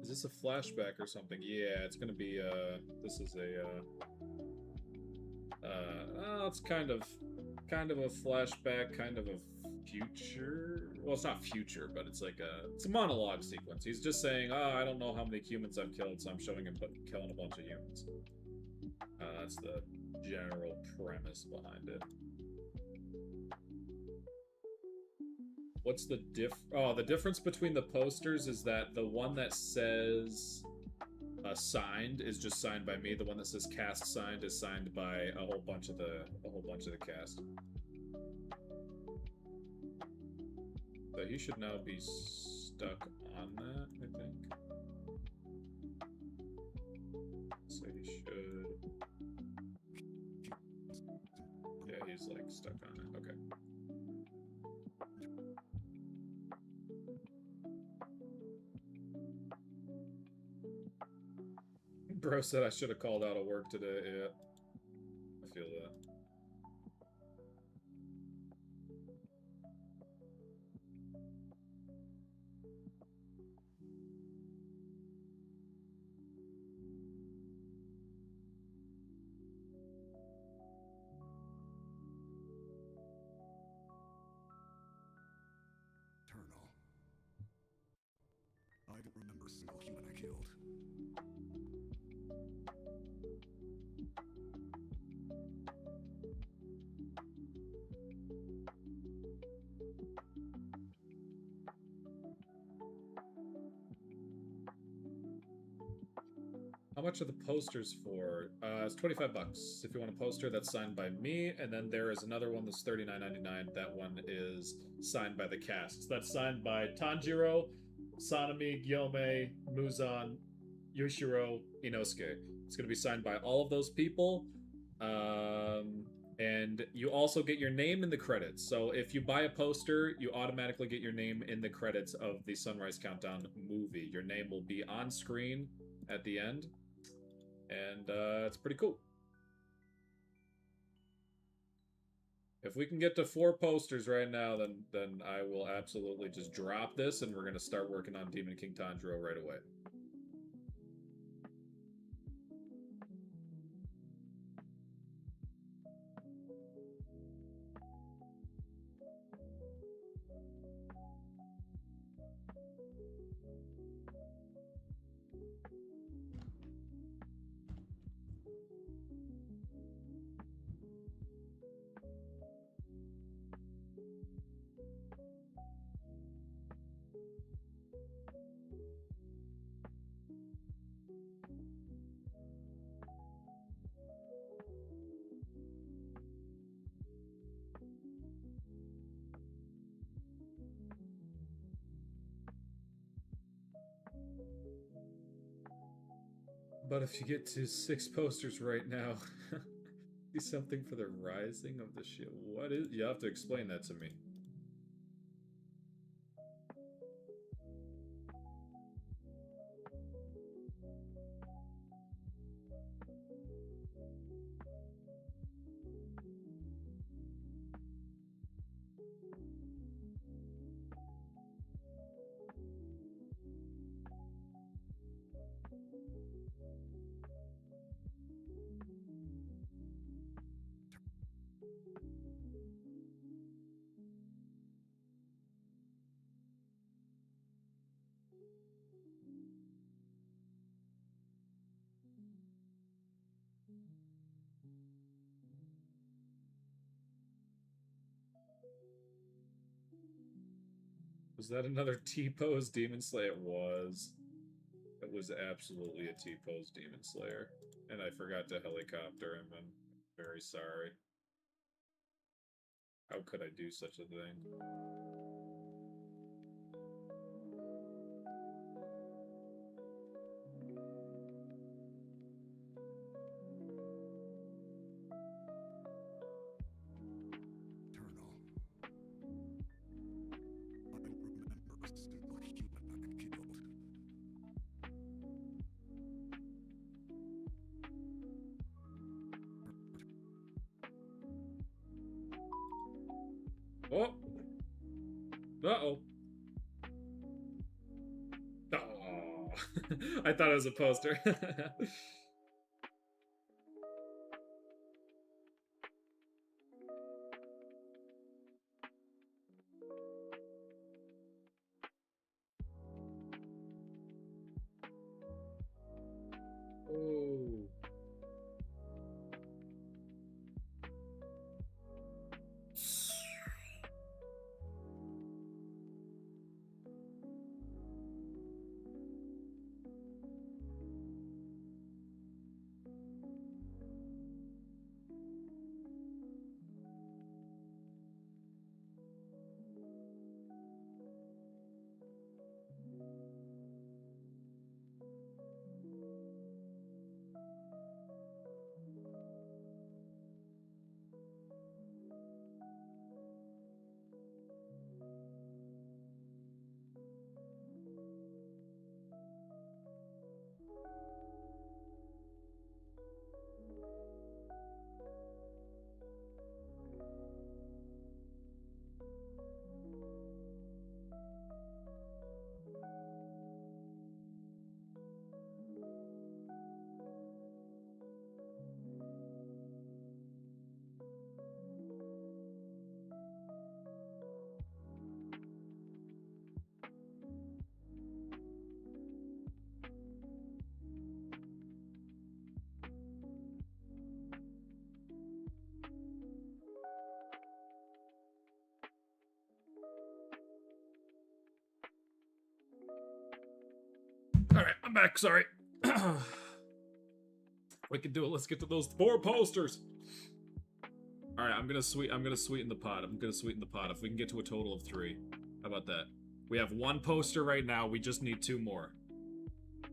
Is this a flashback or something? Yeah, it's gonna be, this is a, it's kind of a flashback, kind of a future. Well, it's not future, but it's like it's a monologue sequence. He's just saying, "Oh, I don't know how many humans I've killed, so I'm showing him killing a bunch of humans." That's the general premise behind it. What's the the difference between the posters is that the one that says signed is just signed by me. The one that says cast signed is signed by a whole bunch of the cast. So he should now be stuck on that, I think. So he should. Yeah, he's like stuck on it. Okay. Bro said I should have called out of work today. Yeah, I feel that. Eternal. I don't remember a single human I killed. How much are the posters for? It's $25 if you want a poster that's signed by me, and then there is another one that's $39.99. That one is signed by the cast. That's signed by Tanjiro, Sanemi, Gyome, Muzan, Yoshiro, Inosuke. It's going to be signed by all of those people. And you also get your name in the credits. So if you buy a poster, you automatically get your name in the credits of the Sunrise Countdown movie. Your name will be on screen at the end. And it's pretty cool. If we can get to 4 posters right now, then I will absolutely just drop this, and we're going to start working on Demon King Tanjiro right away. But if you get to 6 posters right now, see something for the rising of the shield. What is? You have to explain that to me. Was that another T-pose Demon Slayer? It was. It was absolutely a T-pose Demon Slayer. And I forgot to helicopter him. I'm very sorry. How could I do such a thing? Oh! Uh-oh. Oh. I thought it was a poster. Oh. All right, I'm back. Sorry. We can do it. Let's get to those 4 posters. All right, I'm gonna sweeten the pot. If we can get to a total of 3, how about that? We have 1 poster right now. We just need 2 more.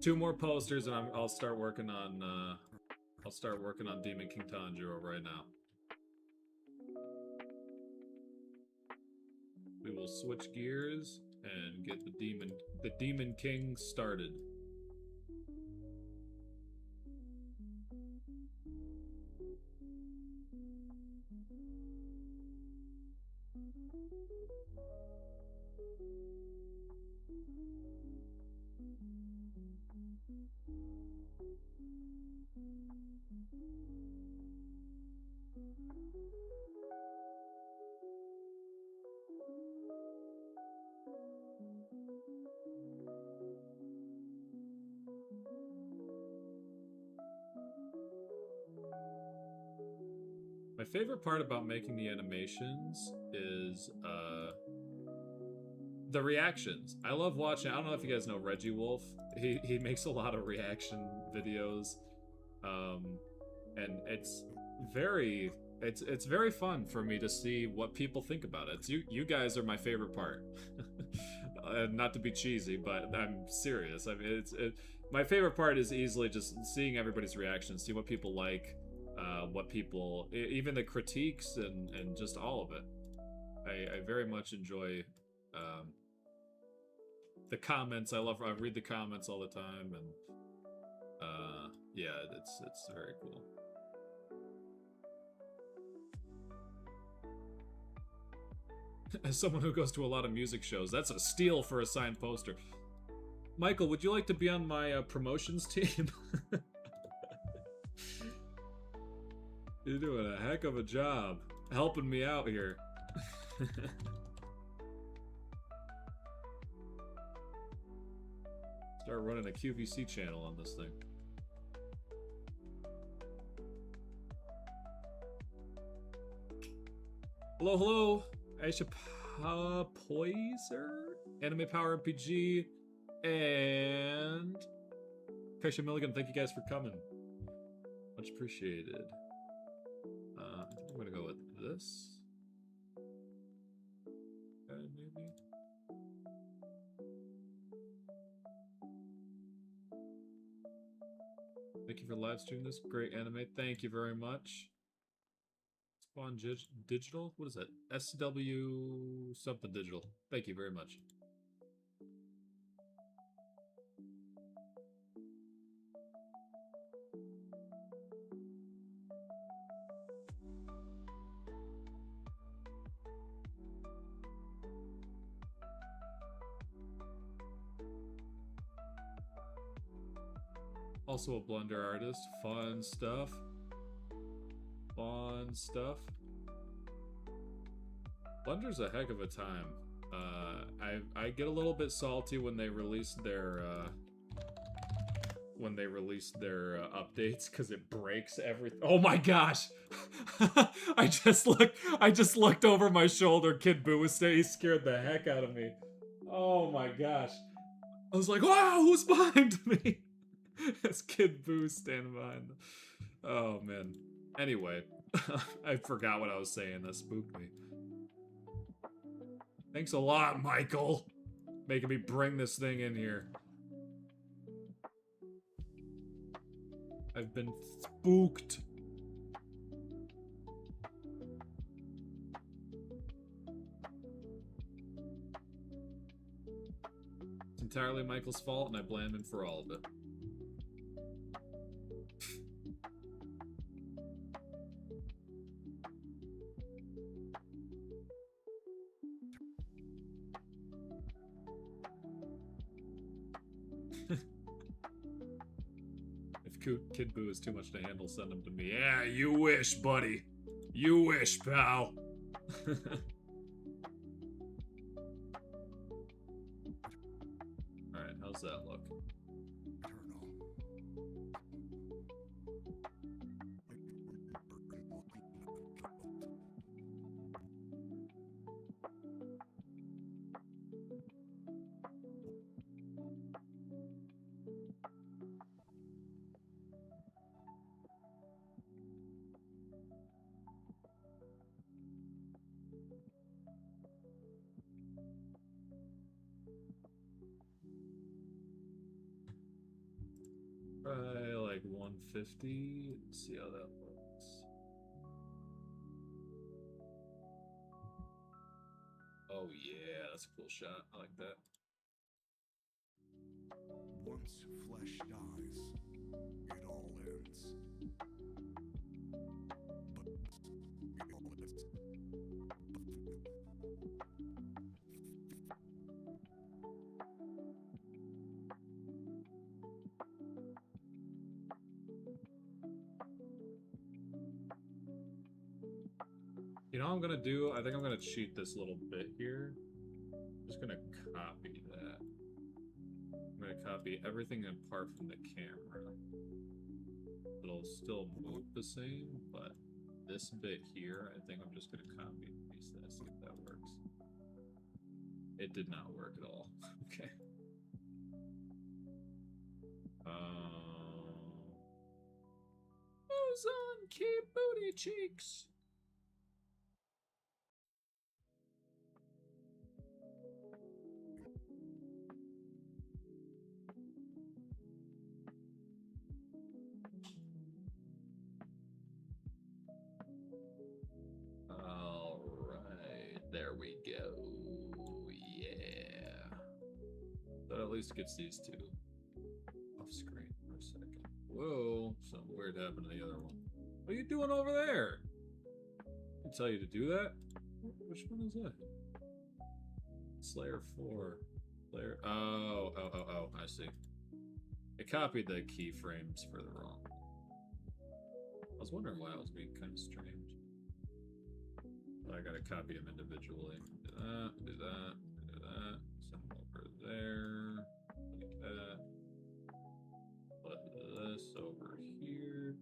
2 more posters, and I'll start working on Demon King Tanjiro right now. We will switch gears and get the Demon King started. My favorite part about making the animations is the reactions. I love watching. I don't know if you guys know Reggie Wolf. He makes a lot of reaction videos, and it's very fun for me to see what people think about it. You guys are my favorite part. Not to be cheesy, but I'm serious. I mean, my favorite part is easily just seeing everybody's reactions, see what people like. What people, even the critiques and just all of it. I very much enjoy the comments. I read the comments all the time, and yeah, it's very cool. As someone who goes to a lot of music shows, that's a steal for a signed poster. Michael, would you like to be on my promotions team? You're doing a heck of a job helping me out here. Start running a QVC channel on this thing. Hello, hello. Aisha Poiser, Anime Power RPG, and Kaisha Milligan. Thank you guys for coming. Much appreciated. I'm gonna go with this. Maybe. Thank you for live streaming this great anime. Thank you very much. Spawn Digital? What is that? SW something digital. Thank you very much. also a Blender artist. Fun stuff. Fun stuff. Blender's a heck of a time. I get a little bit salty when they release their updates because it breaks everything. Oh my gosh! I just looked over my shoulder. Kid Boo was saying, he scared the heck out of me. Oh my gosh! I was like, wow, who's behind me? It's Kid Boo standing behind them. Oh man. Anyway, I forgot what I was saying. That spooked me. Thanks a lot, Michael, making me bring this thing in here. I've been spooked. It's entirely Michael's fault, and I blame him for all of it. Kid Boo is too much to handle, send him to me. Yeah, you wish, buddy. You wish, pal. Alright, how's that look? Try like 150 and see how that looks. Oh yeah, that's a cool shot. I like that. Once flesh dies, it all ends. But it all ends. You know what I'm gonna do? I think I'm gonna cheat this little bit here. I'm just gonna copy that. I'm gonna copy everything apart from the camera. It'll still move the same, but this bit here, I think I'm just gonna copy and paste that, see if that works. It did not work at all. Okay. Ozone Kid Booty Cheeks. There we go. Yeah. That at least gets these two off screen for a second. Whoa, something weird happened to the other one. What are you doing over there? I didn't tell you to do that. Which one is that? Slayer 4. Slayer. Oh, I see. It copied the keyframes further wrong. I was wondering why it was being kind of strange. I gotta copy them individually. Do that, do that, do that. Send them over there. Like that. Put this over here.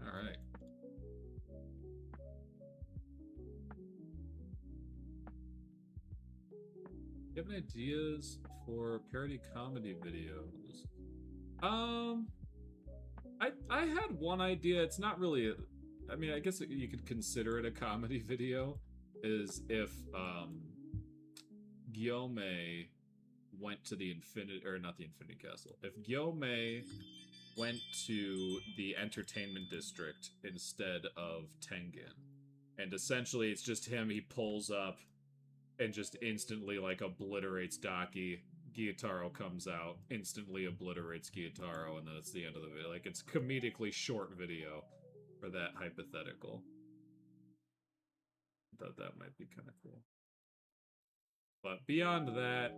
All right. Do you have any ideas for parody comedy videos? I had one idea. It's not really I mean, I guess you could consider it a comedy video. Is if Guillaume went to the not the Infinity Castle. If Guillaume went to the entertainment district instead of Tengen, and essentially it's just him. He pulls up and just instantly like obliterates Daki, Gyutaro comes out, instantly obliterates Gyutaro, and then it's the end of the video. Like, it's comedically short video for that hypothetical. I thought that might be kind of cool. But beyond that,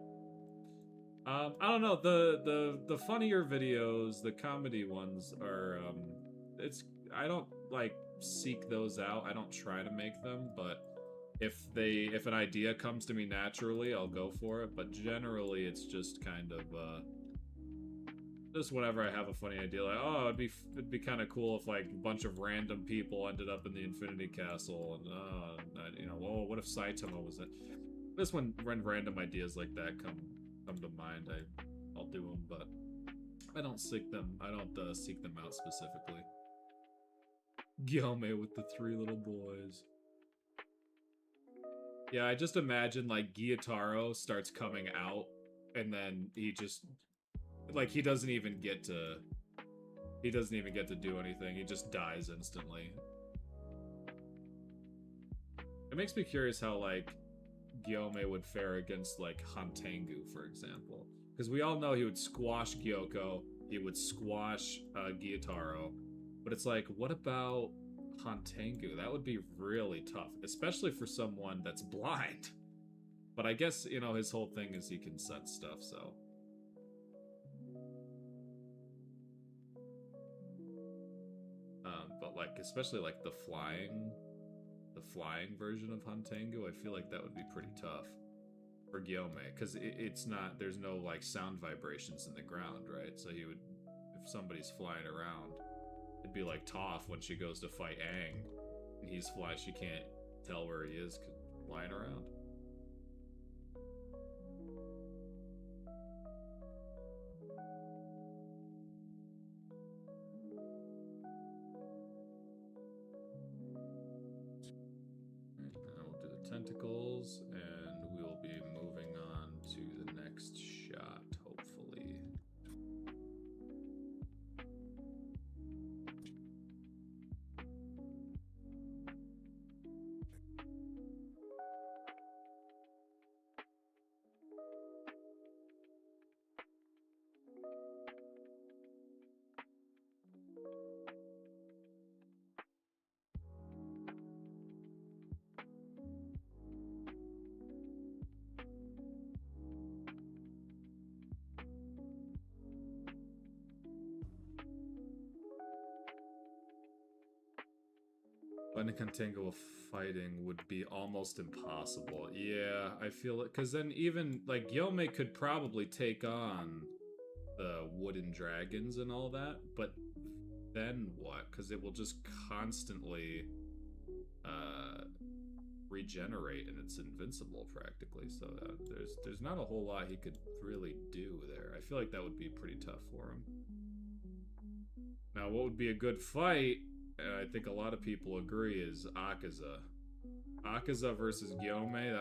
I don't know. The funnier videos, the comedy ones are I don't like seek those out. I don't try to make them, but if an idea comes to me naturally, I'll go for it. But generally, it's just kind of just whenever I have a funny idea, like, oh, it'd be kind of cool if like a bunch of random people ended up in the Infinity Castle, and you know, oh, what if Saitama was it? Just when random ideas like that come to mind, I'll do them, but I don't seek them. I don't seek them out specifically. Gyome with the 3 little boys. Yeah, I just imagine like Gyutaro starts coming out, and then he just like he doesn't even get to do anything. He just dies instantly. It makes me curious how like Gyome would fare against like Hantengu, for example, because we all know he would squash Gyoko, he would squash Gyutaro, but it's like, what about Hantengu? That would be really tough, especially for someone that's blind. But I guess, you know, his whole thing is he can sense stuff, so. But like, especially like the flying version of Hantengu, I feel like that would be pretty tough for Gyome, because it's not, there's no like sound vibrations in the ground, right? So he would, if somebody's flying around, it'd be like Toph when she goes to fight Aang, and he's flying, she can't tell where he is flying around. Tentacles, and we will be moving on to the next shot, hopefully. Finding Hantengu fighting would be almost impossible. Yeah, I feel it, because then even, like, Gyome could probably take on the wooden dragons and all that, but then what? Because it will just constantly regenerate, and it's invincible practically, so there's not a whole lot he could really do there. I feel like that would be pretty tough for him. Now, what would be a good fight, and I think a lot of people agree, is Akaza. Akaza versus Gyome,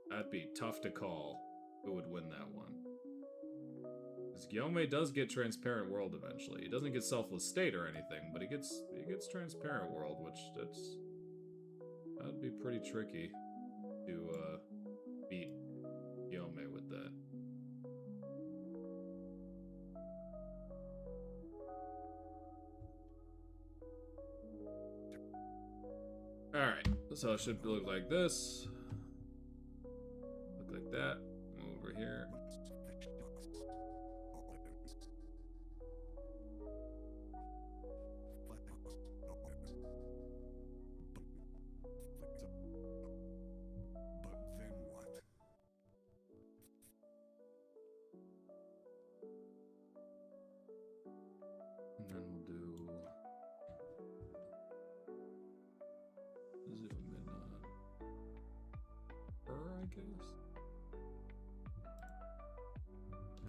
that'd be tough to call who would win that one. Because Gyome does get Transparent World eventually. He doesn't get Selfless State or anything, but he gets Transparent World, which that'd be pretty tricky to beat Gyome with that. Alright, so it should look like this. Look like that. Move over here. But then what? And then we'll do zoom in on her, I guess.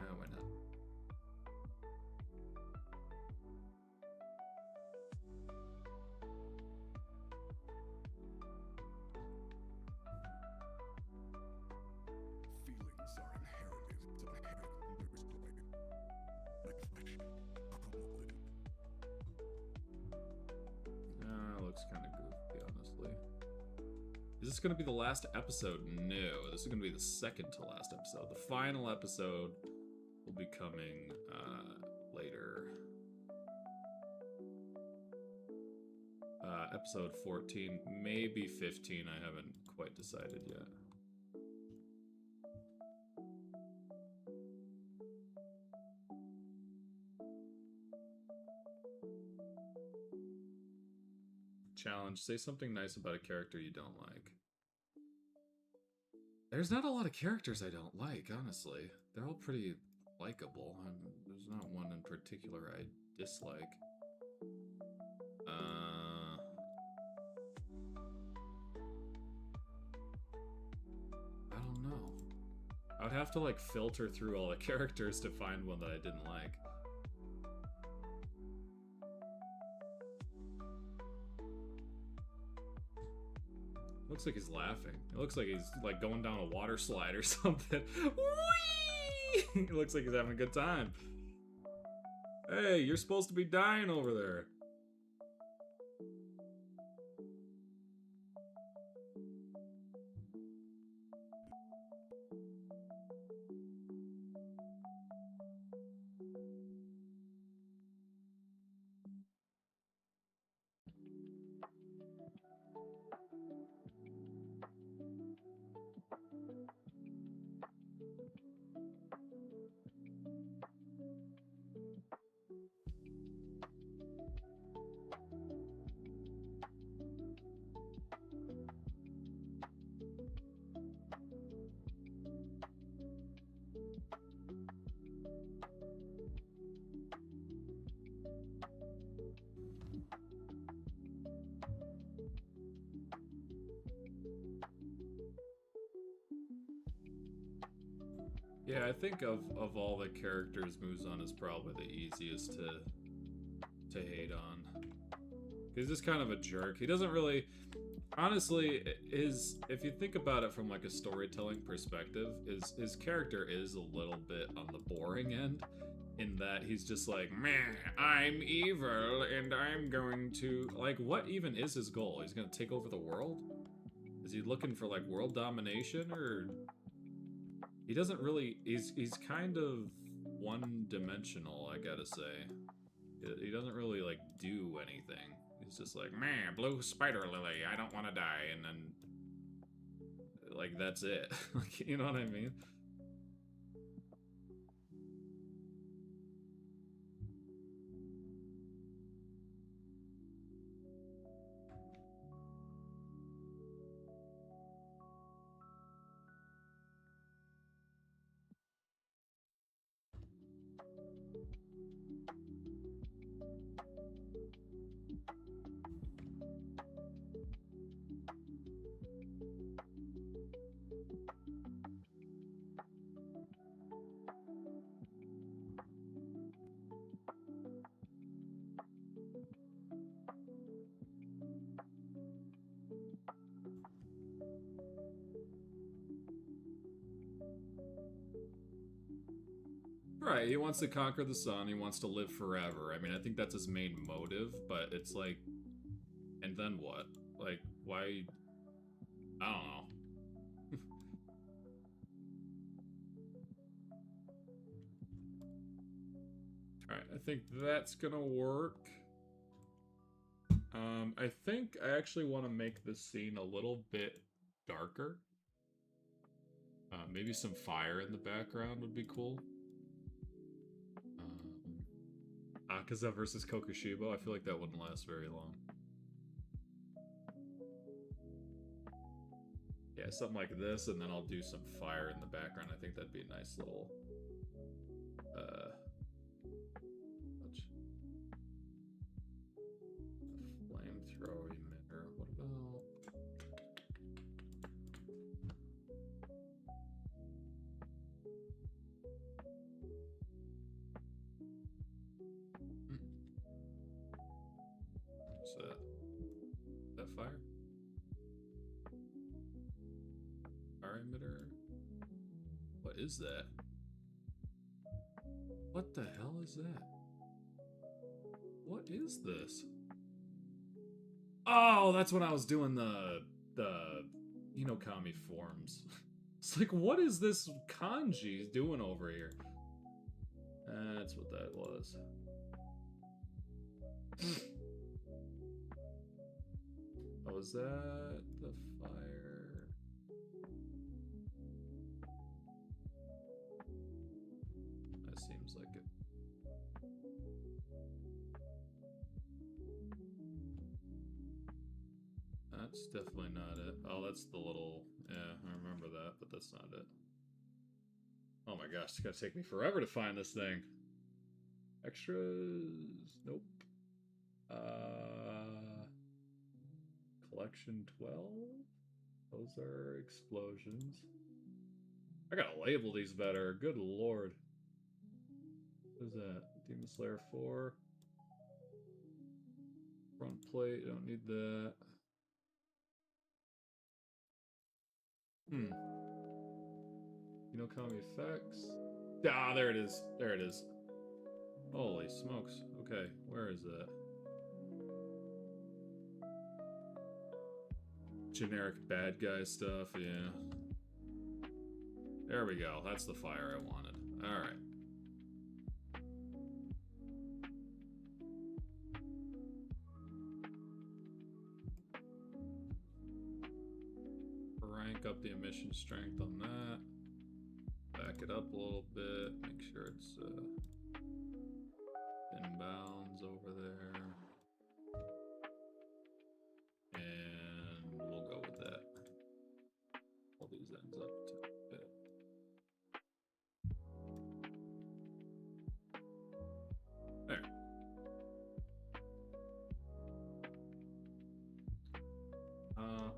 Ah, why not? Feelings are inherited. It's an inherent nervous blade. Like flesh, crumbled. Looks kind of goofy, honestly. Is this going to be the last episode? No, this is going to be the second to last episode. The final episode will be coming later. Episode 14, maybe 15. I haven't quite decided yet. Challenge, say something nice about a character you don't like. There's not a lot of characters I don't like, honestly. They're all pretty likable. There's not one in particular I dislike. I don't know. I would have to like filter through all the characters to find one that I didn't like. Looks like he's laughing. It looks like he's like going down a water slide or something. Whee! It looks like he's having a good time. Hey, you're supposed to be dying over there. Yeah, I think of all the characters, Muzan is probably the easiest to hate on. He's just kind of a jerk. He doesn't really... Honestly, if you think about it from like a storytelling perspective, his character is a little bit on the boring end, in that he's just like, meh, I'm evil and I'm going to... Like, what even is his goal? He's gonna take over the world? Is he looking for like world domination, or... He doesn't really... He's kind of one-dimensional, I gotta say. He doesn't really, like, do anything. He's just like, man, blue spider lily, I don't want to die, and then... Like, that's it. Like, you know what I mean? Right, he wants to conquer the sun, he wants to live forever. I mean, I think that's his main motive, but it's like... And then what? Like, why... I don't know. Alright, I think that's gonna work. I think I actually want to make this scene a little bit darker. Maybe some fire in the background would be cool. Akaza versus Kokushibo, I feel like that wouldn't last very long. Yeah, something like this, and then I'll do some fire in the background. I think that'd be a nice little... Flamethrower emitter. What about... What's that? Is that fire? Fire emitter? What is that? What the hell is that? What is this? Oh, that's when I was doing the Inokami forms. It's like, what is this kanji doing over here? That's what that was. Oh, is that the fire? That seems like it. That's definitely not it. Oh, that's the little... Yeah, I remember that, but that's not it. Oh my gosh, it's gonna take me forever to find this thing. Extras... Nope. Collection 12? Those are explosions. I gotta label these better. Good lord. What is that? Demon Slayer 4. Front plate, don't need that. Inokami effects. Ah, there it is. There it is. Holy smokes. Okay, where is that? Generic bad guy stuff, yeah. There we go. That's the fire I wanted. Alright. Rank up the emission strength on that. Back it up a little bit. Make sure it's in bounds over there. And we'll go with that. All these ends up to fit. There.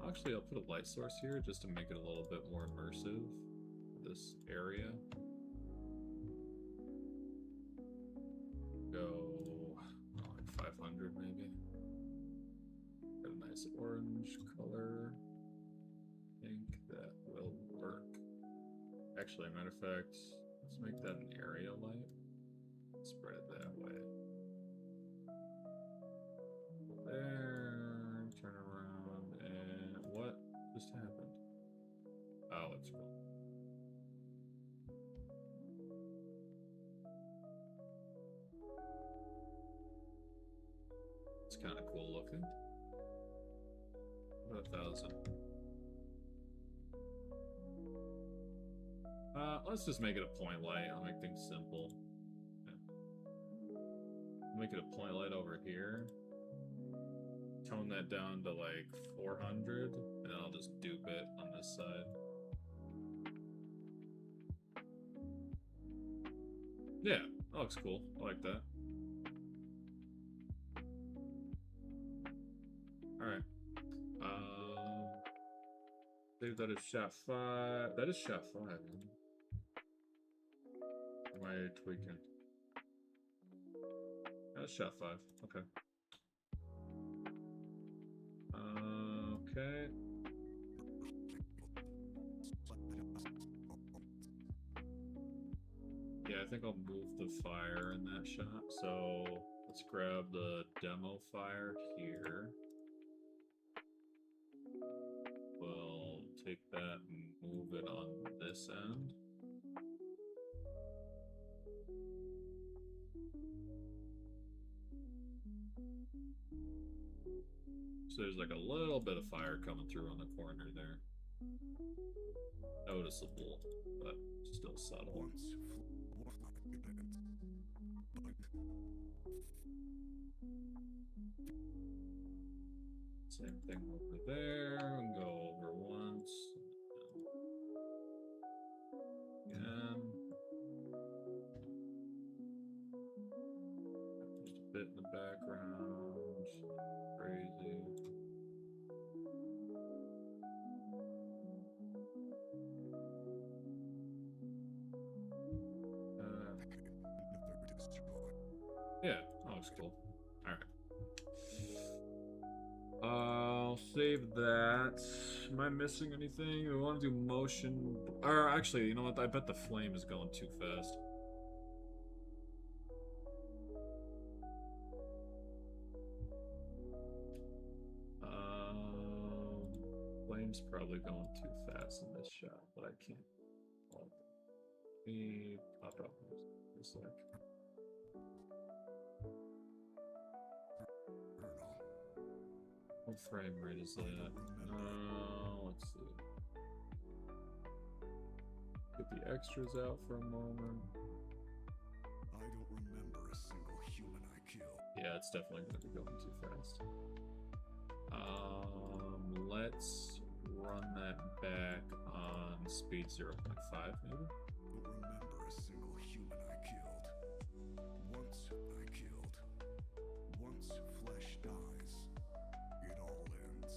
Actually, I'll put a light source here just to make it a little bit more immersive. This area. Go like 500 maybe. Got a nice orange color. I think that will work. Actually, matter of fact, let's make that an area light. Spread it that way. There, turn around, and what just happened? Oh, it's cool. It's kind of cool looking. About 1,000. Let's just make it a point light. I'll make things simple. Yeah. Make it a point light over here. Tone that down to like 400, and then I'll just dupe it on this side. Yeah, that looks cool. I like that. Alright. Save that as shot 5. That is shot 5. Am I tweaking? That's shot 5. Okay. Okay. Yeah, I think I'll move the fire in that shot. So let's grab the demo fire here. We'll take that and move it on this end. So there's like a little bit of fire coming through on the corner there. Noticeable, but still subtle. Same thing over there, and go over once. Again. Just a bit in the background. Crazy. Yeah, that looks cool. Alright. I'll save that. Am I missing anything? We want to do motion. Or actually, you know what? I bet the flame is going too fast. Flame's probably probably going too fast in this shot, but I can't. Let me pop out for a sec. What frame rate is that? Let's see. Get the extras out for a moment. I don't remember a single human I killed. Yeah, it's definitely going to be going too fast. Let's run that back on speed 0.5, maybe? Don't remember a single human I killed. Once I killed. Once flesh dies, it all ends.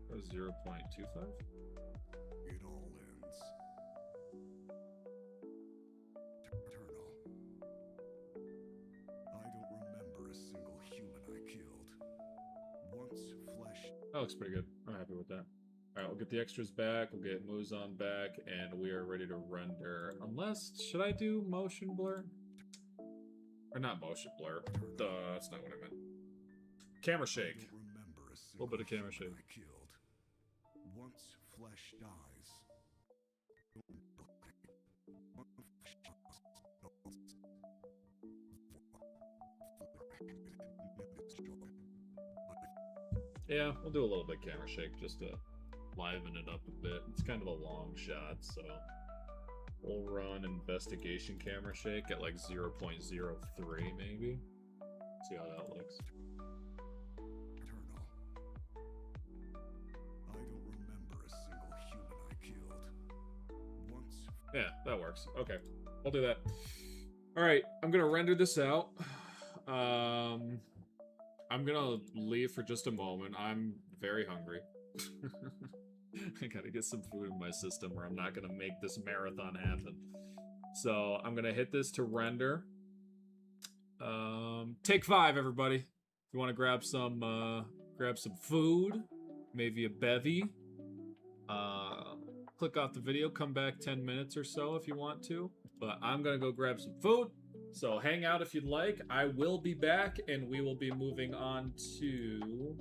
That was 0.25? It all ends. Eternal. I don't remember a single human I killed. Once flesh. That looks pretty good. I'm happy with that. Alright, we'll get the extras back, we'll get Muzan back, and we are ready to render. Unless, should I do motion blur? Or not motion blur. Duh, that's not what I meant. Camera shake. I don't remember a Little bit of camera human shake. I killed. Once flesh dies. Yeah, we'll do a little bit camera shake just to liven it up a bit. It's kind of a long shot, so we'll run investigation camera shake at like 0.03 maybe. See how that looks. Eternal. I don't remember a single human I killed. Once. Yeah, that works. Okay, I'll do that. All right, I'm gonna render this out. I'm gonna leave for just a moment. I'm very hungry. I gotta get some food in my system or I'm not gonna make this marathon happen. So I'm gonna hit this to render. Take 5, everybody. If you want to grab some food, maybe a bevy. Click off the video, come back 10 minutes or so if you want to. But I'm gonna go grab some food. So hang out if you'd like. I will be back, and we will be moving on to...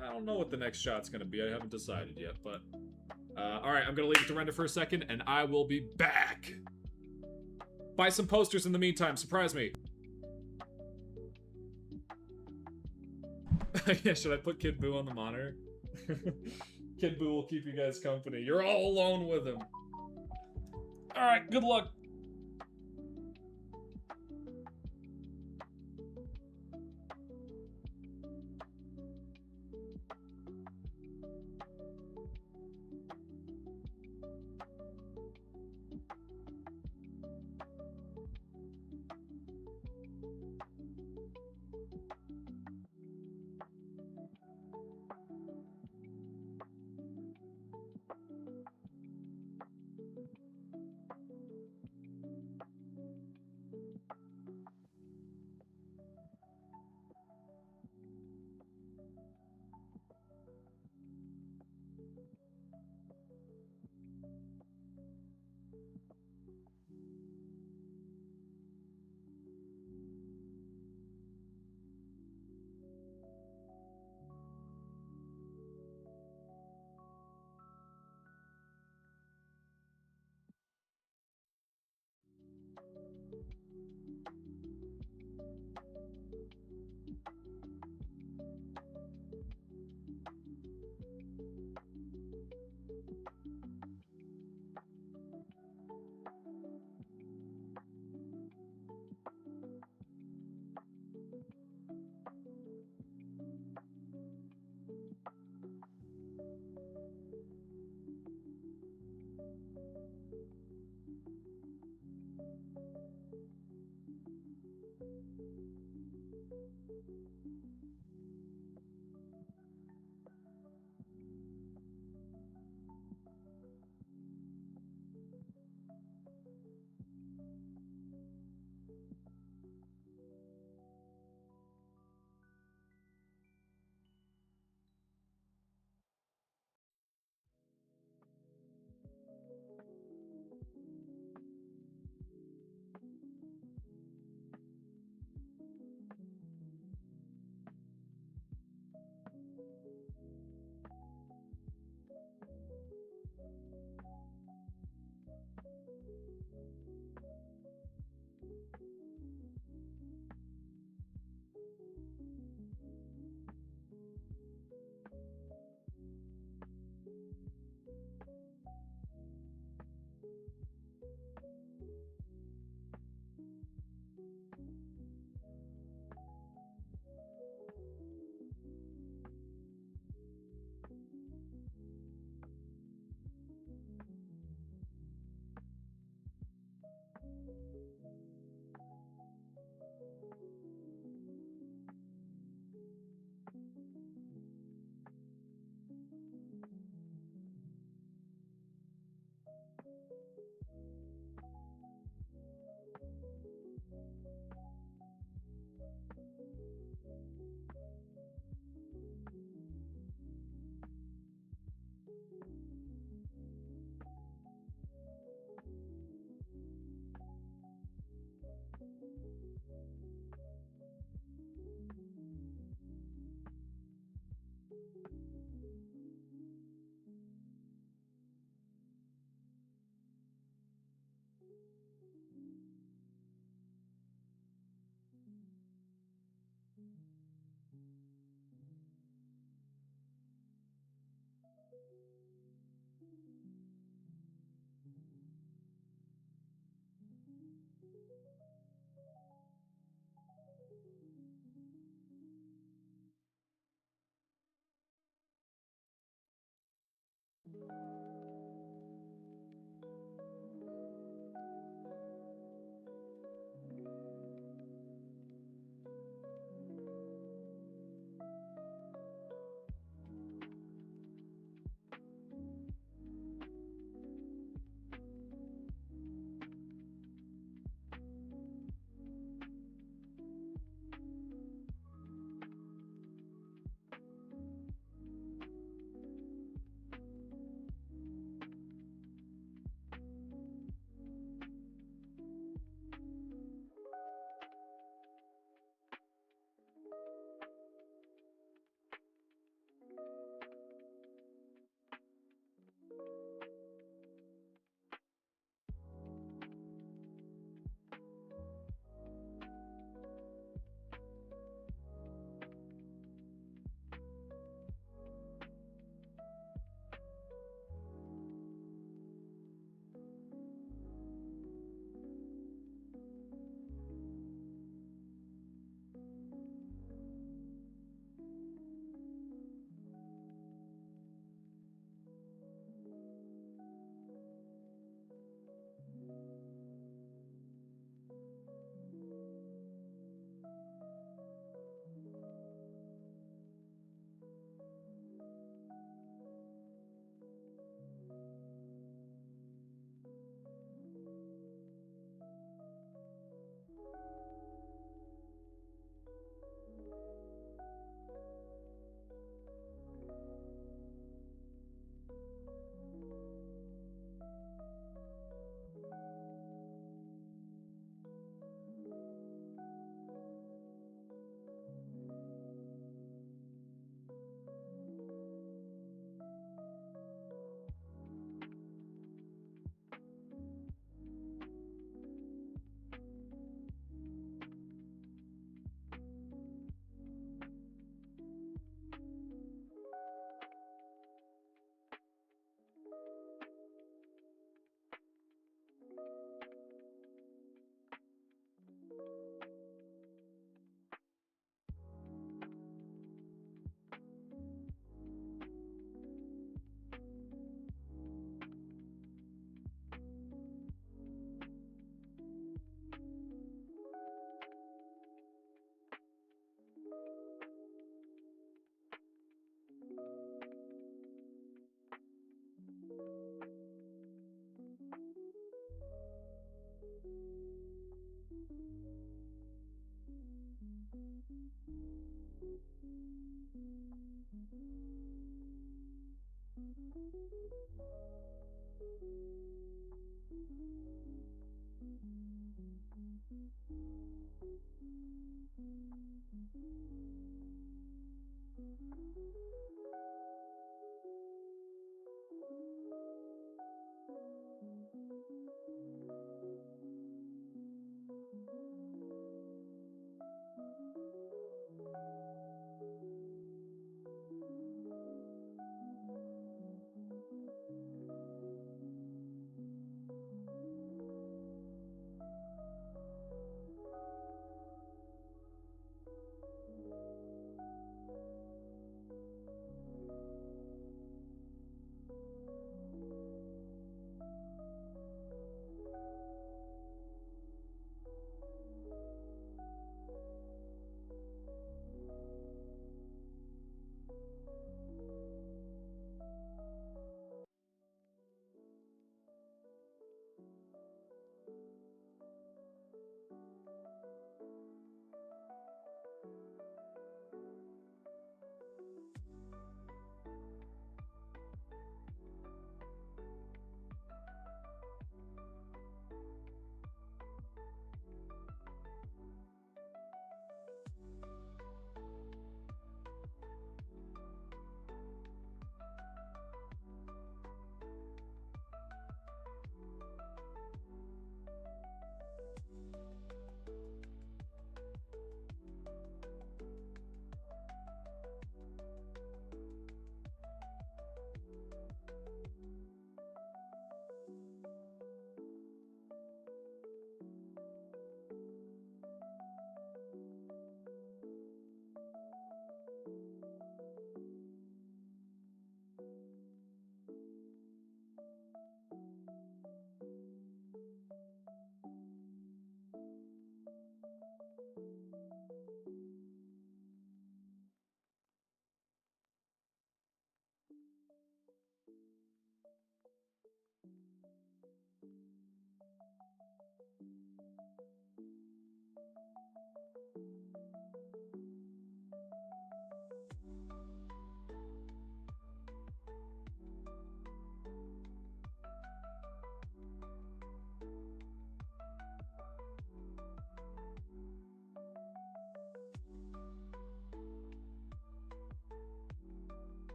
I don't know what the next shot's going to be. I haven't decided yet, but... Alright, I'm going to leave it to render for a second, and I will be back! Buy some posters in the meantime. Surprise me. Yeah, should I put Kid Buu on the monitor? Kid Buu will keep you guys company. You're all alone with him. Alright, good luck.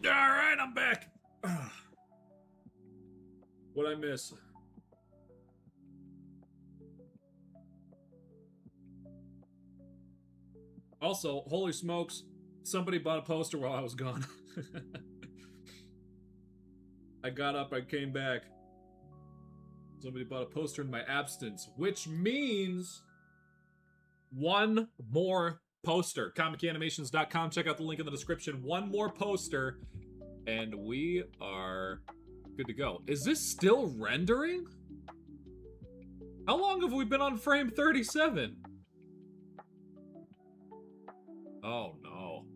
All right, I'm back. What'd I miss? Also, holy smokes, somebody bought a poster while I was gone. I got up, I came back. Somebody bought a poster in my absence, which means one more poster. ComicAnimations.com. Check out the link in the description. One more poster, and we are good to go. Is this still rendering? How long have we been on frame 37? Oh no.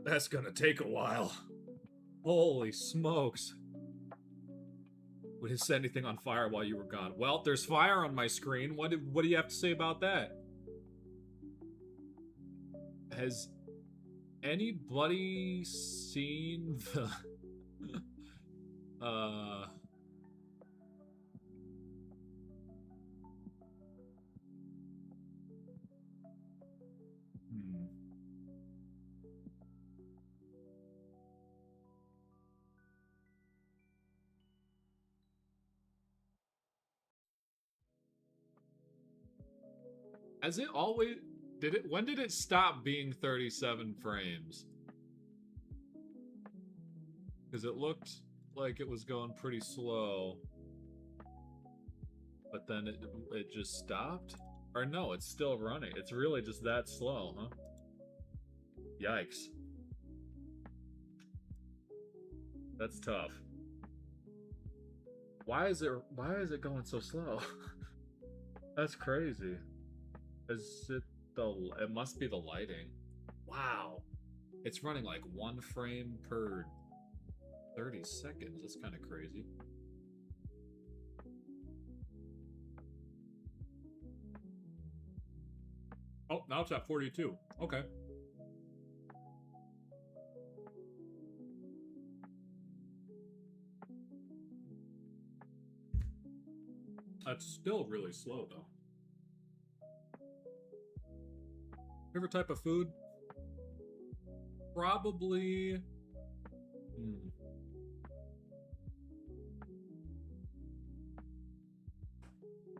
That's gonna take a while. Holy smokes. Would it set anything on fire while you were gone? Well, there's fire on my screen. What do you have to say about that? Has anybody seen the Has it always... When did it stop being 37 frames? Because it looked like it was going pretty slow. But then it just stopped? Or no, it's still running. It's really just that slow, huh? Yikes. That's tough. Why is it going so slow? That's crazy. Is it it must be the lighting. Wow. It's running like 1 frame per 30 seconds. That's kind of crazy. Oh, now it's at 42. Okay. That's still really slow, though. Favorite type of food? Probably...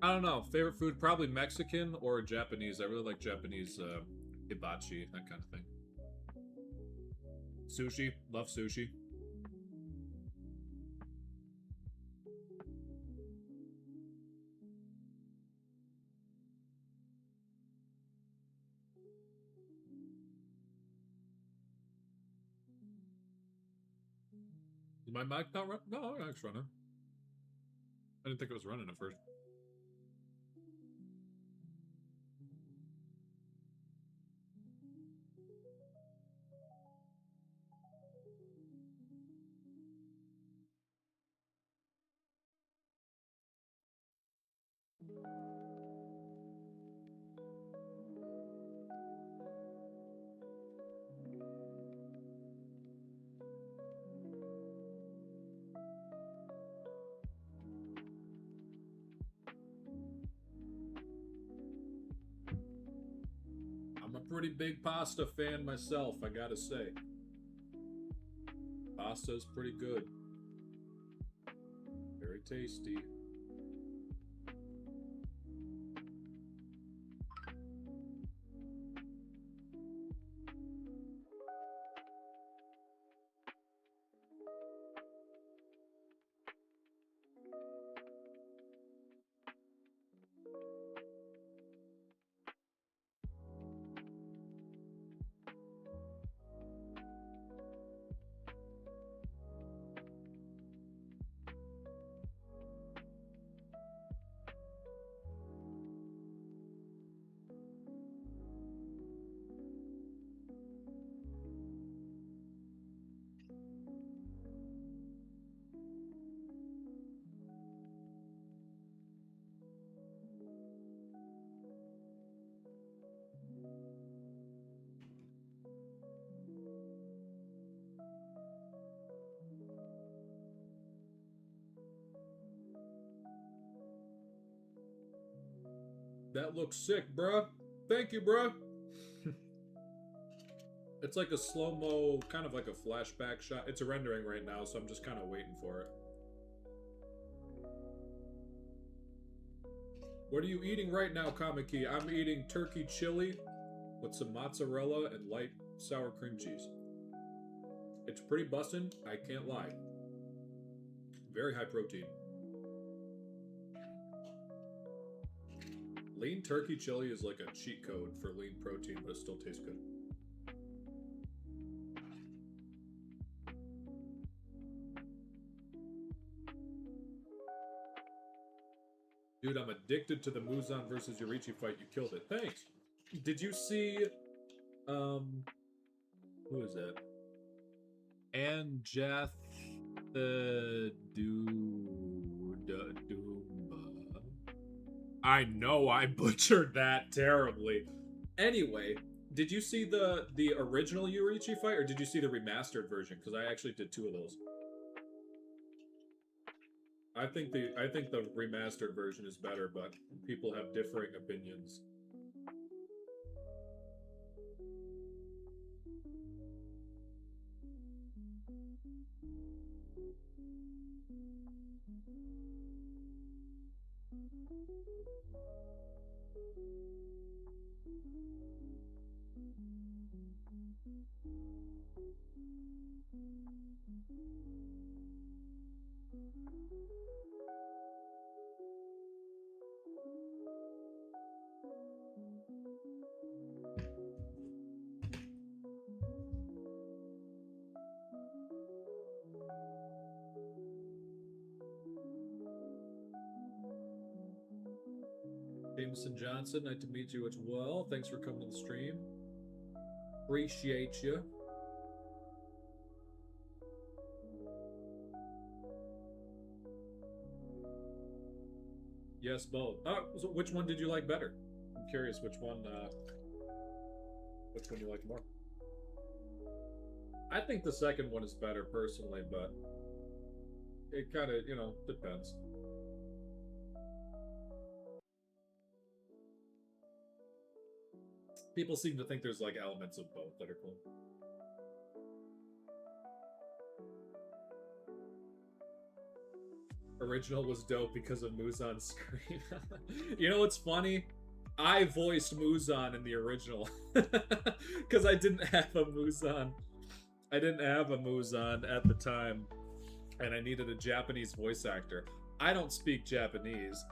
I don't know. Favorite food? Probably Mexican or Japanese. I really like Japanese hibachi, that kind of thing. Sushi. Love sushi. Is my mic not running? No, it's running. I didn't think it was running at first. I'm a pretty big pasta fan myself, I gotta say. Pasta's pretty good. Very tasty. That looks sick, bruh. Thank you, bruh. It's like a slow-mo, kind of like a flashback shot. It's a rendering right now, so I'm just kind of waiting for it. What are you eating right now, Kamiki? I'm eating turkey chili with some mozzarella and light sour cream cheese. It's pretty bussin', I can't lie. Very high protein. Lean turkey chili is like a cheat code for lean protein, but it still tastes good. Dude, I'm addicted to the Muzan versus Yoriichi fight. You killed it. Thanks. Did you see, who is that? Anjath Doomba. I know I butchered that terribly. Anyway, did you see the original Yoriichi fight, or did you see the remastered version? Because I actually did two of those. I think the remastered version is better, but people have differing opinions. Jameson Johnson, nice to meet you as well. Thanks for coming to the stream. Appreciate you. Yes, both. So which one did you like better? I'm curious which one you liked more. I think the second one is better personally, but it kind of, depends. People seem to think there's like elements of both that are cool. Original was dope because of Muzan's scream. You know what's funny? I voiced Muzan in the original because I didn't have a Muzan. I didn't have a Muzan at the time, and I needed a Japanese voice actor. I don't speak Japanese,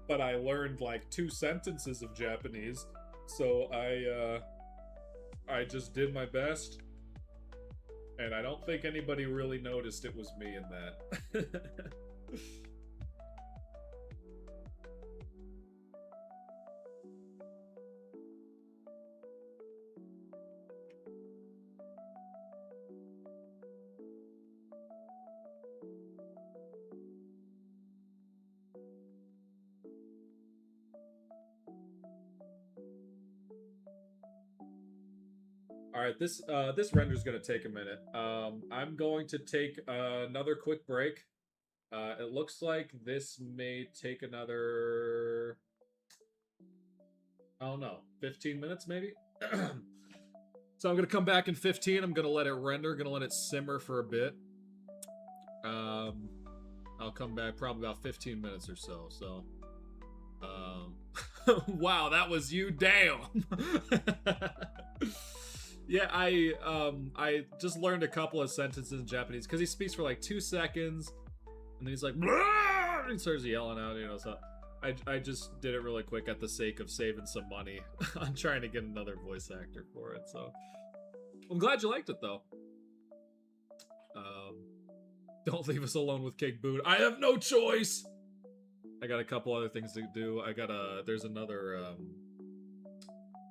but I learned like 2 sentences of Japanese. So I just did my best, And I don't think anybody really noticed it was me in that. All right, this render's gonna take a minute. I'm going to take another quick break. It looks like this may take another, I don't know, 15 minutes maybe. So I'm gonna come back in 15. I'm gonna let it render, gonna let it simmer for a bit. I'll come back probably about 15 minutes or so. So, wow, that was you. Damn. Yeah, I just learned a couple of sentences in Japanese because he speaks for like 2 seconds, and then he's like, "Blah!" and he starts yelling out, you know. So I just did it really quick at the sake of saving some money on trying to get another voice actor for it. So I'm glad you liked it though. Don't leave us alone with Cake Boot. I have no choice. I got a couple other things to do.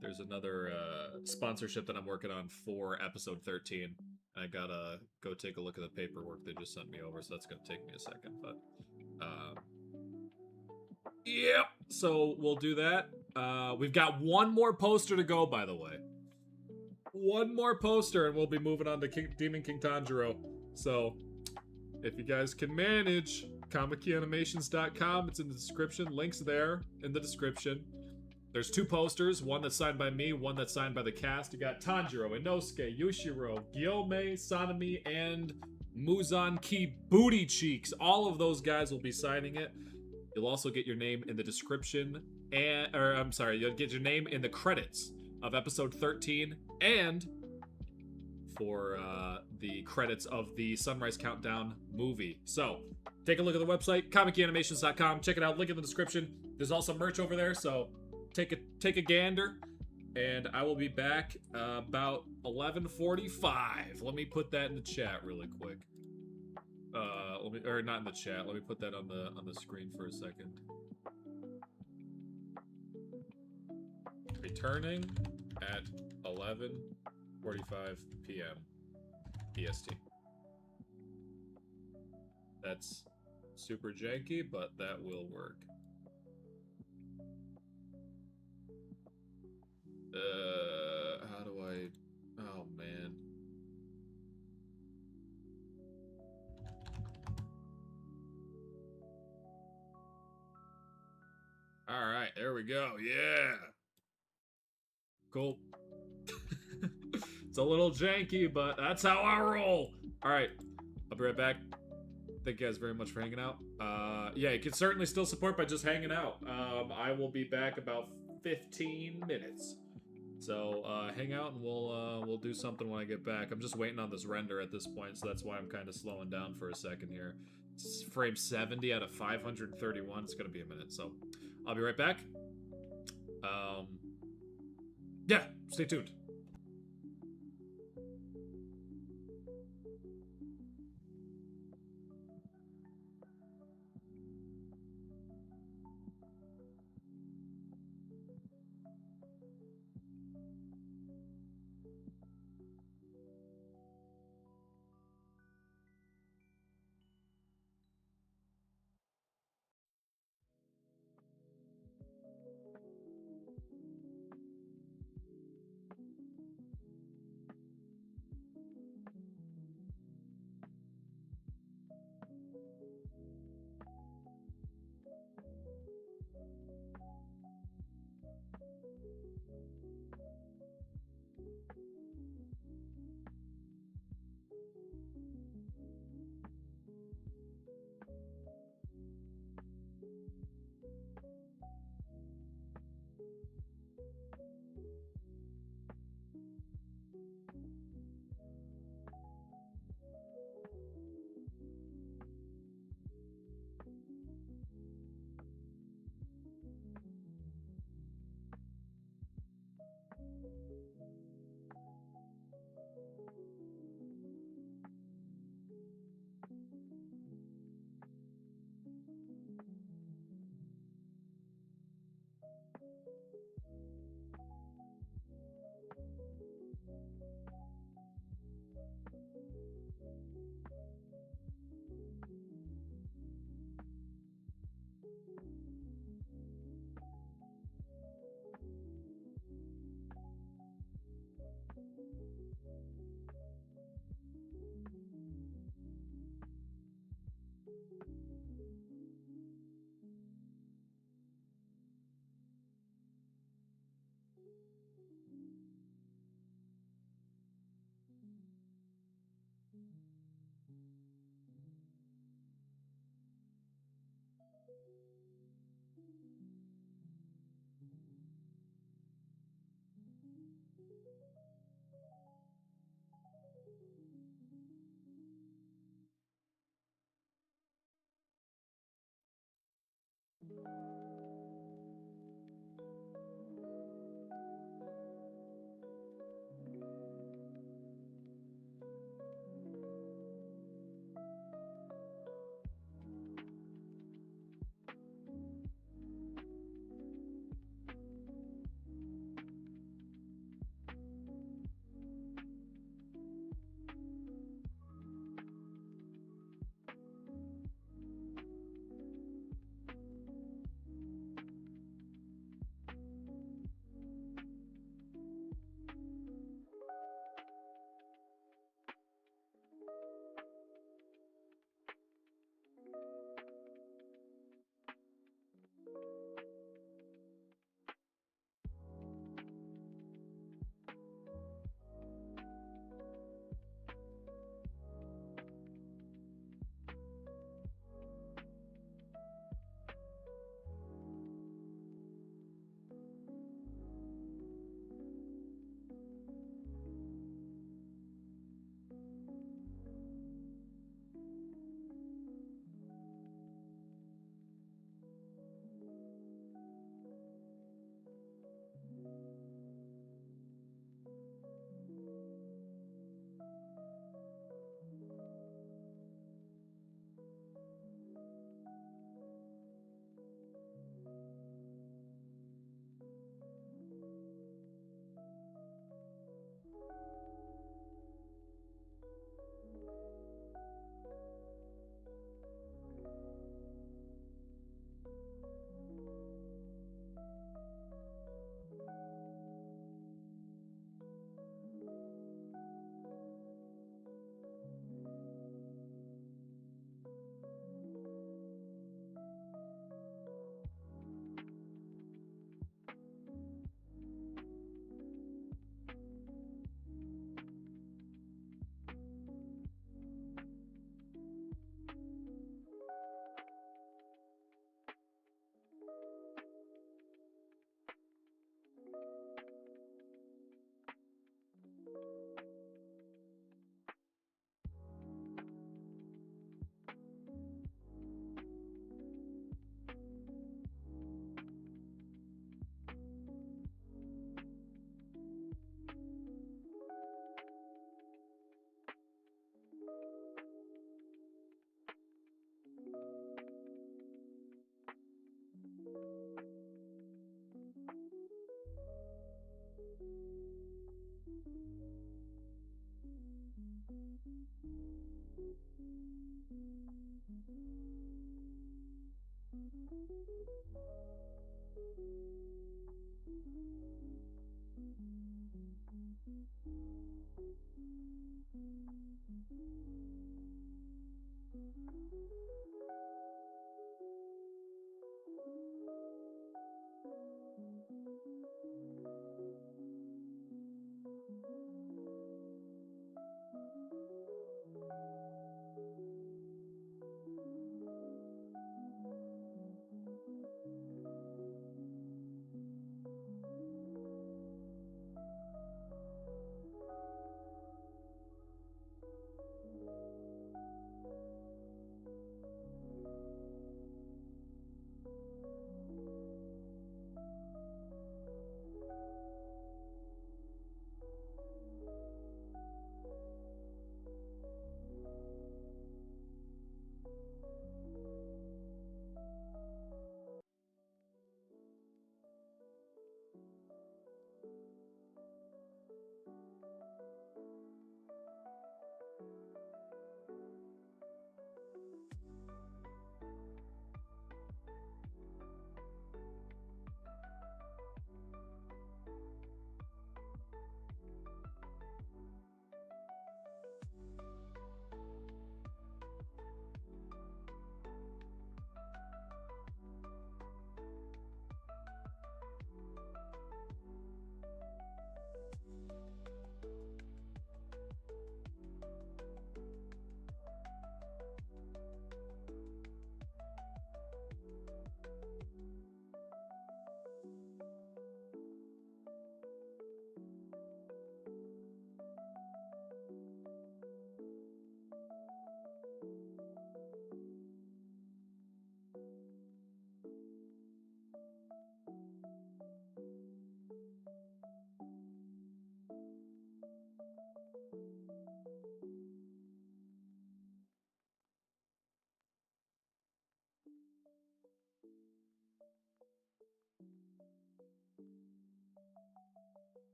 There's another sponsorship that I'm working on for episode 13. I gotta go take a look at the paperwork they just sent me over, so that's gonna take me a second. But yep. So we'll do that. We've got one more poster to go, by the way. One more poster, and we'll be moving on to Demon King Tanjiro. So if you guys can manage, comickyanimations.com. It's in the description. Links there in the description. There's 2 posters, one that's signed by me, one that's signed by the cast. You got Tanjiro, Inosuke, Yushiro, Gyome, Sanemi, and Muzan-ki Booty Cheeks. All of those guys will be signing it. You'll also get your name in the description, you'll get your name in the credits of episode 13, and for the credits of the Sunrise Countdown movie. So, take a look at the website, comickyanimations.com. Check it out, link in the description. There's also merch over there, so take a gander, and I will be back about 11:45. Let me put that in the chat really quick. Not in the chat. Let me put that on the screen for a second. Returning at 11:45 p.m. EST. That's super janky, but that will work. How do I... Oh, man. Alright, there we go. Yeah! Cool. It's a little janky, but that's how I roll! Alright, I'll be right back. Thank you guys very much for hanging out. Yeah, you can certainly still support by just hanging out. I will be back about 15 minutes. So hang out and we'll do something when I get back. I'm just waiting on this render at this point, so that's why I'm kind of slowing down for a second here. It's frame 70 out of 531. It's gonna be a minute, so I'll be right back. Yeah, stay tuned.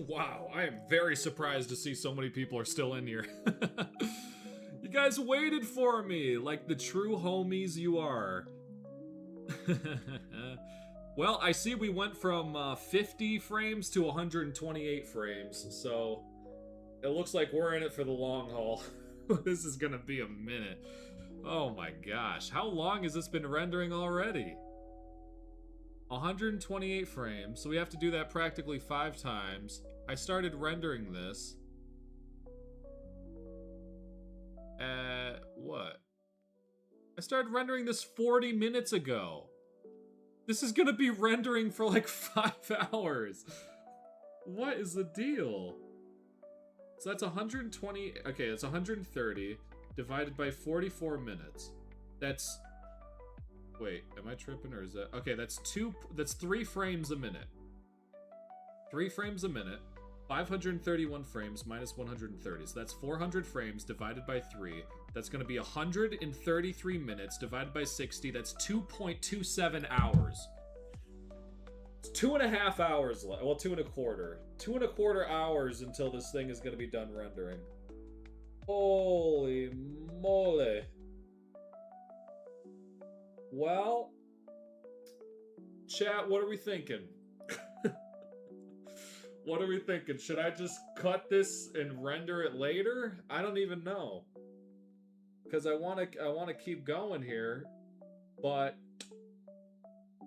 Wow, I am very surprised to see so many people are still in here. You guys waited for me, like the true homies you are. Well, I see we went from 50 frames to 128 frames, so it looks like we're in it for the long haul. This is gonna be a minute. Oh my gosh, how long has this been rendering already? 128 frames, so we have to do that practically 5 times. I started rendering this at what? I started rendering this 40 minutes ago. This is gonna be rendering for like 5 hours. What is the deal? So that's 120, okay, that's 130 divided by 44 minutes. That's, wait, am I tripping or is that, okay, that's 3 frames a minute. 3 frames a minute, 531 frames minus 130, so that's 400 frames divided by 3. That's gonna be 133 minutes divided by 60, that's 2.27 hours. It's 2.5 hours left, well, 2.25. 2.25 hours until this thing is gonna be done rendering. Holy moly. Well, chat, what are we thinking? What are we thinking? Should I just cut this and render it later? I don't even know. Because I want to keep going here, but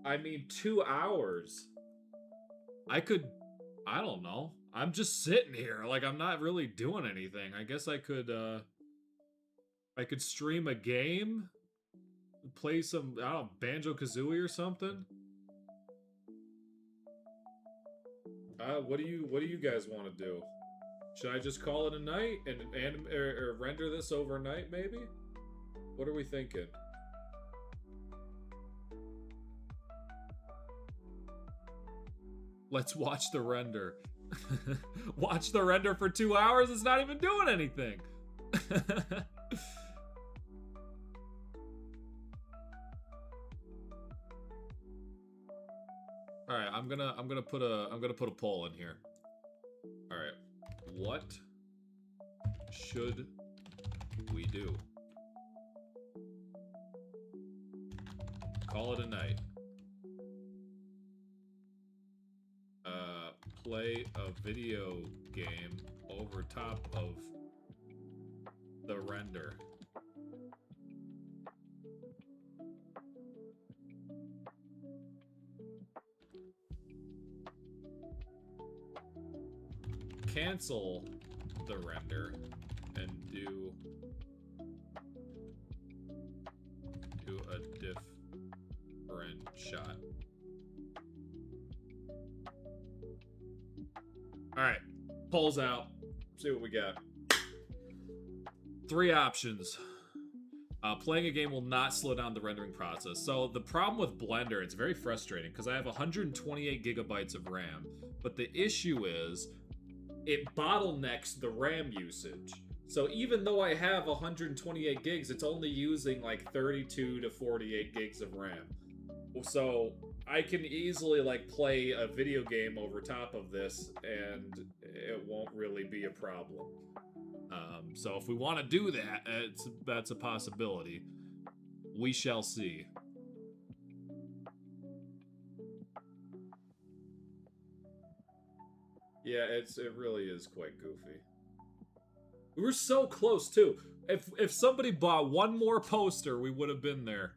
I mean 2 hours. I don't know. I'm just sitting here like I'm not really doing anything. I guess I could stream a game, play some, I don't know, Banjo-Kazooie or something. What do you guys want to do? Should I just call it a night and or render this overnight, maybe? What are we thinking? Let's watch the render. Watch the render for 2 hours? It's not even doing anything. All right, I'm gonna put a poll in here. All right, what should we do? Call it a night. Play a video game over top of the render. Cancel the render and do a different shot. All right, polls out. See what we got. 3 options. Playing a game will not slow down the rendering process. So the problem with Blender, it's very frustrating because I have 128 gigabytes of RAM, but the issue is it bottlenecks the RAM usage. So even though I have 128 gigs, it's only using like 32 to 48 gigs of RAM. So I can easily like play a video game over top of this and it won't really be a problem. So if we want to do that, that's a possibility. We shall see. Yeah, it really is quite goofy. We were so close too. If somebody bought one more poster, we would have been there.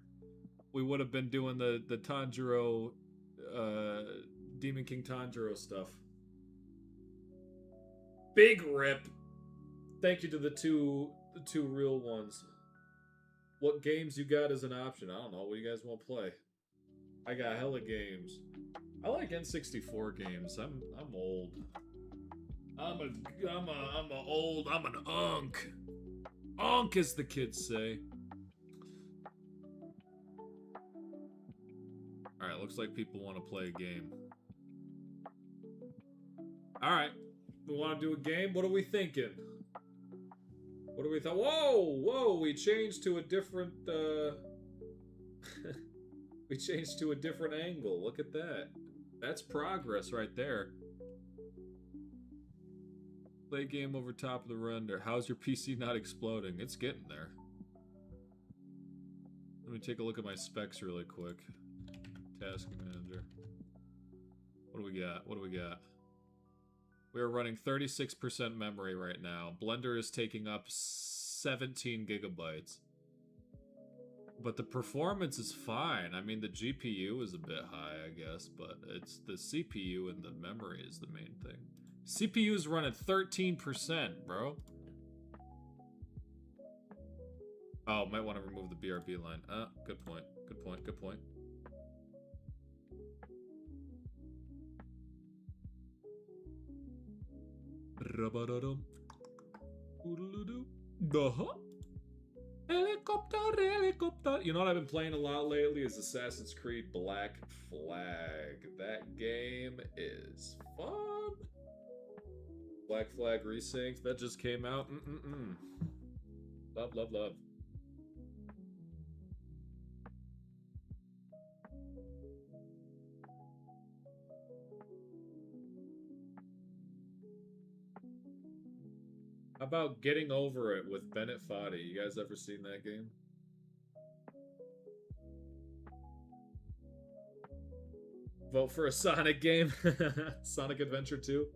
We would have been doing the Tanjiro, Demon King Tanjiro stuff. Big rip. Thank you to the two real ones. What games you got as an option? I don't know. What do you guys want to play? I got hella games. I like N64 games. I'm old. I'm an unk. Unk, as the kids say. Alright, looks like people want to play a game. Alright. We want to do a game? What are we thinking? What do we thought? Whoa! Whoa! We changed to a different, we changed to a different angle. Look at that. That's progress right there. Play game over top of the render. How's your PC not exploding? It's getting there. Let me take a look at my specs really quick. Task manager. What do we got? What do we got? We are running 36% memory right now. Blender is taking up 17 gigabytes. But the performance is fine. I mean, the GPU is a bit high, I guess, but it's the CPU and the memory is the main thing. CPU's running 13%, bro. Oh, might want to remove the BRB line. Good point. Good point. Good point. Helicopter, helicopter. You know what I've been playing a lot lately is Assassin's Creed Black Flag. That game is fun. Black Flag Resync, that just came out. Love, love, love. How about Getting Over It with Bennett Foddy? You guys ever seen that game? Vote for a Sonic game. Sonic Adventure 2.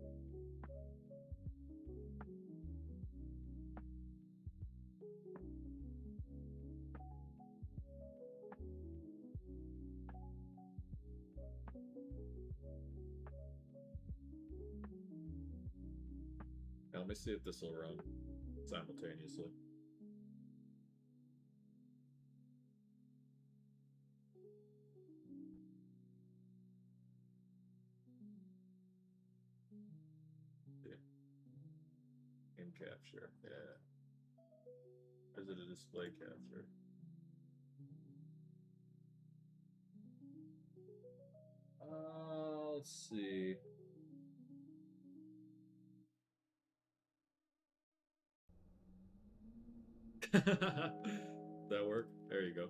Let me see if this will run simultaneously. Yeah. Game capture, yeah. Or is it a display capture? Let's see. That work? There you go.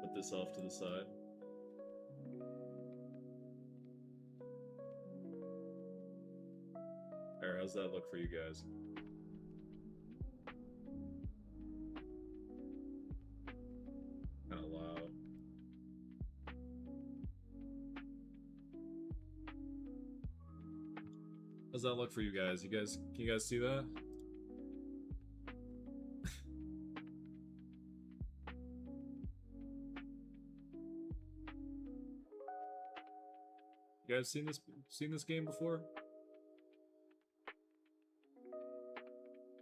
Put this off to the side. Alright, how's that look for you guys? Kinda loud. How's that look for you guys? Can you guys see that? You guys seen this game before?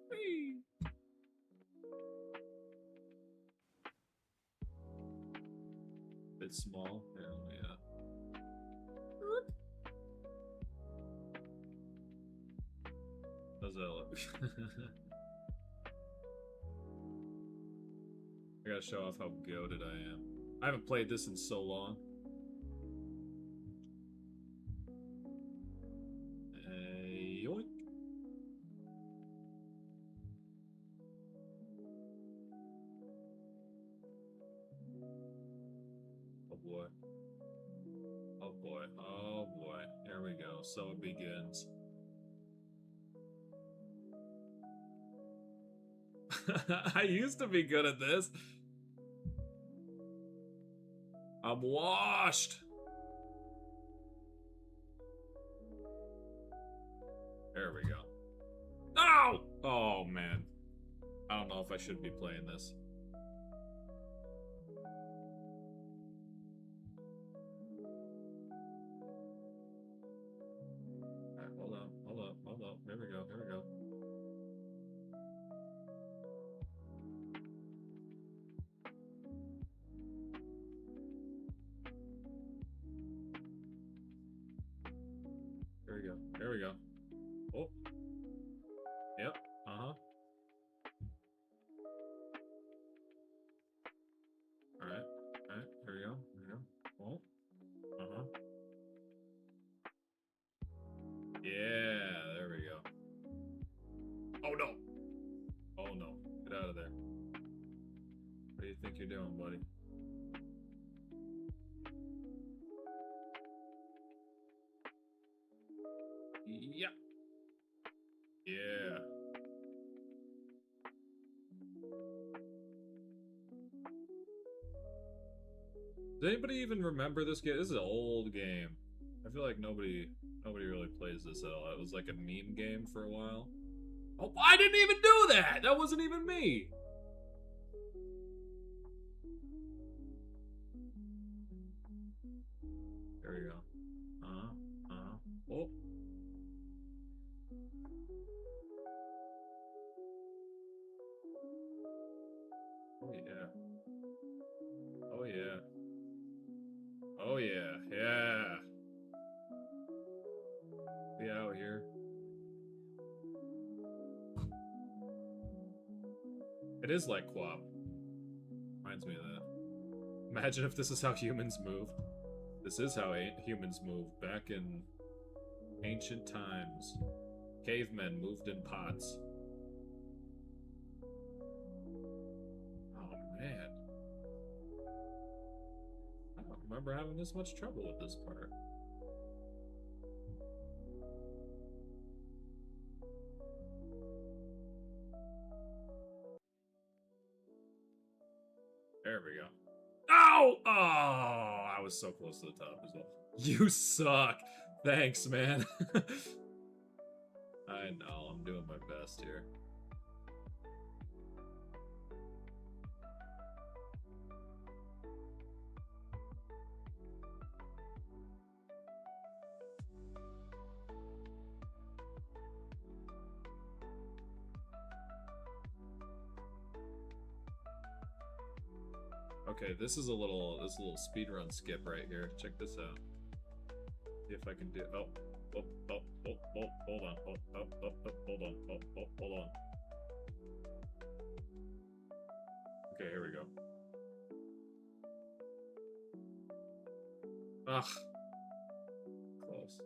Whee! Bit small. Yeah. How's that look? I gotta show off how goated I am. I haven't played this in so long. Yoink. Oh boy. Oh boy. Oh boy. Here we go. So it begins. I used to be good at this. I'm washed. There we go. No! Oh, man. I don't know if I should be playing this. Alright, hold on. Here we go. Yep. Yeah. Does anybody even remember this game? This is an old game. I feel like nobody really plays this at all. It was like a meme game for a while. Oh, I didn't even do that! That wasn't even me! There we go. Oh. Oh yeah. Oh yeah. Oh yeah. Yeah. We out here. It is like QWOP. Reminds me of that. Imagine if this is how humans moved. This is how humans moved back in ancient times. Cavemen moved in pots. Oh man. I don't remember having this much trouble with this part. There we go. Ow! Oh! I was so close to the top as well. You suck! Thanks, man. I know, I'm doing my best here. Okay, this is a little speedrun skip right here. Check this out. See if I can do. Oh, hold on. Hold on. Okay, here we go. Ugh. Close.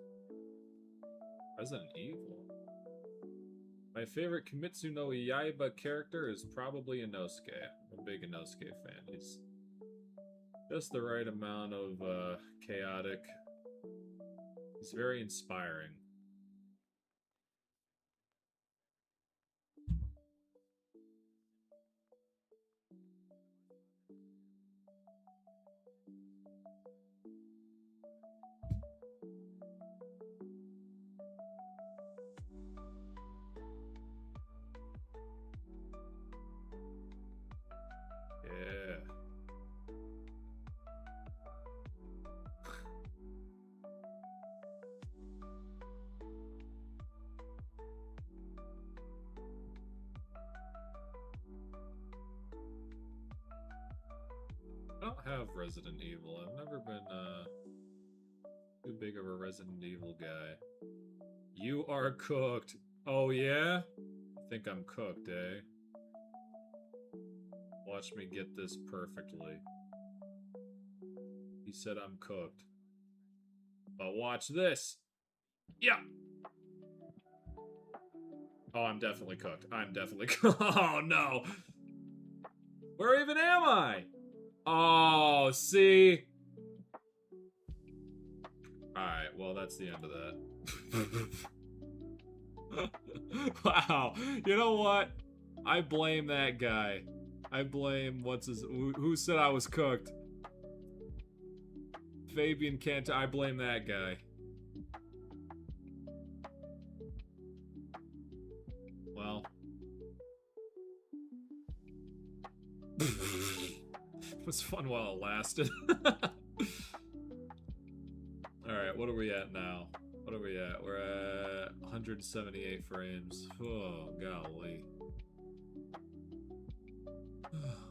Resident Evil. My favorite Kimetsu no Yaiba character is probably Inosuke. I'm a big Inosuke fan. He's just the right amount of chaotic. He's very inspiring. Yeah. I don't have Resident Evil. I've never been too big of a Resident Evil guy. You are cooked. Oh yeah? I think I'm cooked, eh? Watch me get this perfectly. He said I'm cooked. But watch this. Yeah. Oh, I'm definitely cooked. I'm definitely cooked. Oh no. Where even am I? Oh, see? Alright, well, that's the end of that. Wow. You know what? I blame that guy. I blame who said I was cooked? Fabian Cantor. I blame that guy. Well. It was fun while it lasted. Alright, what are we at now? What are we at? We're at 178 frames. Oh, golly.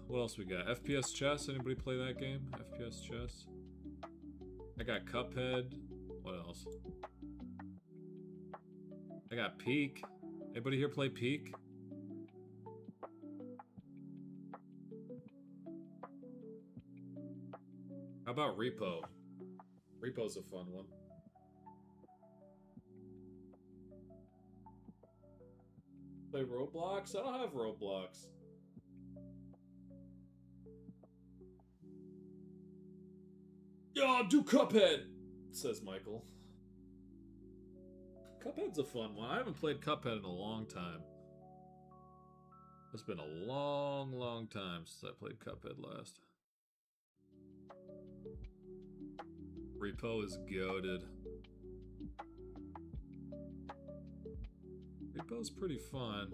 What else we got? FPS Chess? Anybody play that game? FPS Chess? I got Cuphead. What else? I got Peak. Anybody here play Peak? How about Repo? Repo's a fun one. Play Roblox? I don't have Roblox. Yo, do Cuphead! Says Michael. Cuphead's a fun one. I haven't played Cuphead in a long time. It's been a long, long time since I played Cuphead last. Repo is goated. Repo's pretty fun.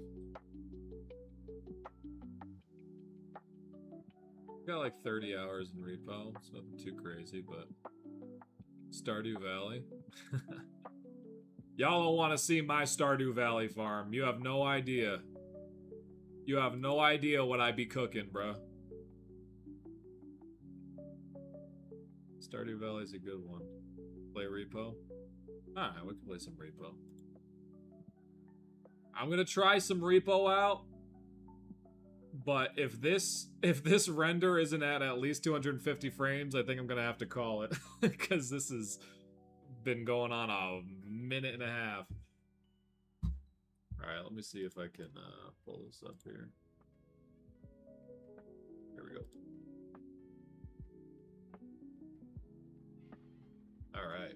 Got like 30 hours in Repo. It's nothing too crazy, but Stardew Valley. Y'all don't want to see my Stardew Valley farm. You have no idea. You have no idea what I be cooking, bro. Stardew Valley's a good one. Play Repo? Alright, we can play some Repo. I'm gonna try some Repo out. But if this render isn't at least 250 frames, I think I'm gonna have to call it. Because this has been going on a minute and a half. Alright, let me see if I can pull this up here. Here we go. Alright.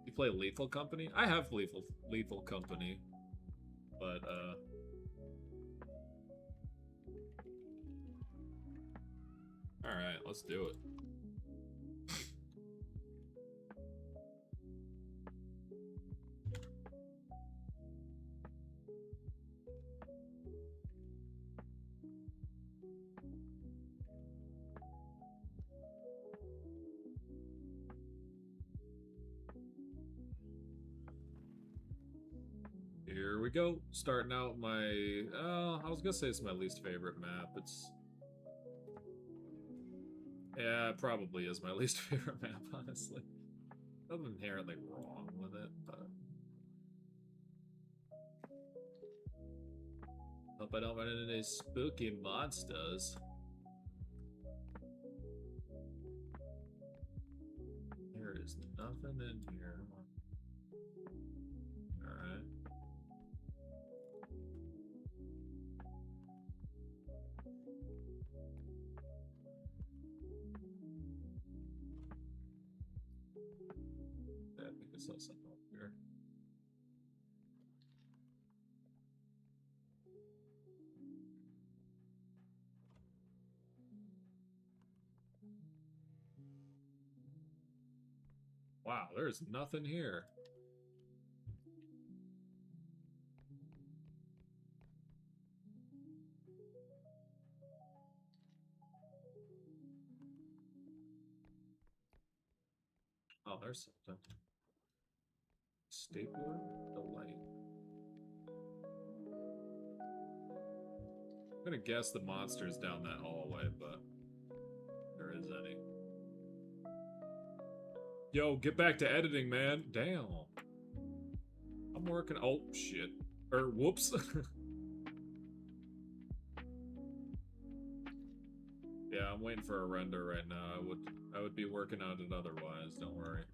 You play Lethal Company? I have Lethal Company. But alright, let's do it. Here we go. Starting out my... I was gonna say it's my least favorite map. It's... Yeah, it probably is my least favorite map, honestly. Nothing inherently wrong with it, but... Hope I don't run into any spooky monsters. There is nothing in here. Alright. Yeah, I think I saw something up here. Wow, there's nothing here. Oh, there's something. Stapler Delight. I'm gonna guess the monster's down that hallway, but there is any. Yo, get back to editing, man. Damn. I'm working. Oh, shit. Whoops. Yeah, I'm waiting for a render right now. I would be working on it otherwise, don't worry.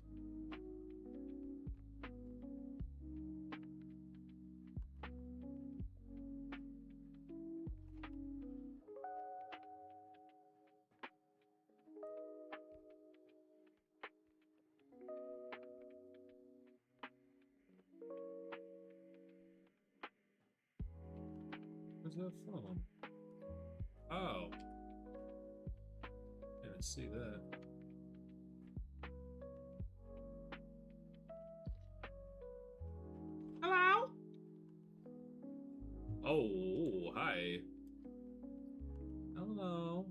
Where's that from? Oh. Didn't see that. Hello? Oh, hi. Hello.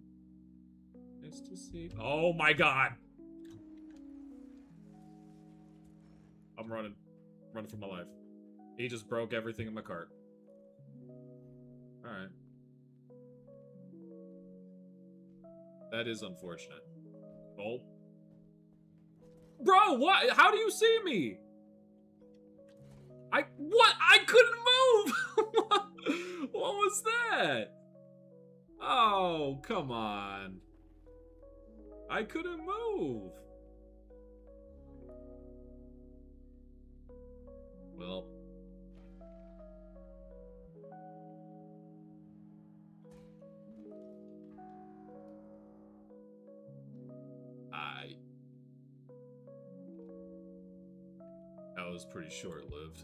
Nice to see. Oh my god! I'm running. Running for my life. He just broke everything in my cart. Alright. That is unfortunate. Oh. Bro, what? How do you see me? What? I couldn't move! What was that? Oh, come on. I couldn't move. Well. was pretty short-lived.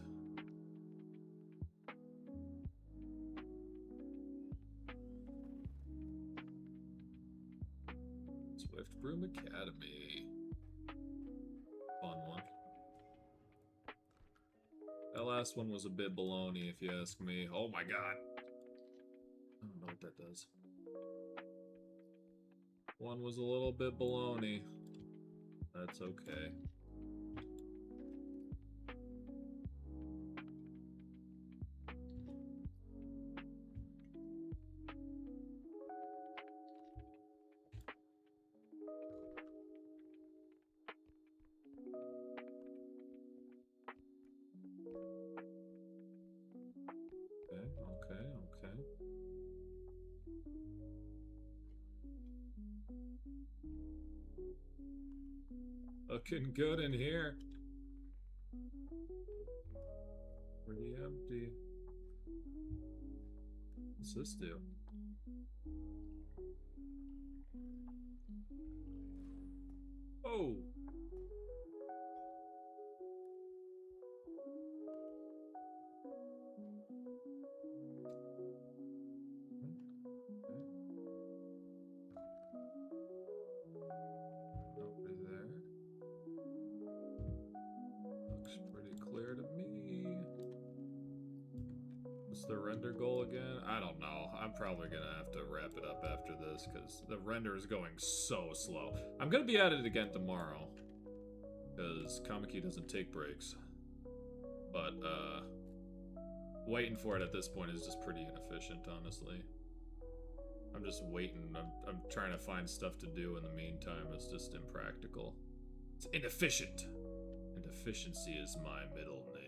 Swift Broom Academy. Fun one. That last one was a bit baloney, if you ask me. Oh my god. I don't know what that does. One was a little bit baloney. That's okay. Okay. Looking good in here. Pretty empty. What's this do? Oh! Nobody there. Looks pretty clear to me. What's the render goal again? I don't know. I'm probably gonna have to wrap it up after this because the render is going so slow. I'm gonna be at it again tomorrow because Kamiki doesn't take breaks. But waiting for it at this point is just pretty inefficient, honestly. I'm just waiting. I'm trying to find stuff to do in the meantime. It's just impractical. It's inefficient. And efficiency is my middle name.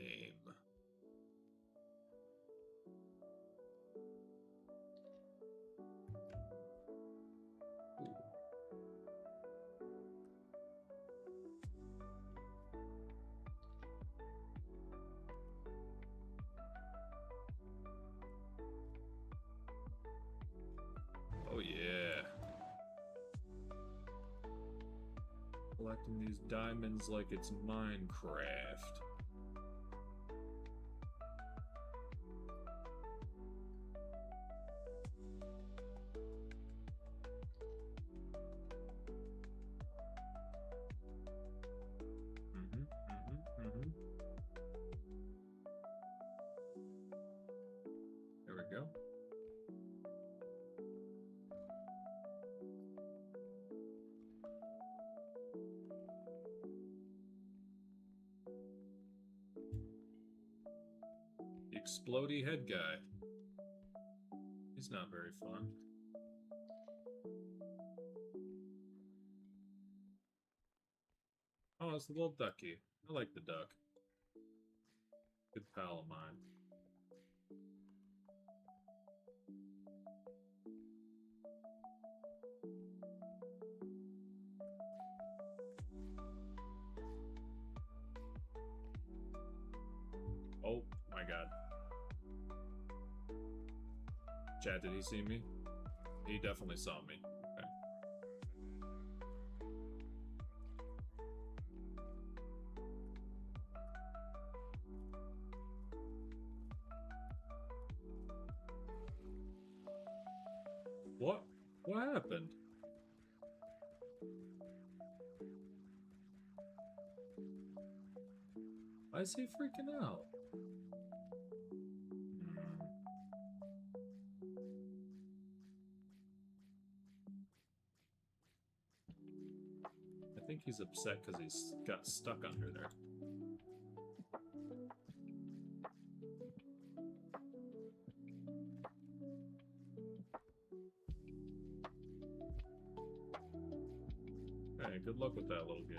Oh yeah. Collecting these diamonds like it's Minecraft. There we go. Explodey head guy. He's not very fun. Oh, it's the little ducky. I like the duck. Good pal of mine. Oh my god. Chad, did he see me? He definitely saw me. Okay. What? What happened? Why is he freaking out? I think he's upset because he's got stuck under there. Hey, good luck with that little guy.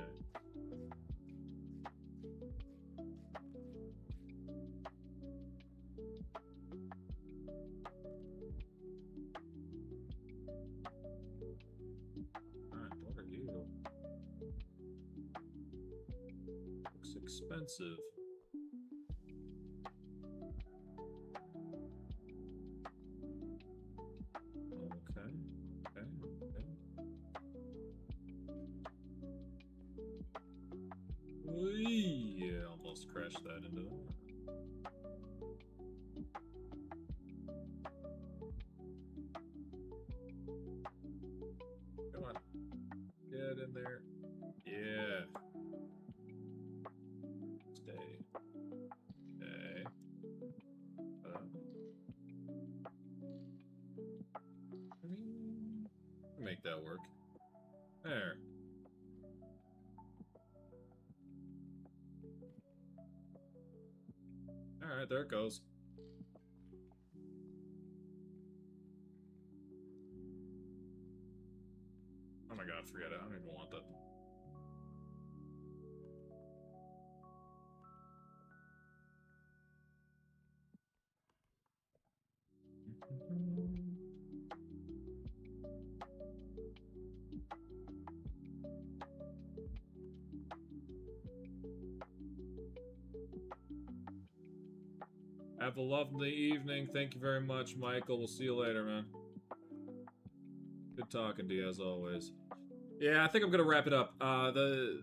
Alright, what are you? Looks expensive. Okay. Yeah, almost crashed. trash that into that. Come on. Get in there. Yeah. Stay. Okay. Make that work. There. Alright, there it goes. Oh my god, forget it. I don't even want that. Have a lovely evening. Thank you very much, Michael. We'll see you later, man. Good talking to you, as always. Yeah, I think I'm gonna wrap it up. The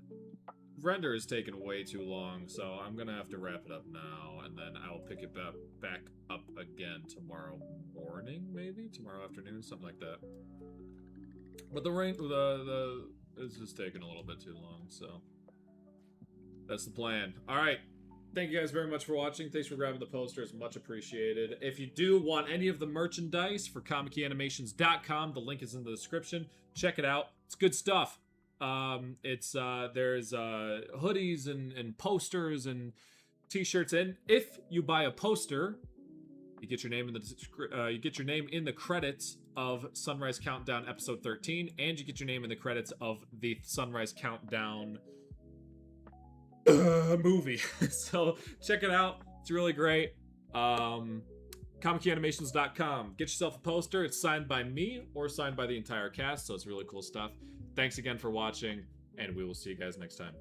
render is taking way too long, so I'm gonna have to wrap it up now, and then I'll pick it back up again tomorrow morning, maybe? Tomorrow afternoon, something like that. But it's just taking a little bit too long, so that's the plan. Alright. Thank you guys very much for watching. Thanks for grabbing the posters. Much appreciated. If you do want any of the merchandise for ComicKeyAnimations.com, the link is in the description. Check it out. It's good stuff. There's hoodies and posters and t-shirts. And if you buy a poster, you get your name in the credits of Sunrise Countdown episode 13, and you get your name in the credits of the Sunrise Countdown movie. So check it out. It's really great. ComicKeyAnimations.com. Get yourself a poster. It's signed by me or signed by the entire cast, so it's really cool stuff. Thanks again for watching, and we will see you guys next time.